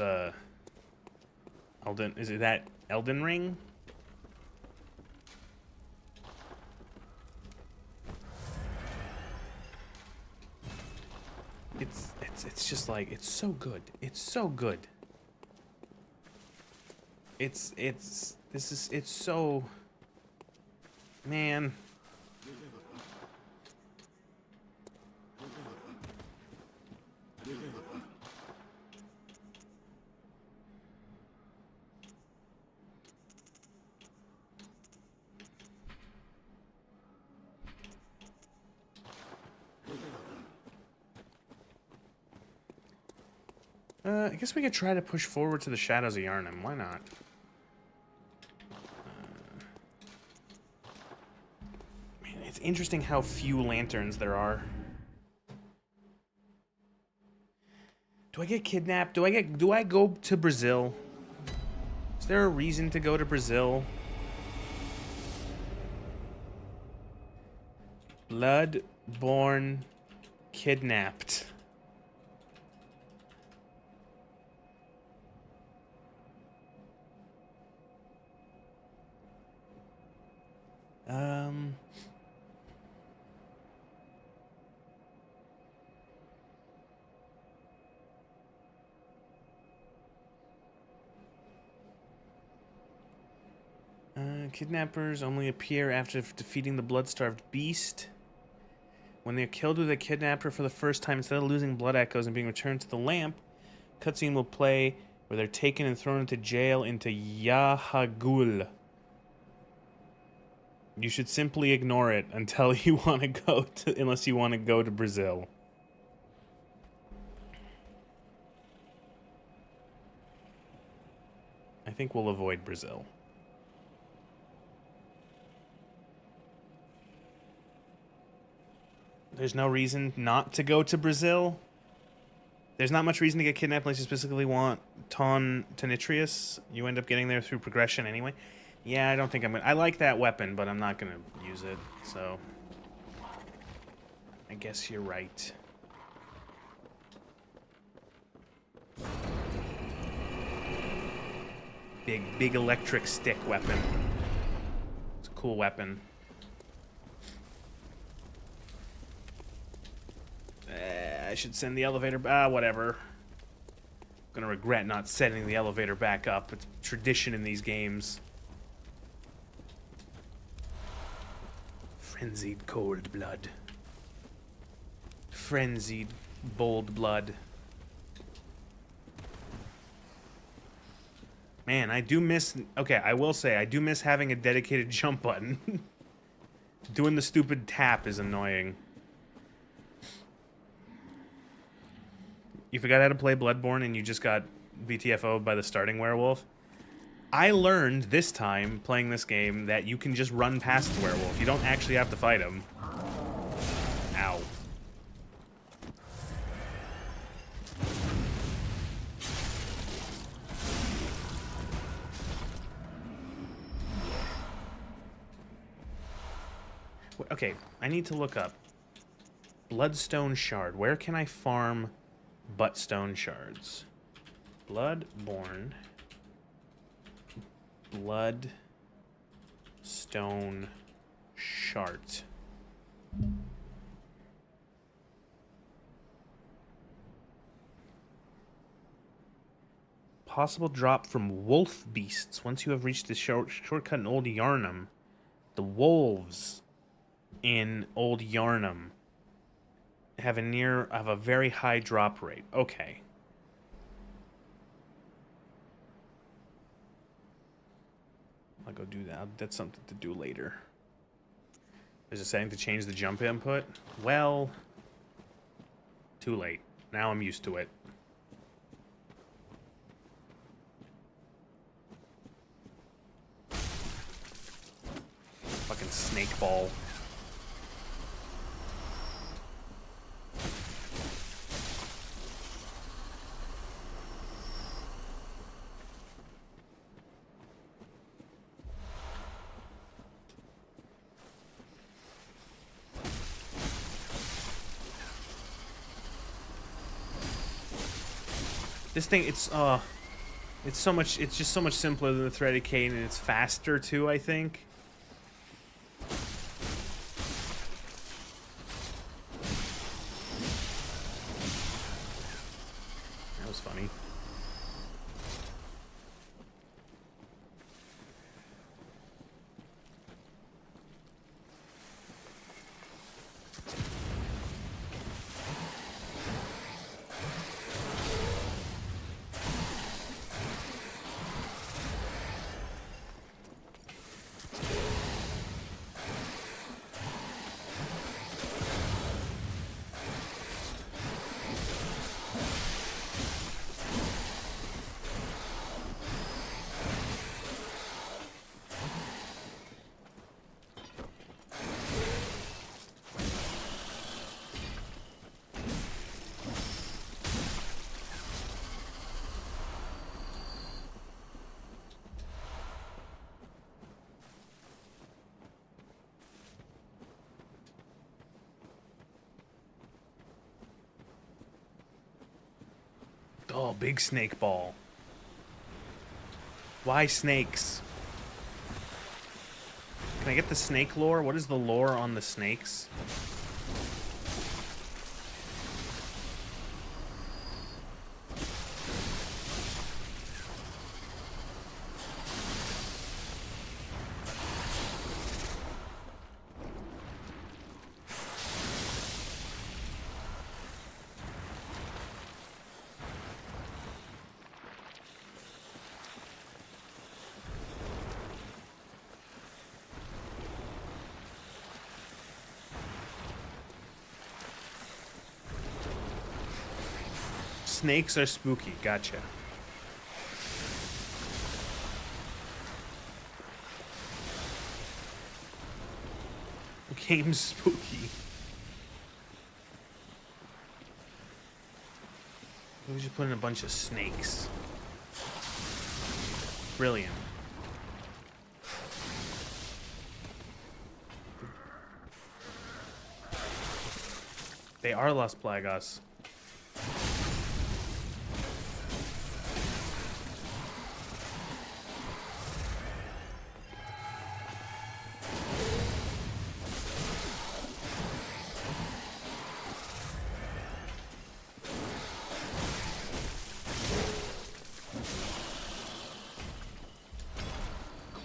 Elden. Is it that Elden Ring? It's just like, it's so good. It's so good. It's so, man. I guess we could try to push forward to the Shadows of Yharnam. Why not? Man, it's interesting how few lanterns there are. Do I get kidnapped? Do I go to Brazil? Is there a reason to go to Brazil? Bloodborne kidnapped. Kidnappers only appear after defeating the blood-starved beast. When they're killed with a kidnapper for the first time, instead of losing blood echoes and being returned to the lamp, cutscene will play where they're taken and thrown into jail into Yahagul. You should simply ignore it until you want to go to, unless you want to go to Brazil. I think we'll avoid Brazil. There's no reason not to go to Brazil. There's not much reason to get kidnapped unless you specifically want Tonitrius. You end up getting there through progression anyway. Yeah, I don't think I'm gonna... I like that weapon, but I'm not gonna use it, so... I guess you're right. Big electric stick weapon. It's a cool weapon. I should send the elevator... whatever. I'm gonna regret not sending the elevator back up. It's tradition in these games. Frenzied cold blood. Frenzied bold blood. Man, I do miss... Okay, I will say, I do miss having a dedicated jump button. Doing the stupid tap is annoying. You forgot how to play Bloodborne and you just got VTFO'd by the starting werewolf? I learned this time, playing this game, that you can just run past the werewolf. You don't actually have to fight him. Ow. Okay, I need to look up Bloodstone Shard. Where can I farm buttstone shards? Bloodborne. Bloodstone Shard. Possible drop from wolf beasts. Once you have reached the shortcut in Old Yarnum, the wolves in Old Yarnum have a very high drop rate. Okay. I'll go do that. That's something to do later. There's a setting to change the jump input. Well, too late. Now I'm used to it. Fucking snake ball. This thing, it's just so much simpler than the threaded cane, and it's faster too, I think. That was funny. Oh, big snake ball. Why snakes? Can I get the snake lore? What is the lore on the snakes? Snakes are spooky. Gotcha. Game's spooky. We just put in a bunch of snakes. Brilliant. They are Las Plagas.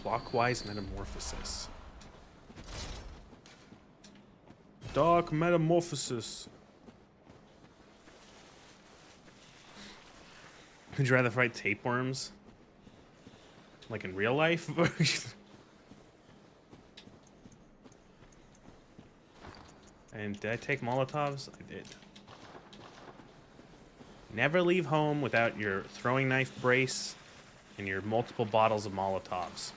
Clockwise metamorphosis. Dark metamorphosis. Would you rather fight tapeworms? Like in real life? And did I take Molotovs? I did. Never leave home without your throwing knife brace and your multiple bottles of Molotovs.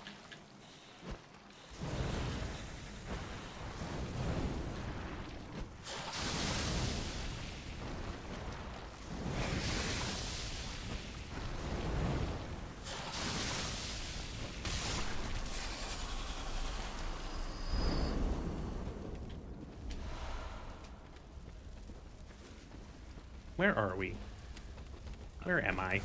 Where are we? Where am I?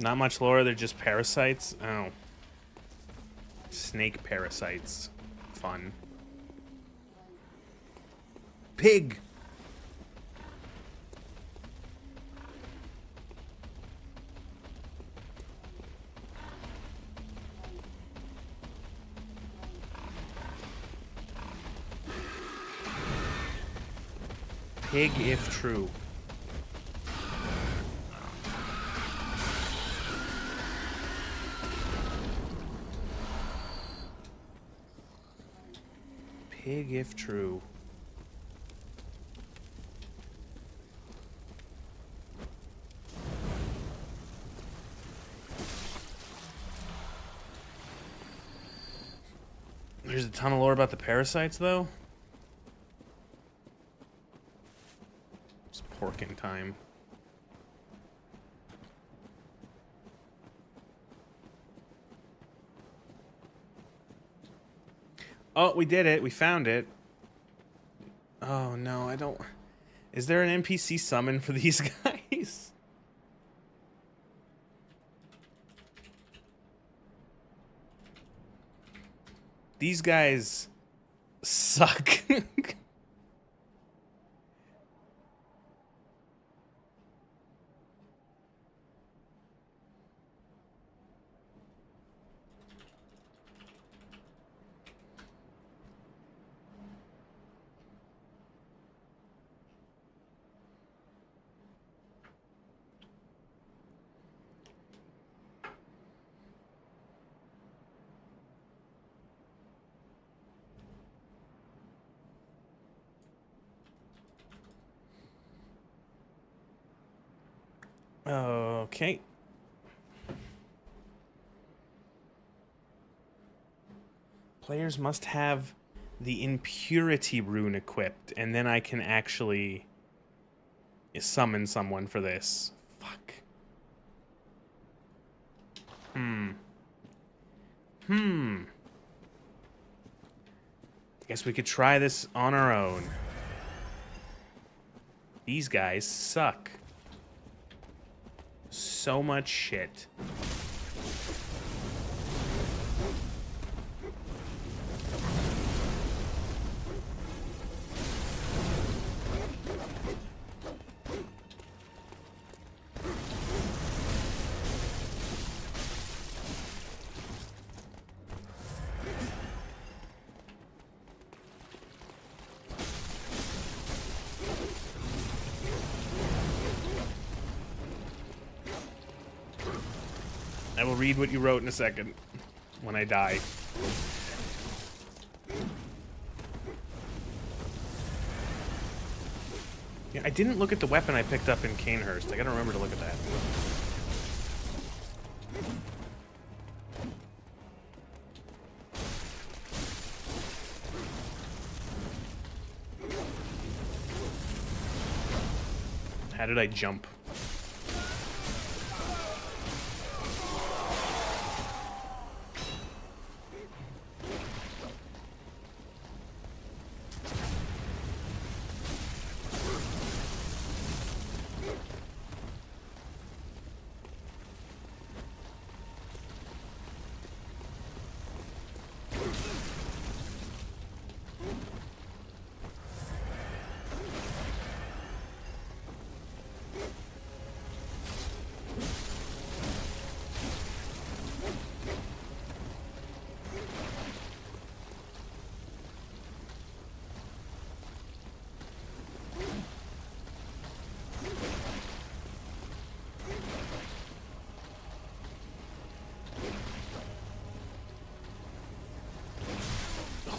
Not much lore, they're just parasites. Oh. Snake parasites. Fun. Pig! Pig if true. Pig if true. There's a ton of lore about the parasites, though. It's porking time. Oh, we did it. We found it. Oh, no, I don't... Is there an NPC summon for these guys? These guys suck. Okay. Players must have the impurity rune equipped, and then I can actually summon someone for this. Fuck. Guess we could try this on our own. These guys suck. So much shit. I will read what you wrote in a second when I die. Yeah, I didn't look at the weapon I picked up in Canehurst. I gotta remember to look at that. How did I jump?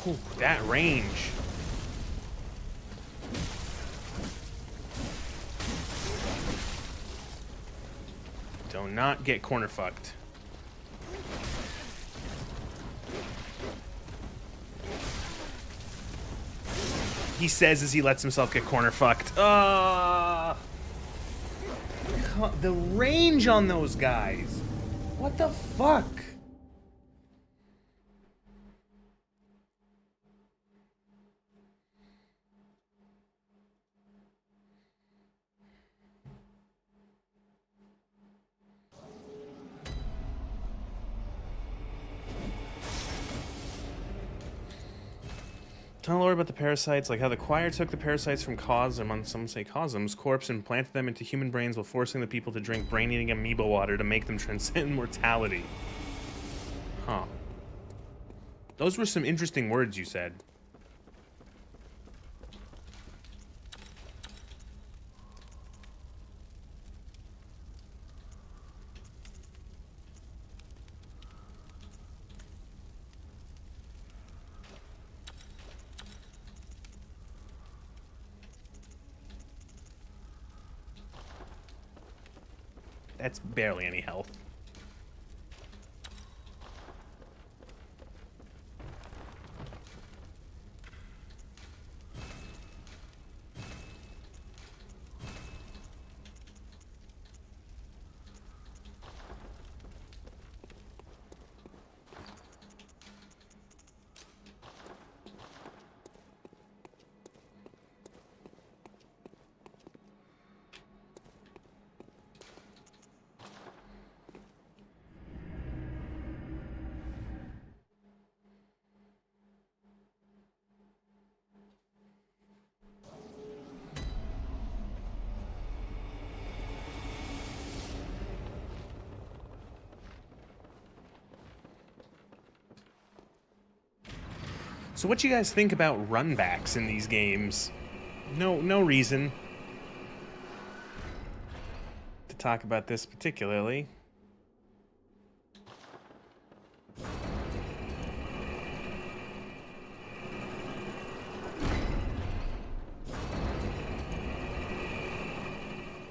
Oh, that range. Do not get corner fucked. He says as he lets himself get corner fucked. The range on those guys. What the fuck? Tell lore about the parasites, like how the choir took the parasites from some say Cosm's corpse and planted them into human brains while forcing the people to drink brain-eating amoeba water to make them transcend mortality. Huh. Those were some interesting words you said. That's barely any health. So what you guys think about runbacks in these games? No reason to talk about this particularly.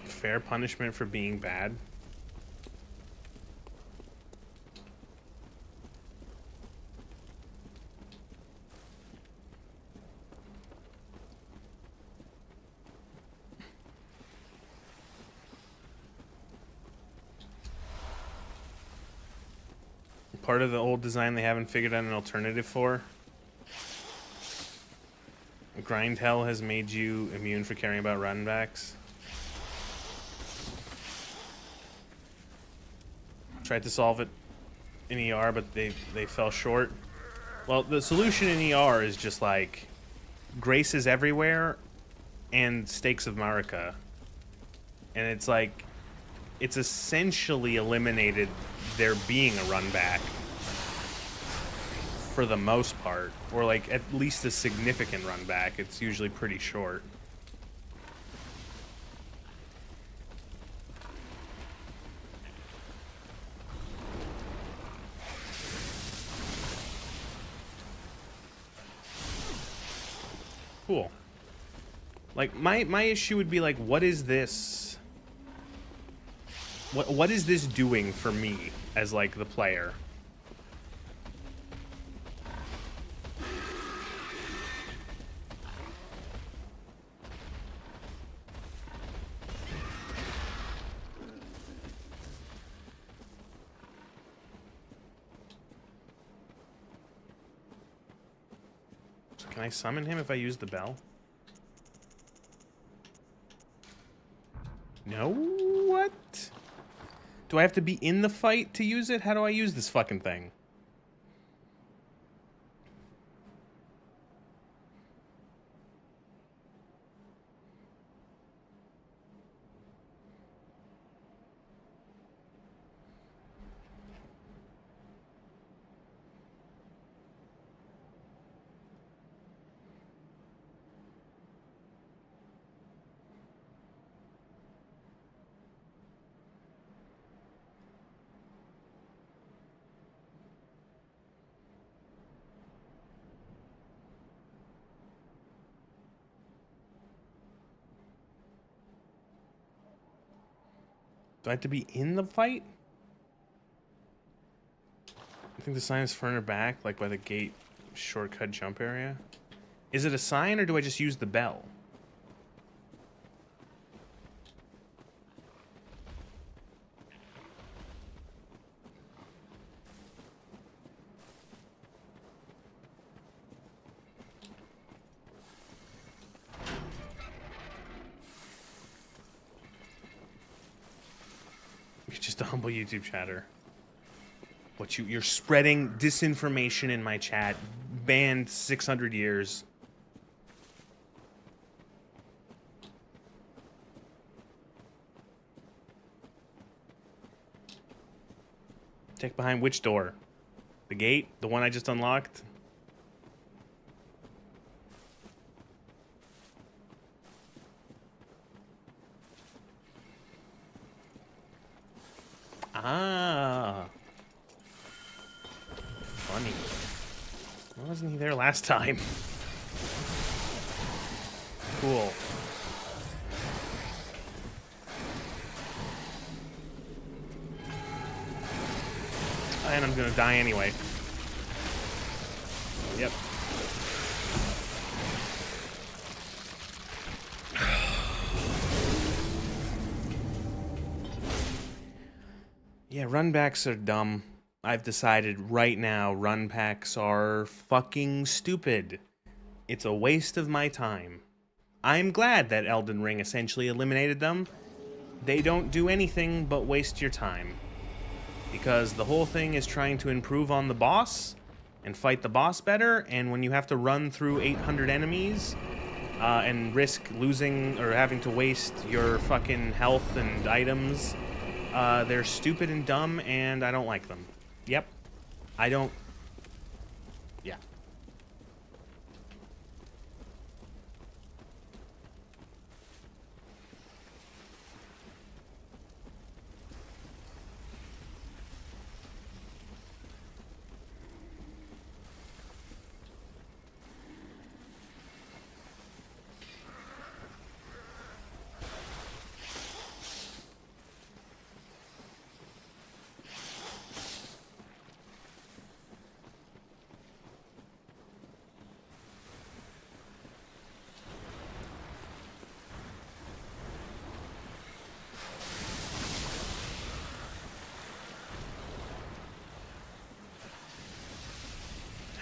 Fair punishment for being bad. Part of the old design they haven't figured out an alternative for. Grind Hell has made you immune for caring about runbacks. Tried to solve it in ER, but they fell short. Well, the solution in ER is just like graces everywhere and Stakes of Marika. And it's like, it's essentially eliminated there being a run back for the most part, or like at least a significant run back. It's usually pretty short. Cool. Like my issue would be like, what is this? What is this doing for me as like the player? So can I summon him if I use the bell? No? What? Do I have to be in the fight to use it? How do I use this fucking thing? Do I have to be in the fight? I think the sign is further back, like by the gate shortcut jump area. Is it a sign or do I just use the bell? You're just a humble YouTube chatter. You're spreading disinformation in my chat. Banned 600 years. Check behind which door? The gate? The one I just unlocked? Ah. Funny. Why wasn't he there last time? Cool. And I'm gonna die anyway. Yep. Yeah, run backs are dumb. I've decided right now run packs are fucking stupid. It's a waste of my time. I'm glad that Elden Ring essentially eliminated them. They don't do anything but waste your time. Because the whole thing is trying to improve on the boss and fight the boss better, and when you have to run through 800 enemies and risk losing or having to waste your fucking health and items, they're stupid and dumb, and I don't like them. Yep. I don't... Yeah.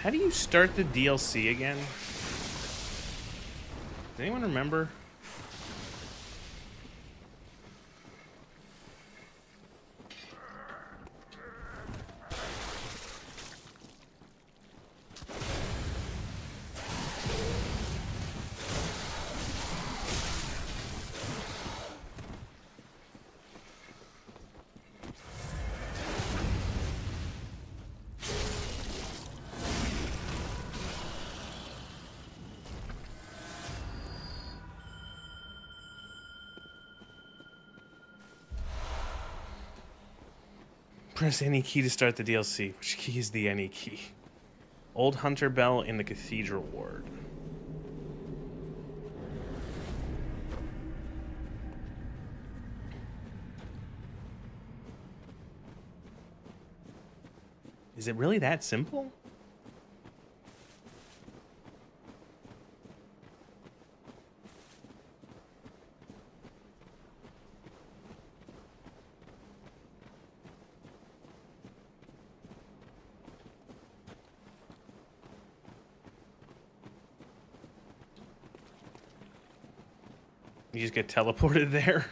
How do you start the DLC again? Does anyone remember? Press any key to start the DLC. Which key is the any key? Old Hunter Bell in the Cathedral Ward. Is it really that simple? You just get teleported there.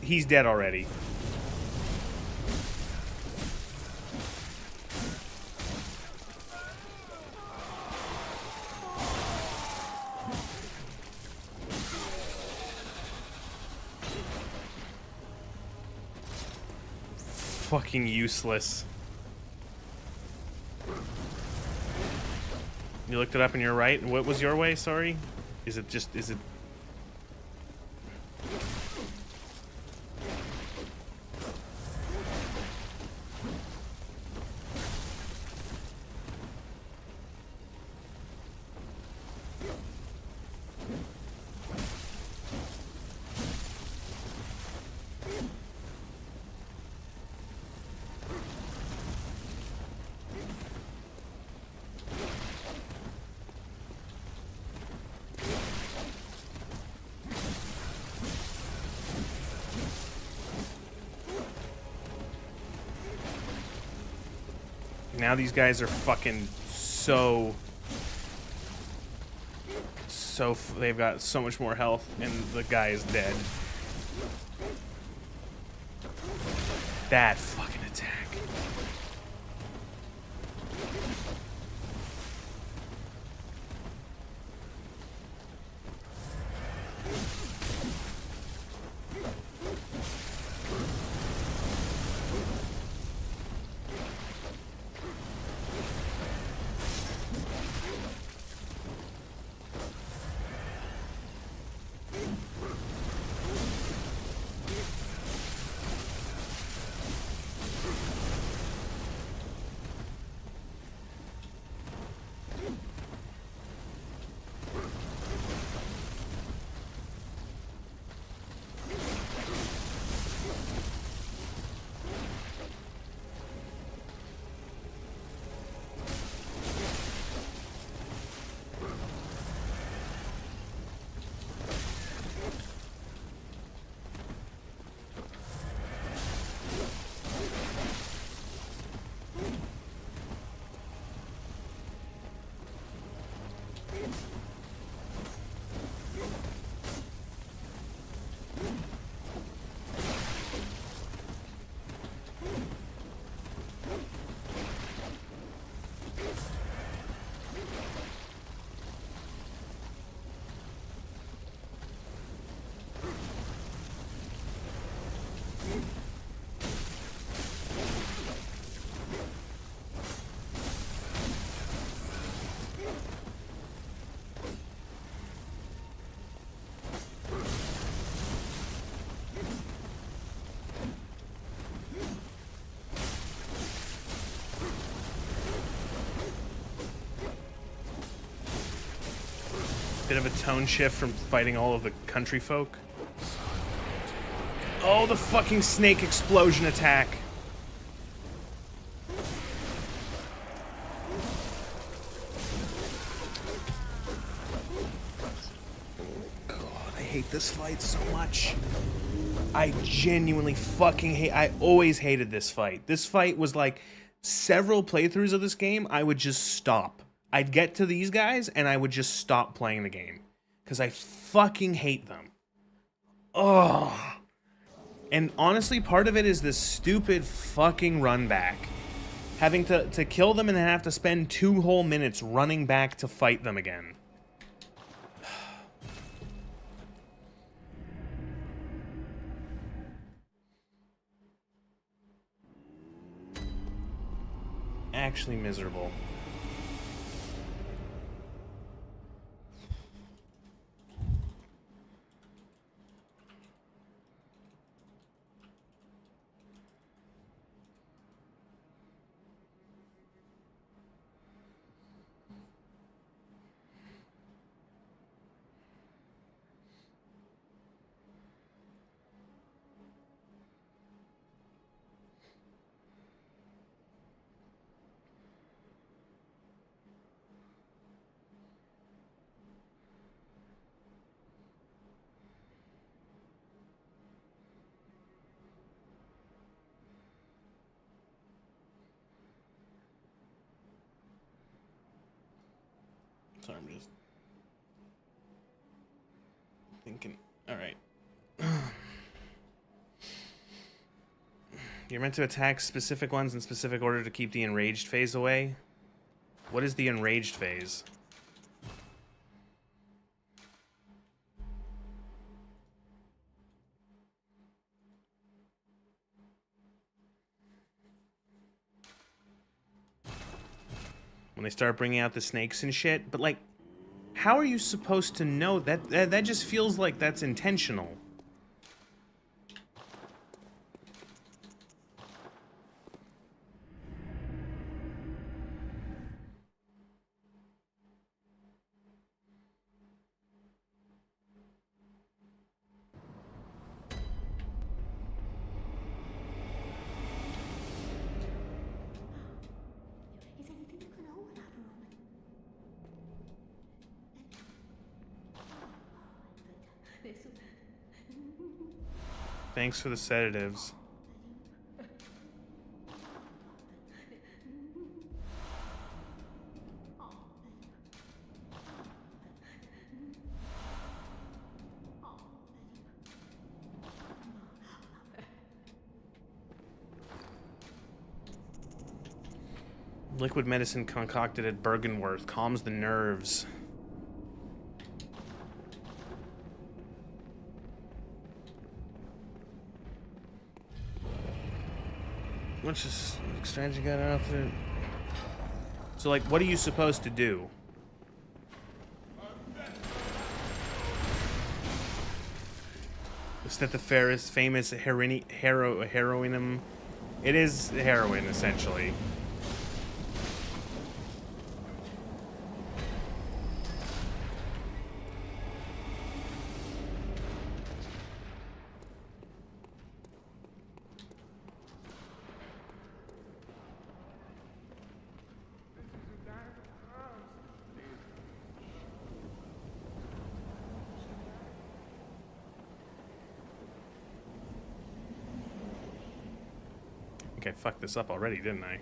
He's dead already. Fucking useless. You looked it up and you're right. What was your way? Sorry. Is it? Now these guys are fucking they've got so much more health, and the guy is dead. That fucking attack. Bit of a tone shift from fighting all of the country folk. Oh, the fucking snake explosion attack. God, I hate this fight so much. I genuinely fucking hate. I always hated this fight. This fight was like several playthroughs of this game, I would just stop. I'd get to these guys and I would just stop playing the game because I fucking hate them. Oh. And honestly, part of it is this stupid fucking run back. Having to kill them and then have to spend 2 whole minutes running back to fight them again. Actually miserable. Sorry, I'm just thinking. Alright. You're meant to attack specific ones in specific order to keep the enraged phase away. What is the enraged phase? When they start bringing out the snakes and shit, but like, how are you supposed to know that? That just feels like that's intentional. Thanks for the sedatives. Liquid medicine concocted at Bergenworth calms the nerves. Which is strange you got out there. So, like, what are you supposed to do? Is that the famous heroinum? It is heroin, essentially. I think I fucked this up already, didn't I?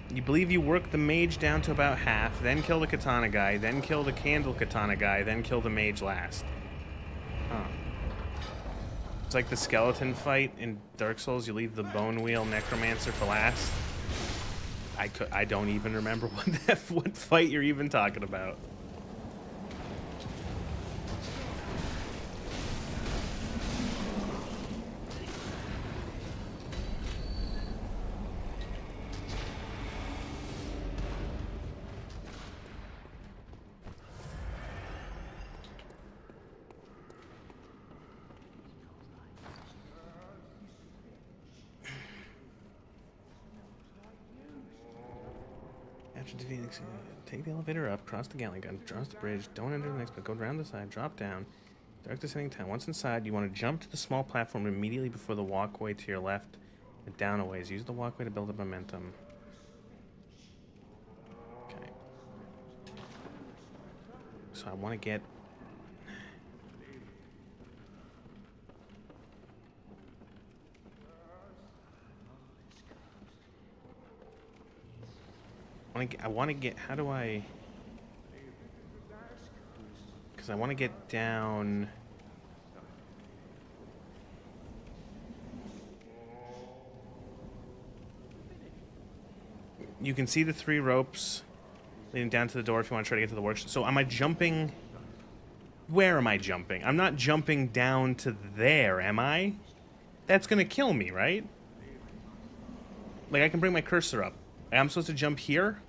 You believe you work the mage down to about half, then kill the katana guy, then kill the candle katana guy, then kill the mage last. Huh. It's like the skeleton fight in Dark Souls. You leave the bone wheel necromancer for last. I don't even remember what fight you're even talking about. Take the elevator up, cross the galley gun, cross the bridge, don't enter the next, but go around the side, drop down. Direct descending time. Once inside, you want to jump to the small platform immediately before the walkway to your left and down a ways. Use the walkway to build up momentum. Okay. So I want to get... I want to get, how do I, because I want to get down, you can see the 3 ropes leading down to the door if you want to try to get to the workshop. So am I jumping, where am I jumping? I'm not jumping down to there, am I? That's going to kill me, right? Like, I can bring my cursor up. I'm supposed to jump here?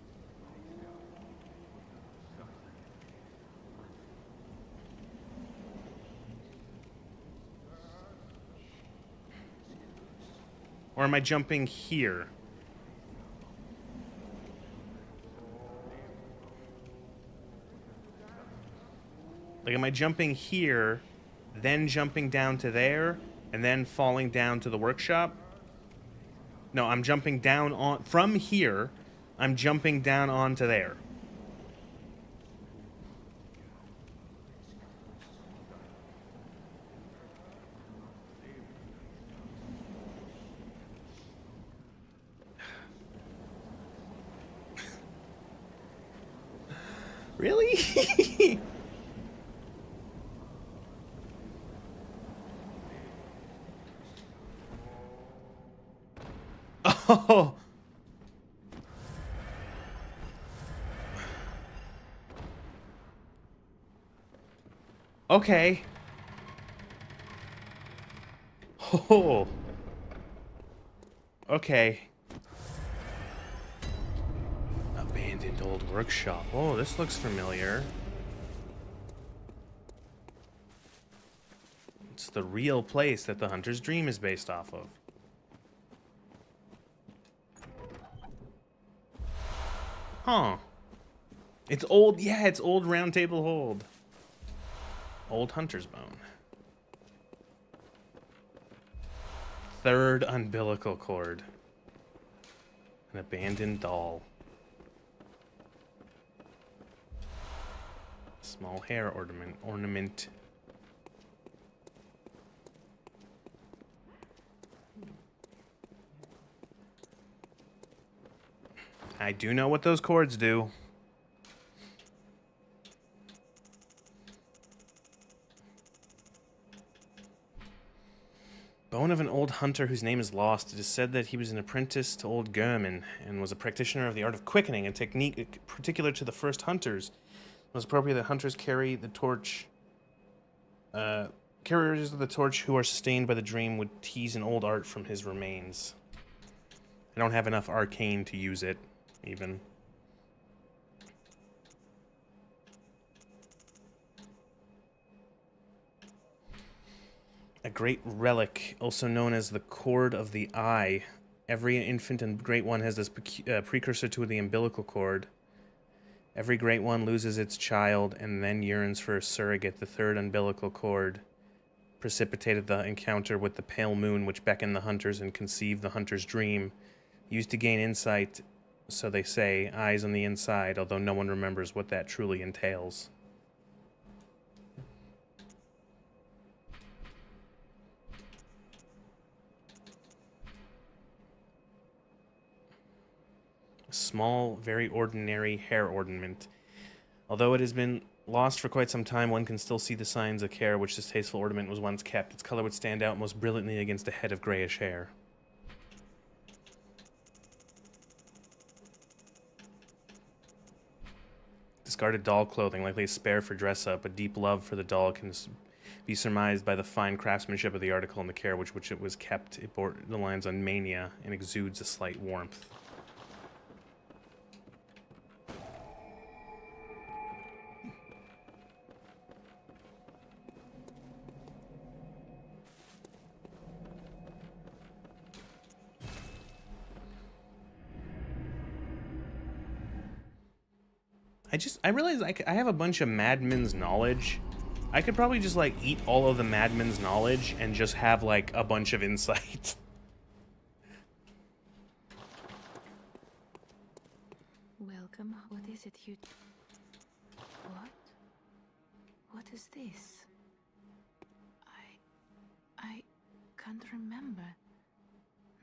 Or am I jumping here? Like, am I jumping here, then jumping down to there, and then falling down to the workshop? No, I'm jumping down on... From here, I'm jumping down onto there. Really? Oh. Okay. Oh. Okay. Abandoned old workshop. Oh, this looks familiar. It's the real place that the Hunter's Dream is based off of. Huh. It's old, yeah, it's old round table hold. Old hunter's bone. Third umbilical cord. An abandoned doll. Small hair ornament. I do know what those cords do. Bone of an old hunter whose name is lost. It is said that he was an apprentice to old German and was a practitioner of the art of quickening, a technique particular to the first hunters. It was appropriate that hunters carry the torch. Carriers of the torch who are sustained by the dream would tease an old art from his remains. I don't have enough arcane to use it, even. A great relic, also known as the cord of the eye. Every infant and great one has this precursor to the umbilical cord. Every great one loses its child and then yearns for a surrogate. The third umbilical cord precipitated the encounter with the pale moon, which beckoned the hunters and conceived the hunter's dream. Used to gain insight, so they say, eyes on the inside, although no one remembers what that truly entails. A small, very ordinary hair ornament. Although it has been lost for quite some time, one can still see the signs of care which this tasteful ornament was once kept. Its color would stand out most brilliantly against a head of grayish hair. Discarded doll clothing, likely a spare for dress-up. A deep love for the doll can be surmised by the fine craftsmanship of the article and the care which it was kept. It bore the lines on mania and exudes a slight warmth. I realize I have a bunch of Madman's knowledge. I could probably just, like, eat all of the Madman's knowledge and just have, like, a bunch of insight. Welcome. What is it you... What? What is this? I can't remember.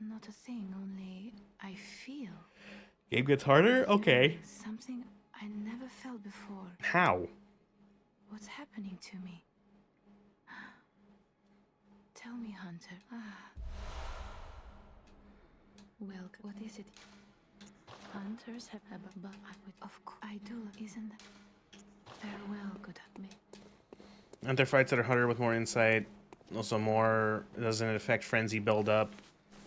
Not a thing, only I feel. Game gets harder? Okay. Something I never felt before. How? What's happening to me? Tell me, Hunter. Well, what is it? Hunters have a but of course I do, isn't it? Farewell, good me. Aren't there fights that are harder with more insight? Also more, doesn't it affect frenzy build-up?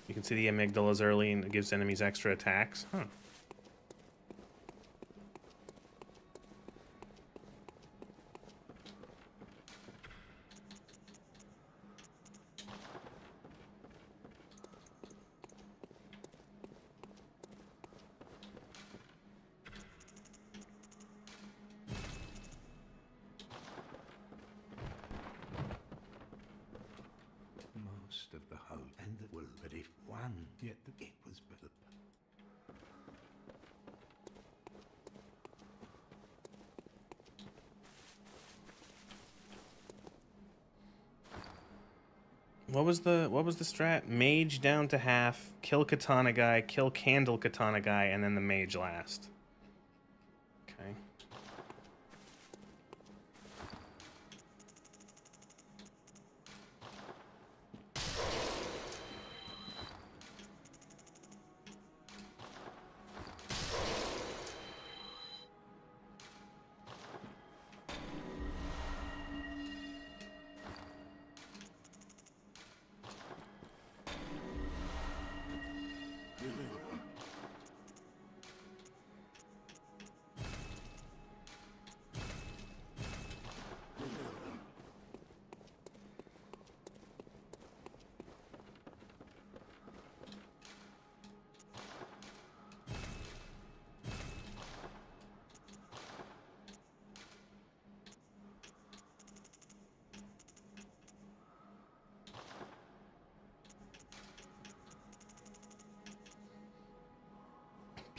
You can see the amygdalas early and it gives enemies extra attacks. Huh. Most of the hope, and that will, but if one, yet it was but a... What was the strat? Mage down to half, kill katana guy, kill candle katana guy, and then the mage last. Okay.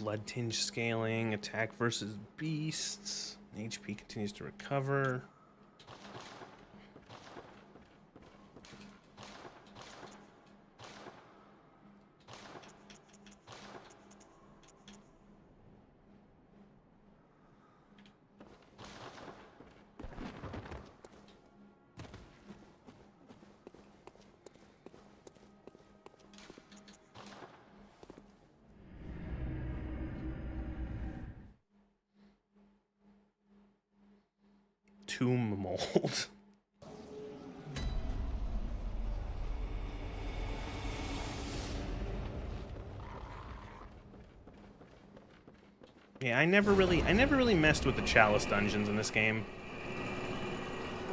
blood tinge scaling, attack versus beasts. HP continues to recover. Tomb mold. Yeah, I never really messed with the Chalice dungeons in this game.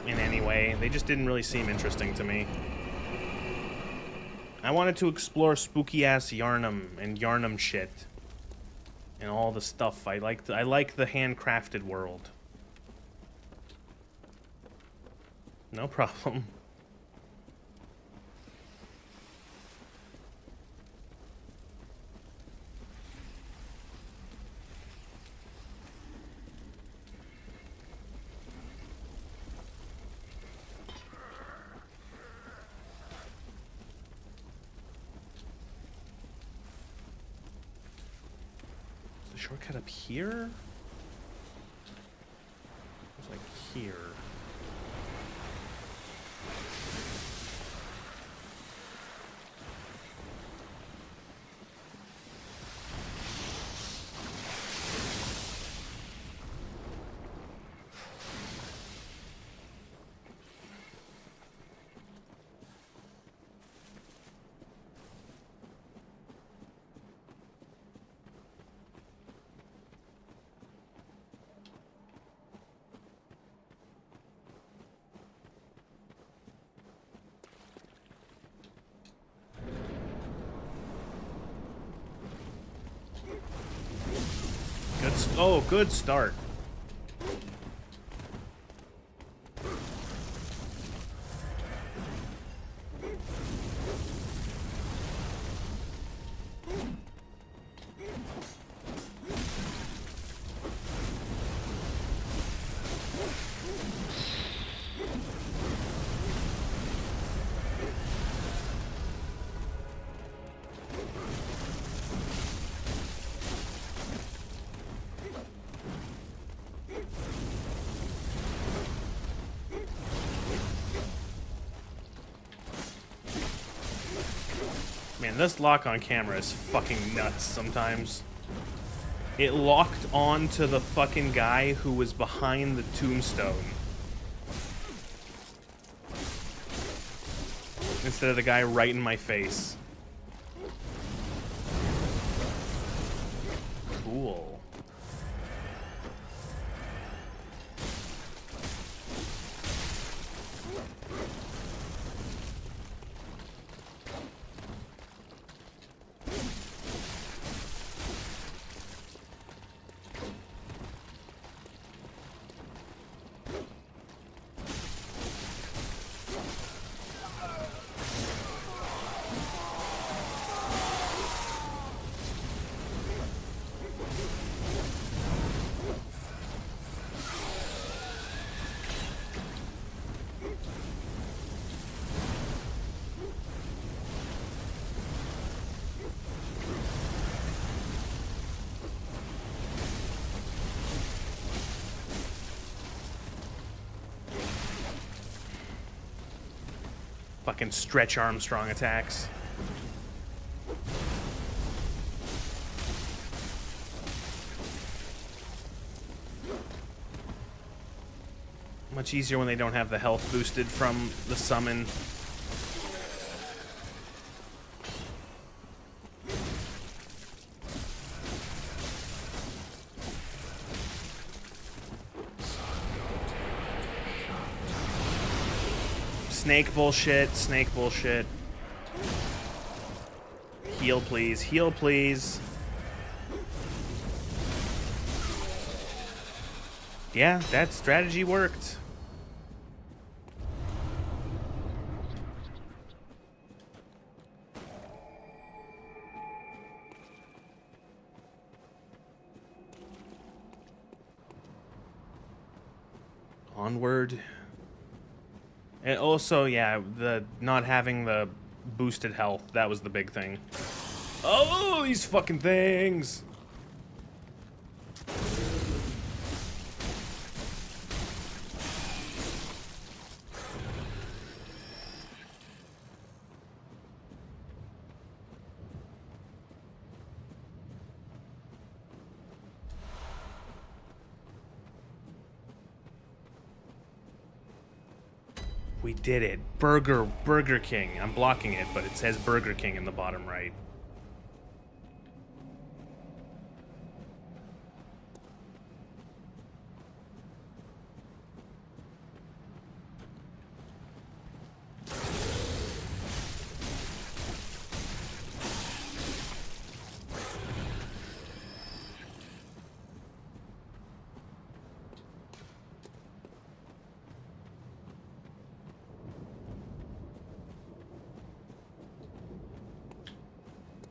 In any way. They just didn't really seem interesting to me. I wanted to explore spooky-ass Yarnum and Yarnum shit. And all the stuff. I like the handcrafted world. No problem. Is the shortcut up here? It's like here. Good start. Man, this lock on camera is fucking nuts sometimes. It locked on to the fucking guy who was behind the tombstone. Instead of the guy right in my face. Cool. Fucking Stretch Armstrong attacks. Much easier when they don't have the health boosted from the summon. Snake bullshit, snake bullshit. Heal please, heal please. Yeah, that strategy worked. Onward. And also, yeah, the not having the boosted health, that was the big thing. Oh, these fucking things! We did it. Burger King. I'm blocking it, but it says Burger King in the bottom right.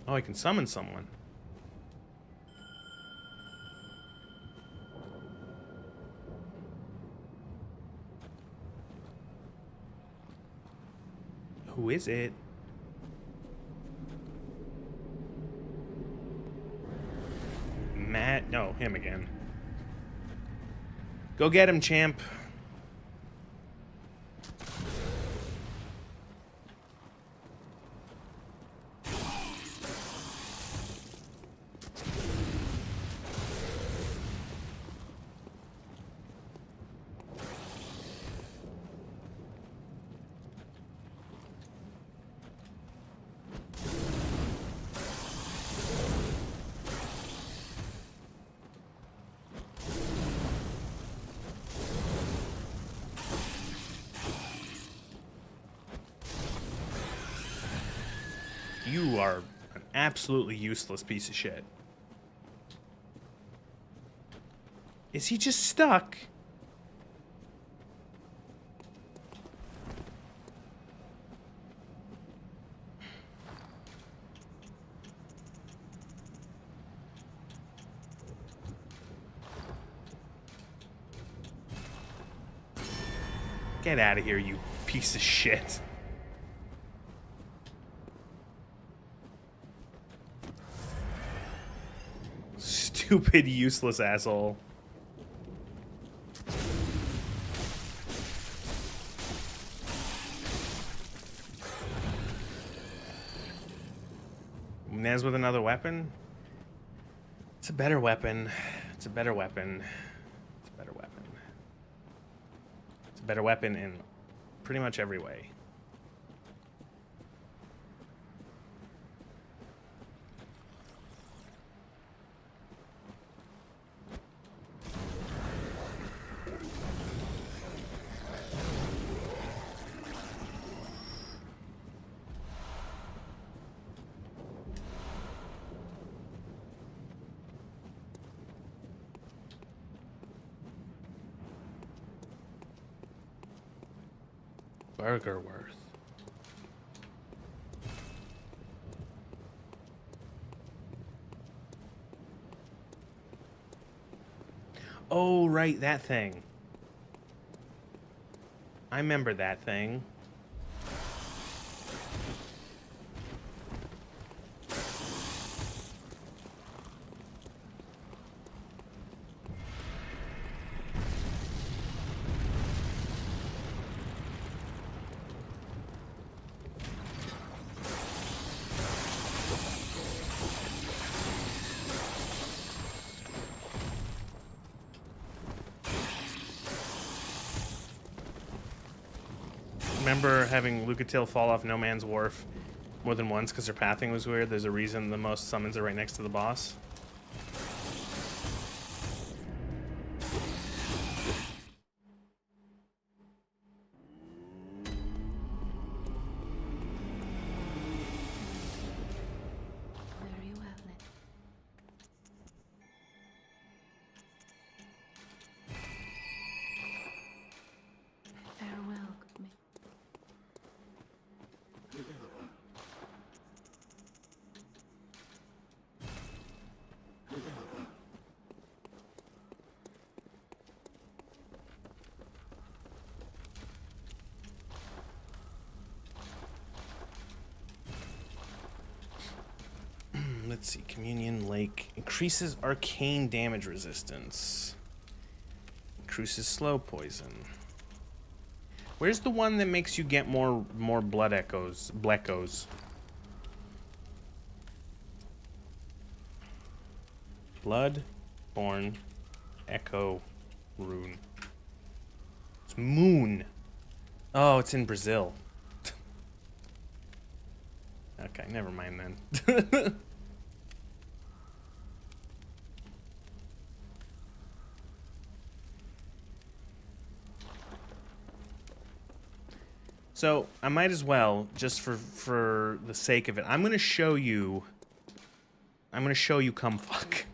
Oh, I can summon someone. Who is it? Matt? No, him again. Go get him, champ. You are an absolutely useless piece of shit. Is he just stuck? Get out of here, you piece of shit. Stupid, useless asshole. Nez with another weapon? It's a better weapon. It's a better weapon. It's a better weapon. It's a better weapon in pretty much every way. Burgerworth. Oh, right, that thing. I remember that thing. Remember having Lucatil fall off No Man's Wharf more than once because her pathing was weird? There's a reason the most summons are right next to the boss. Very well then. Farewell, good man. let's see. Communion Lake increases arcane damage resistance. Increases slow poison. Where's the one that makes you get more blood echoes, bleckos? Bloodborne Echo Rune. It's Moon. Oh, it's in Brazil. Okay, never mind then. So, I might as well, just for the sake of it, I'm gonna show you cumfuck.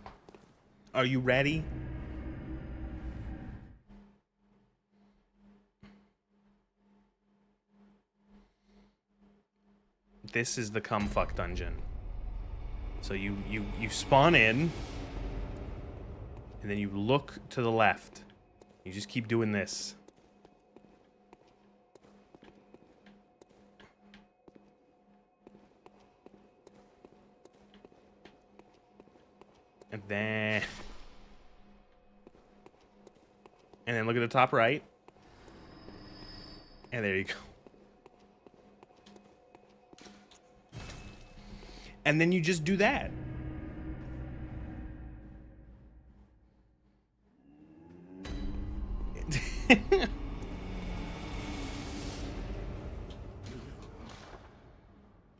Are you ready? This is the cumfuck dungeon. So you spawn in, and then you look to the left. You just keep doing this. And then look at the top right. And there you go. And then you just do that.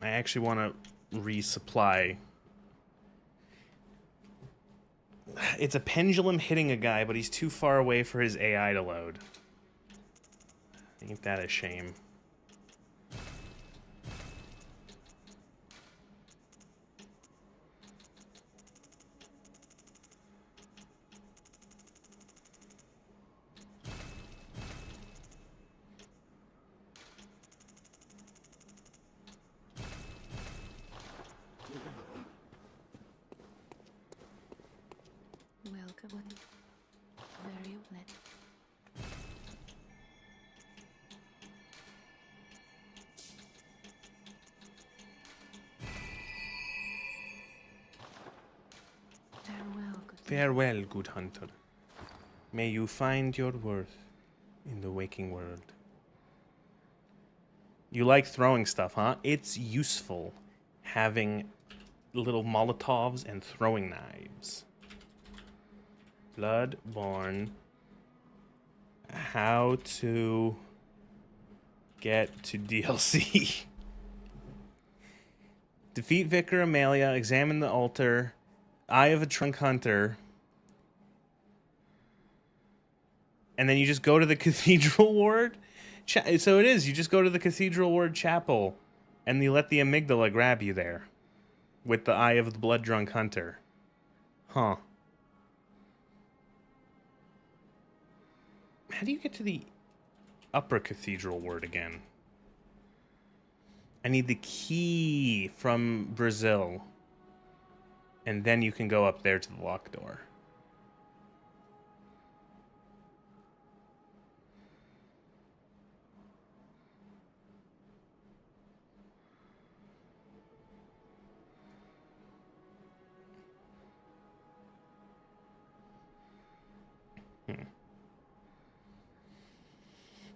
I actually want to resupply. It's a pendulum hitting a guy, but he's too far away for his AI to load. Ain't that a shame? Welcome. Very net. Farewell, good hunter. May you find your worth in the waking world. You like throwing stuff, huh? It's useful having little Molotovs and throwing knives. Bloodborne. How to get to DLC. Defeat Vicar Amalia, examine the altar, Eye of a Trunk Hunter, and then you just go to the Cathedral Ward. So it is, you just go to the Cathedral Ward Chapel, and you let the amygdala grab you there with the Eye of the Blood Drunk Hunter. Huh. How do you get to the upper Cathedral Ward again? I need the key from Brazil. And then you can go up there to the locked door.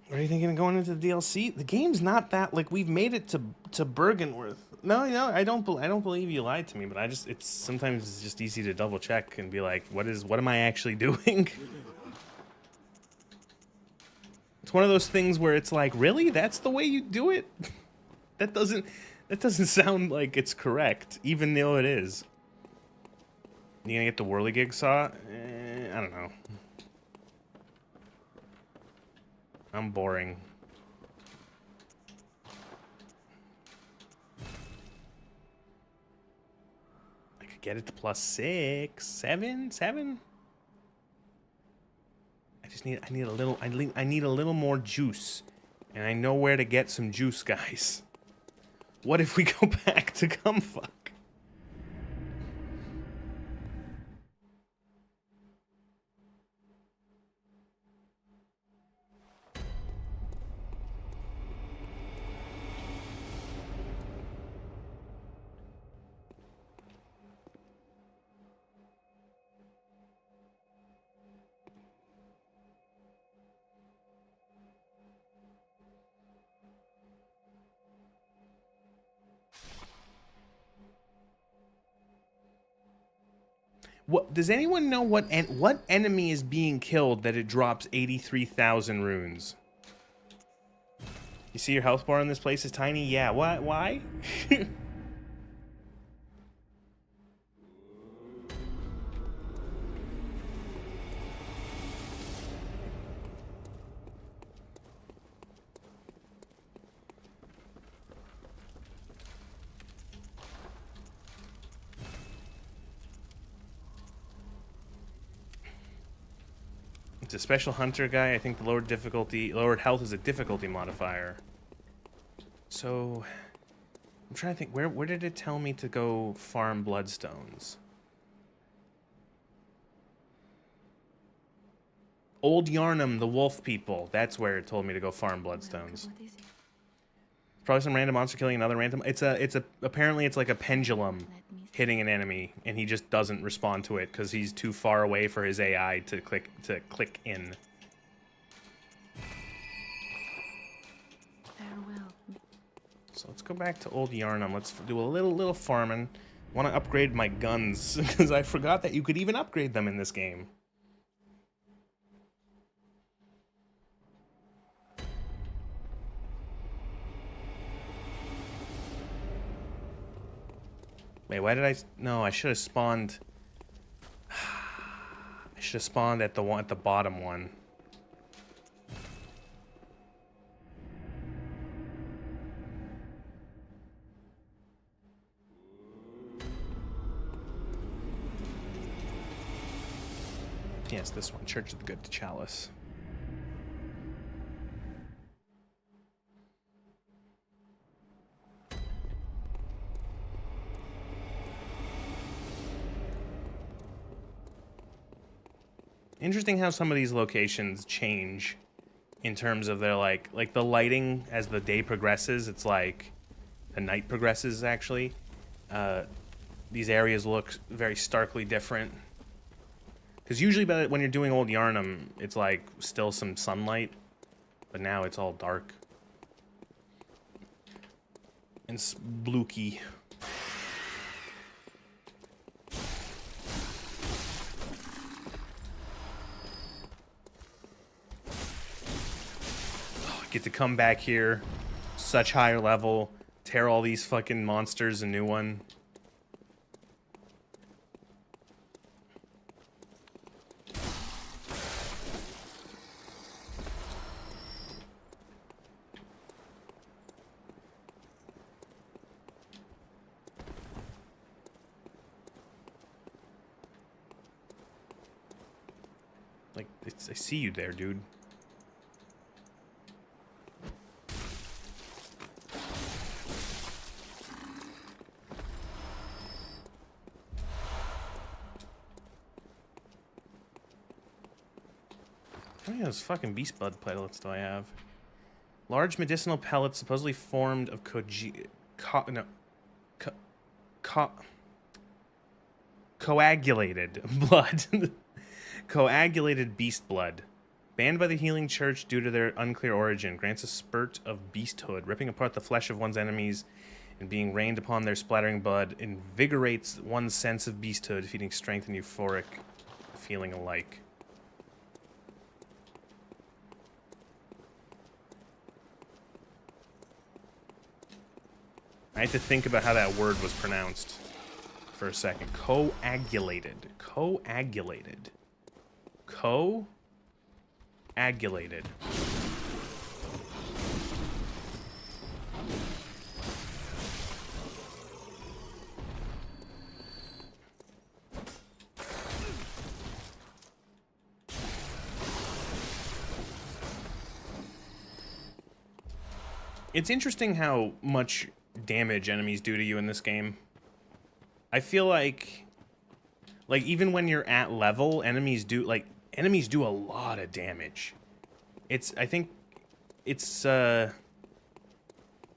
What are you thinking of going into the DLC? The game's not that, like, we've made it to Bergenworth. No, I don't believe you lied to me, but sometimes it's just easy to double check and be like, what am I actually doing? It's one of those things where it's like, really? That's the way you do it? That doesn't sound like it's correct, even though it is. You gonna get the whirligig saw? I don't know. I'm boring. I could get it to +6, 7. I need a little more juice. And I know where to get some juice, guys. What if we go back to Cumfuck? What does anyone know what enemy is being killed that it drops 83,000 runes? You see your health bar in this place is tiny? Yeah, what? Why? It's a special hunter guy. I think the lowered health is a difficulty modifier. So, I'm trying to think, where did it tell me to go farm bloodstones? Old Yarnum, the wolf people. That's where it told me to go farm bloodstones. What is it? Probably some random monster killing another random. Apparently it's like a pendulum Let me see. hitting an enemy, and he just doesn't respond to it because he's too far away for his AI to click in. Farewell. So let's go back to Old Yarnum. Let's do a little farming. Want to upgrade my guns because I forgot that you could even upgrade them in this game. Wait, why did I? No, I should have spawned. I should have spawned at the bottom one. Yes, this one, Church of the Good Chalice. Interesting how some of these locations change in terms of their like the lighting as the day progresses. It's like the night progresses actually. These areas look very starkly different. Because usually when you're doing Old Yarnum, it's like still some sunlight, but now it's all dark and splooky. Get to come back here, such higher level, tear all these fucking monsters a new one. Like, I see you there, dude. How many of those fucking beast blood platelets do I have? Large medicinal pellets supposedly formed of coagulated blood. Coagulated beast blood. Banned by the Healing Church due to their unclear origin. Grants a spurt of beasthood. Ripping apart the flesh of one's enemies and being rained upon their splattering blood invigorates one's sense of beasthood, feeding strength and euphoric feeling alike. I had to think about how that word was pronounced for a second. Coagulated. Coagulated. Coagulated. It's interesting how much damage enemies do to you in this game. I feel like even when you're at level, enemies do a lot of damage. I think it's again,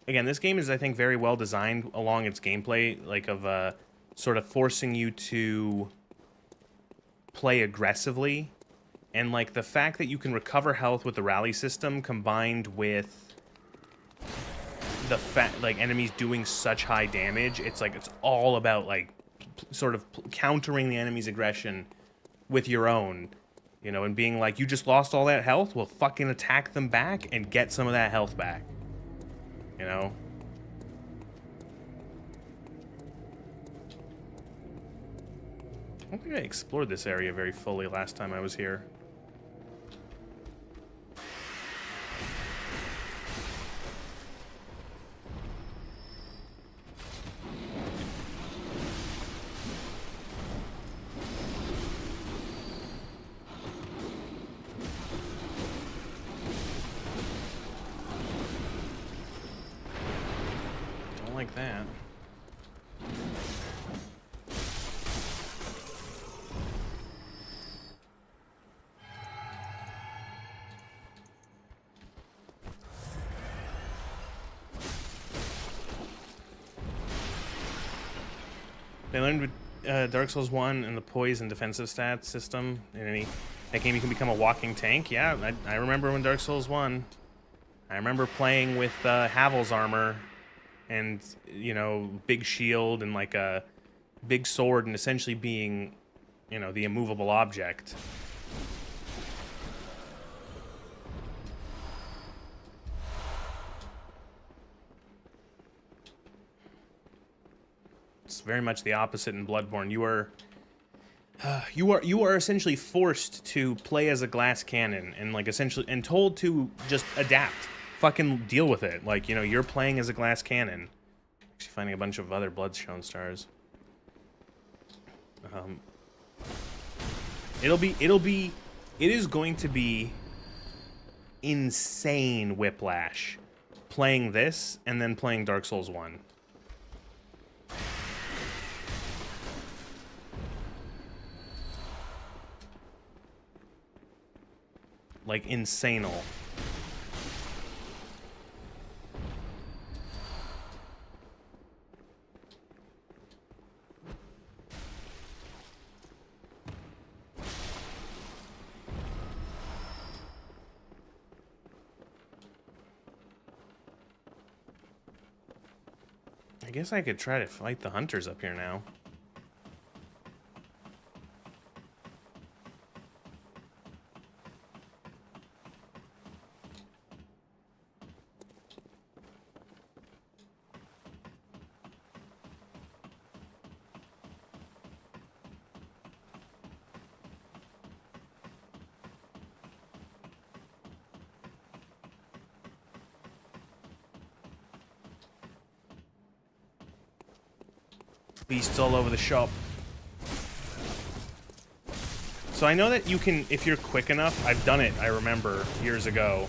this game is, I think, very well designed along its gameplay, like of sort of forcing you to play aggressively, and like the fact that you can recover health with the rally system combined with the fact like enemies doing such high damage, it's like it's all about like sort of countering the enemy's aggression with your own, you know, and being like, you just lost all that health? Well, fucking attack them back and get some of that health back. You know? I don't think I explored this area very fully last time I was here. Don't like that. They learned with Dark Souls 1 and the poise and defensive stats system. In that game, you can become a walking tank. Yeah, I remember when Dark Souls 1. I remember playing with Havel's armor and, you know, big shield and like a big sword and essentially being, you know, the immovable object. It's very much the opposite in Bloodborne. You are essentially forced to play as a glass cannon and like essentially and told to just adapt, fucking deal with it. Like, you know, you're playing as a glass cannon. Actually, finding a bunch of other Bloodstone stars. It is going to be insane whiplash playing this and then playing Dark Souls 1. Like, insanal. I guess I could try to fight the hunters up here now. Beasts all over the shop. So I know that you can, if you're quick enough, I've done it, I remember, years ago.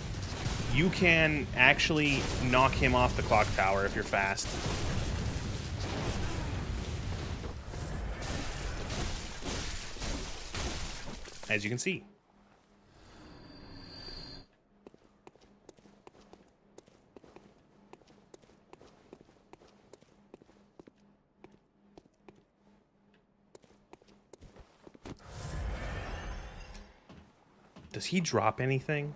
You can actually knock him off the clock tower if you're fast. As you can see. Does he drop anything?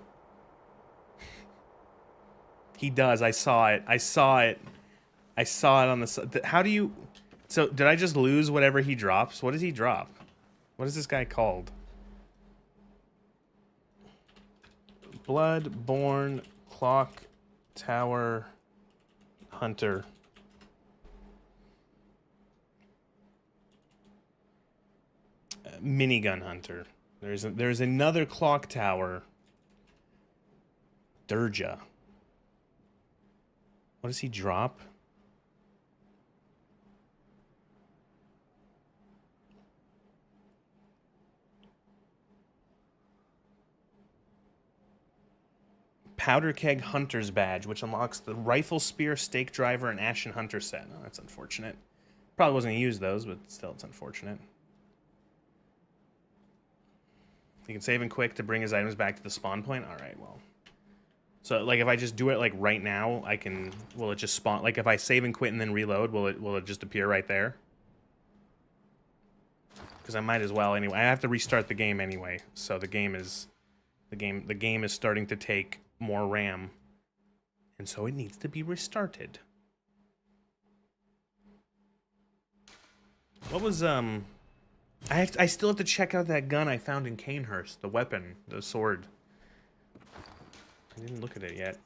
He does. I saw it. I saw it. I saw it on the... How do you... So, did I just lose whatever he drops? What does he drop? What is this guy called? Bloodborne Clock Tower Hunter. Minigun Hunter. There's another clock tower. Durja. What does he drop? Powder Keg Hunter's Badge, which unlocks the Rifle Spear, Stake Driver, and Ashen Hunter set. Oh, that's unfortunate. Probably wasn't going to use those, but still, it's unfortunate. You can save and quick to bring his items back to the spawn point. All right, well. So, like, if I just do it, like, right now, I can... Will it just spawn... Like, if I save and quit and then reload, will it just appear right there? Because I might as well anyway. I have to restart the game anyway. So the game is... The game is starting to take more RAM. And so it needs to be restarted. What was I still have to check out that gun I found in Canehurst, the weapon, the sword. I didn't look at it yet.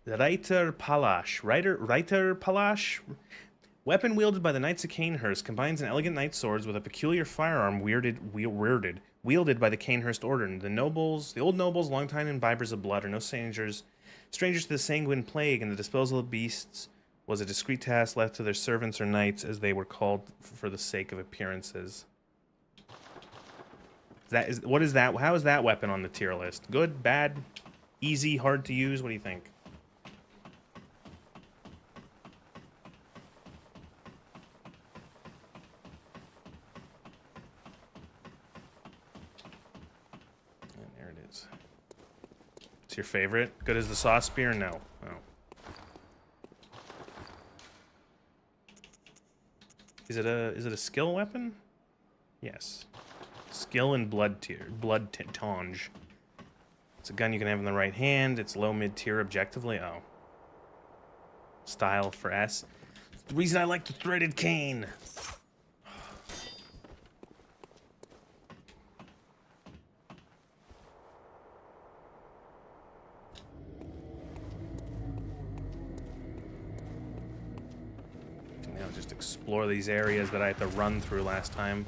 The Reiter Palash. Reiter Palash? Weapon wielded by the Knights of Canehurst combines an elegant knight swords with a peculiar firearm wielded by the Canehurst Order. The old nobles, longtime imbibers of blood, are no strangers to the sanguine plague, and the disposal of beasts was a discreet task left to their servants or knights, as they were called for the sake of appearances. What is that? How is that weapon on the tier list? Good, bad, easy, hard to use? What do you think? And there it is. It's your favorite? Good as the saw spear? No. Oh. Is it a skill weapon? Yes. Skill and blood tange. It's a gun you can have in the right hand. It's low mid tier objectively. Oh. Style for S. It's the reason I like the threaded cane. Now just explore these areas that I had to run through last time.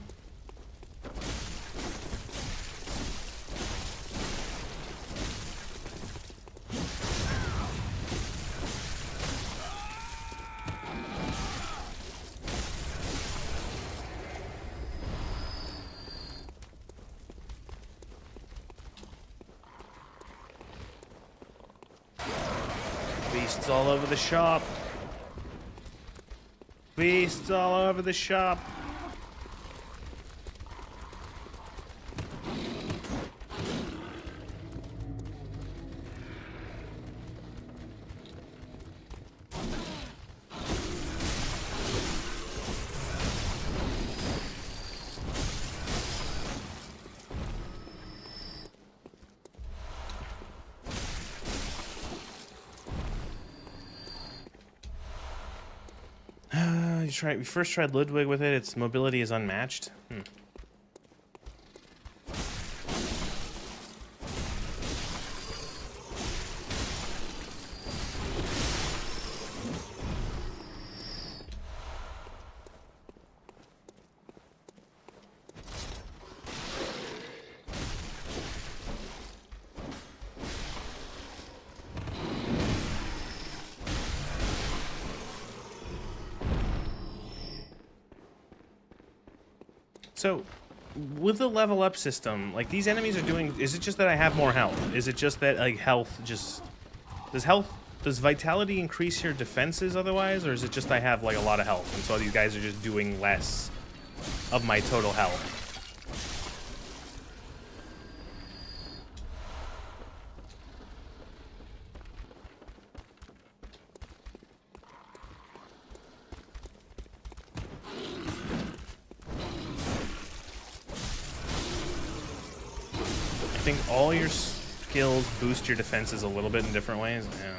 Beasts all over the shop. Beasts all over the shop. We first tried Ludwig with it. Its mobility is unmatched. So, with the level up system, like, these enemies are doing... Is it just that I have more health? Is it just that, like, health just... Does vitality increase your defenses otherwise? Or is it just I have, like, a lot of health, and so these guys are just doing less of my total health? I think all your skills boost your defenses a little bit in different ways. Yeah.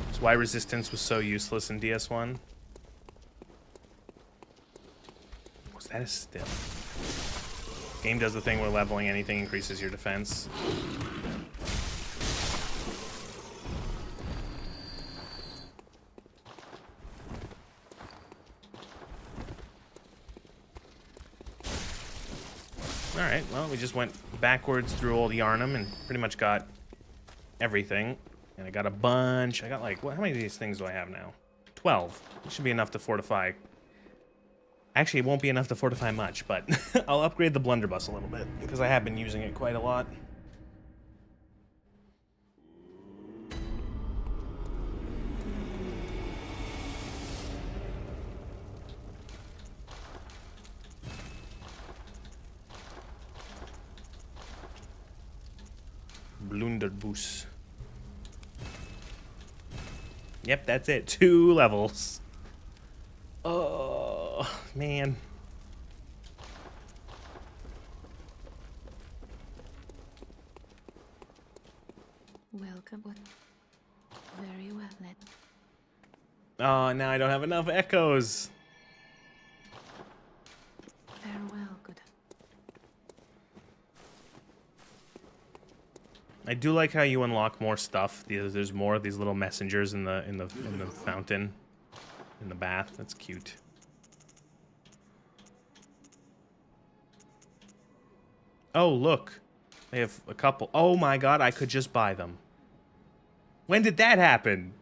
That's why resistance was so useless in DS1. Was that a still? Game does the thing where leveling anything increases your defense. Alright, well, we just went backwards through Old Yarnum and pretty much got everything. And I got a bunch. I got, like, how many of these things do I have now? 12. It should be enough to fortify. Actually, it won't be enough to fortify much, but I'll upgrade the blunderbuss a little bit, because I have been using it quite a lot. Blunderbuss. Yep, that's it. 2 levels. Oh, man. Welcome. What? Very well. Let. Oh, now I don't have enough echoes. Farewell. Good. I do like how you unlock more stuff. There's more of these little messengers in the fountain, in the bath. That's cute. Oh, look. They have a couple. Oh my god, I could just buy them. When did that happen?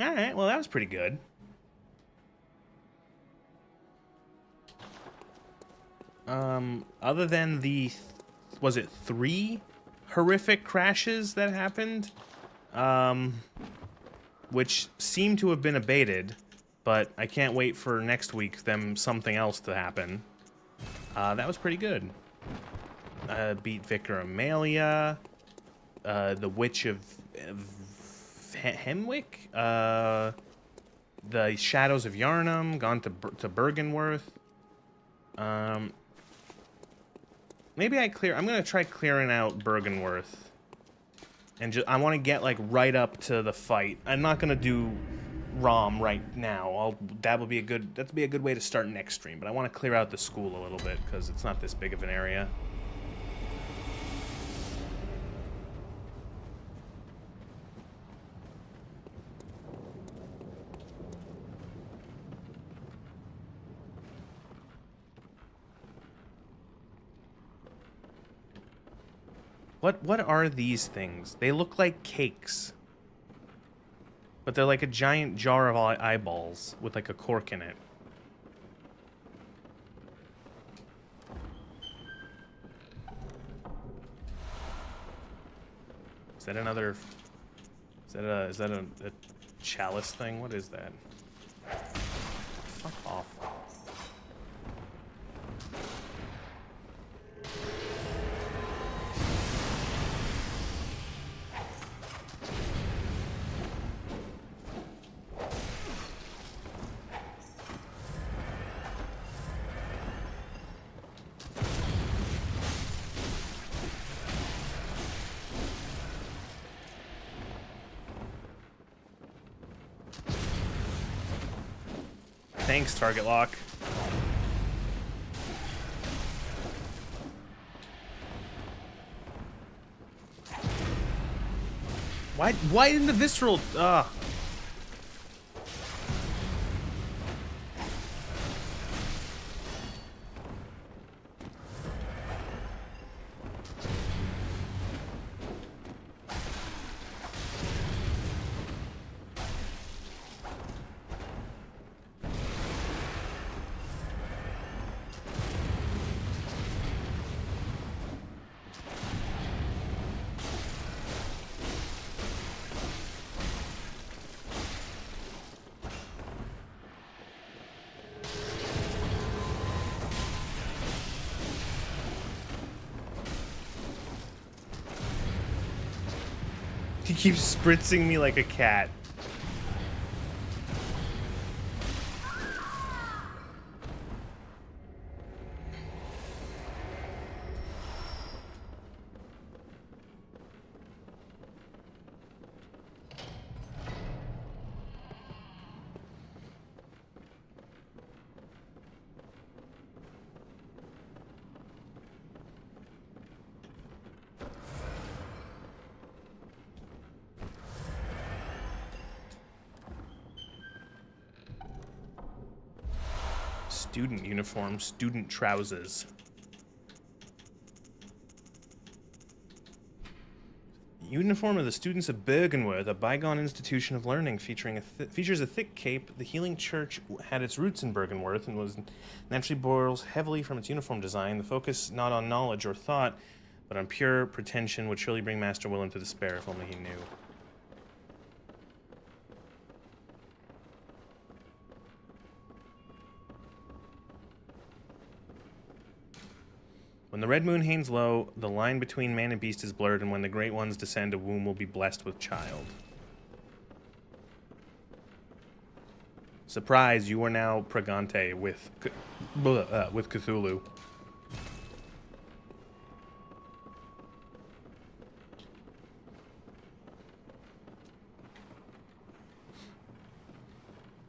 Alright, well that was pretty good. Other than the, was it 3 horrific crashes that happened? Which seem to have been abated, but I can't wait for next week something else to happen. That was pretty good. Beat Vicar Amalia, the Witch of Hemwick, the Shadows of Yarnum, gone to Bergenworth. Maybe I'm gonna try clearing out Bergenworth, and I want to get like right up to the fight. I'm not gonna do Rom right now. That'd be a good way to start next stream. But I want to clear out the school a little bit because it's not this big of an area. What are these things? They look like cakes. But they're like a giant jar of eyeballs with like a cork in it. Is that another... Is that a chalice thing? What is that? Fuck off. Thanks, target lock. Why didn't the visceral... He keeps spritzing me like a cat. Student uniform, student trousers. Uniform of the students of Bergenworth, a bygone institution of learning features a thick cape. The Healing Church had its roots in Bergenworth and was naturally borrows heavily from its uniform design. The focus not on knowledge or thought, but on pure pretension would surely bring Master Willem to despair if only he knew. When the red moon hangs low, the line between man and beast is blurred, and when the great ones descend, a womb will be blessed with child. Surprise, you are now Pregante with Cthulhu.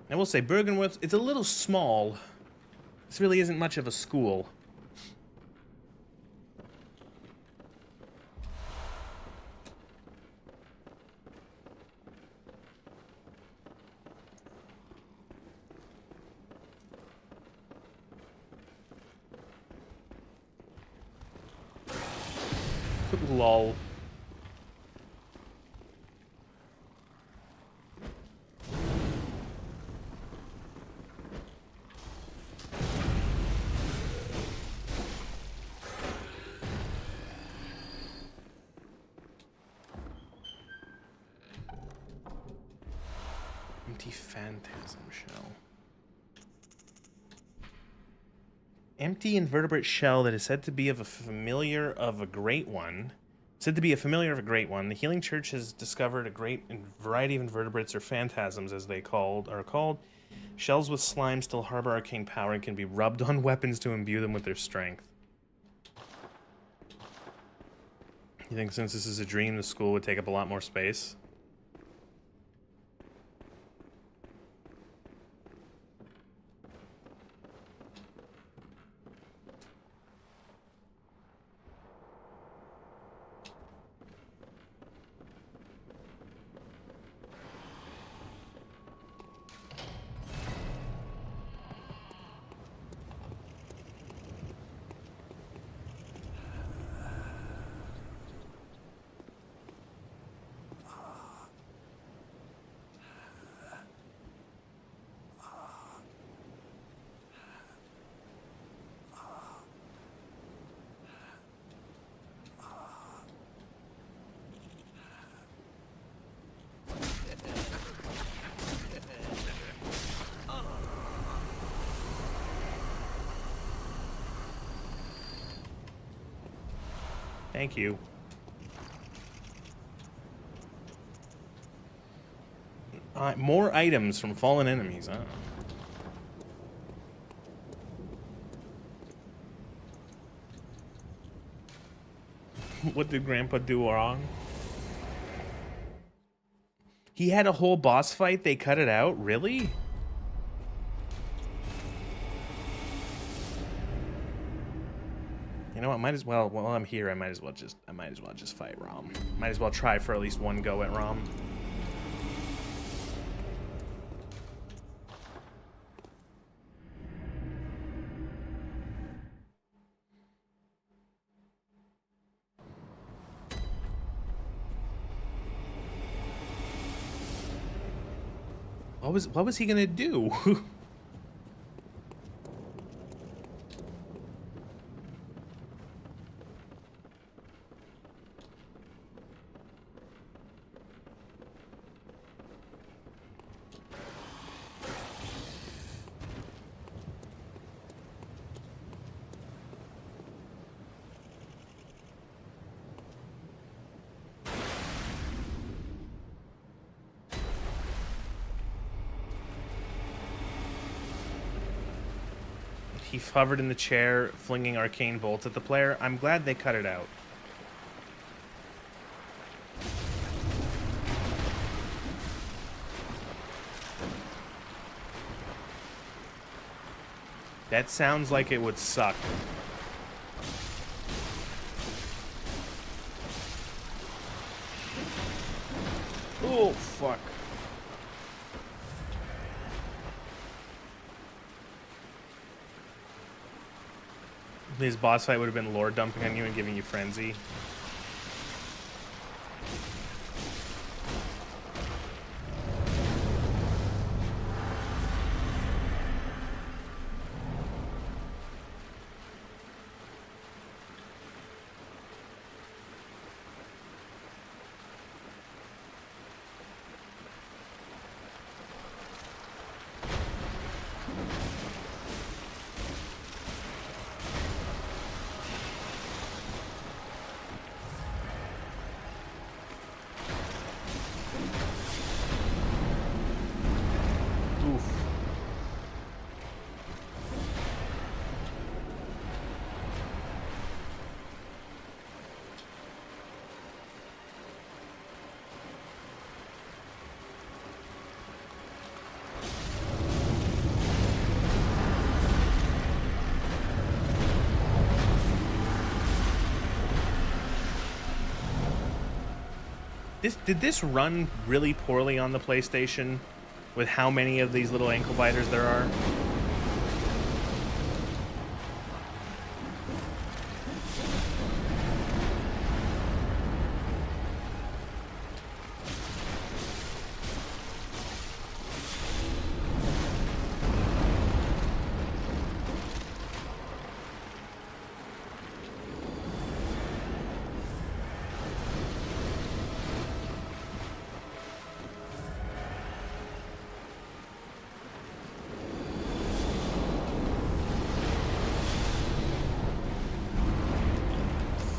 I will say, Bergenworth, it's a little small. This really isn't much of a school. Lol. Empty phantasm shell. Empty invertebrate shell that is said to be of a familiar of a great one. Said to be a familiar of a great one. The Healing Church has discovered a great variety of invertebrates, or phantasms as they are called. Shells with slime still harbor arcane power and can be rubbed on weapons to imbue them with their strength. You think since this is a dream, the school would take up a lot more space? Thank you. More items from fallen enemies, huh? What did Grandpa do wrong? He had a whole boss fight, they cut it out? Really? You know what? Might as well. While I'm here, I might as well just fight Rom. Might as well try for at least one go at Rom. What was he gonna do? He hovered in the chair, flinging arcane bolts at the player. I'm glad they cut it out. That sounds like it would suck. Oh, fuck. His boss fight would have been lore dumping on you and giving you frenzy. Did this run really poorly on the PlayStation with how many of these little ankle biters there are?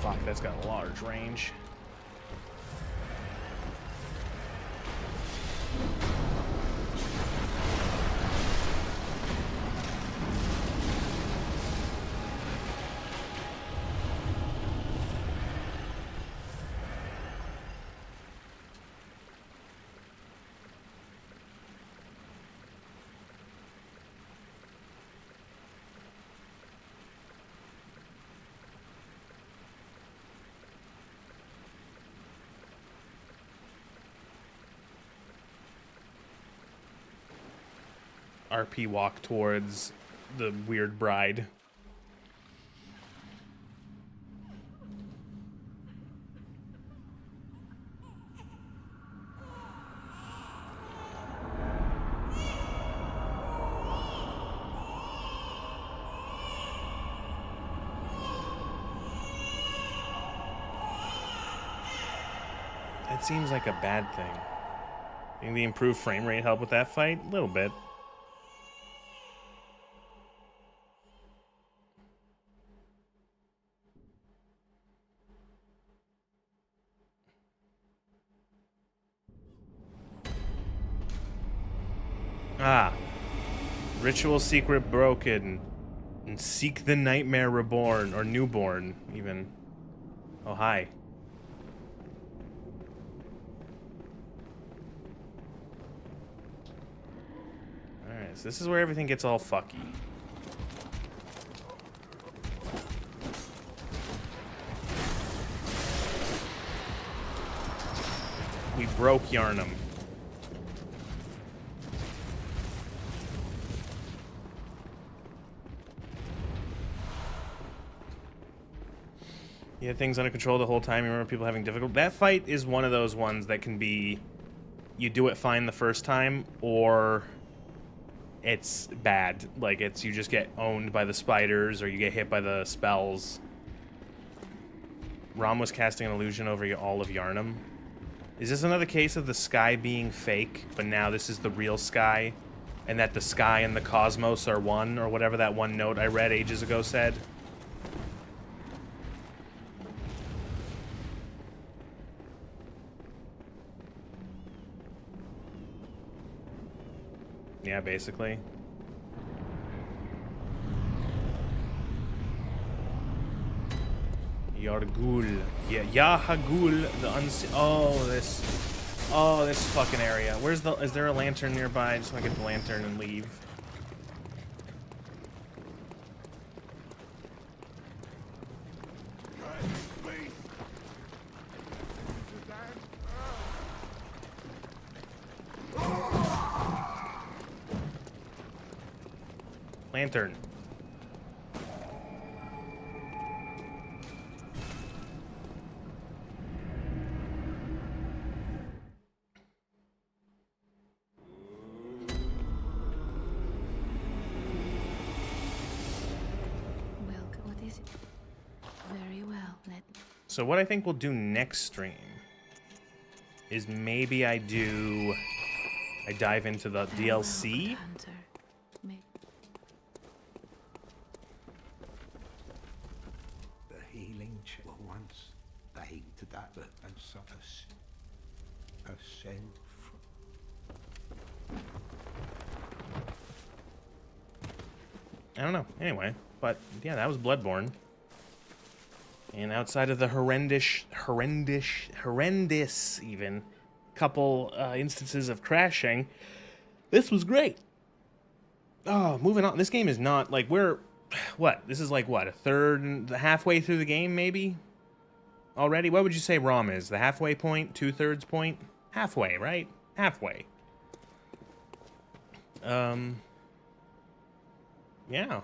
Fuck, that's got a large range. RP walk towards the weird bride. That seems like a bad thing. Think the improved frame rate help with that fight? A little bit. Ah. Ritual secret broken. And seek the nightmare reborn. Or newborn, even. Oh, hi. Alright, so this is where everything gets all fucky. We broke Yarnum. You had things under control the whole time. You remember people having difficulty. That fight is one of those ones that can be, you do it fine the first time, or it's bad. Like, it's, you just get owned by the spiders, or you get hit by the spells. Rom was casting an illusion over all of Yarnum. Is this another case of the sky being fake, but now this is the real sky, and that the sky and the cosmos are one, or whatever that one note I read ages ago said? Yeah, basically. Yargul. Yeah, Yahagul, the oh, this fucking area. Where's the, is there a lantern nearby? I just want to get the lantern and leave. Lantern. Welcome. What is it? Very well. So what I think we'll do next stream is maybe I dive into the DLC. Hunter. Healing well, once they to that and so a send I don't know. Anyway, but yeah, that was Bloodborne. And outside of the horrendous even couple instances of crashing, this was great. Oh, moving on. This game is not like, we're what? This is like what, a third, halfway through the game maybe? already? What would you say ROM is? The halfway point? 2/3 point? Halfway, right? Halfway. Yeah.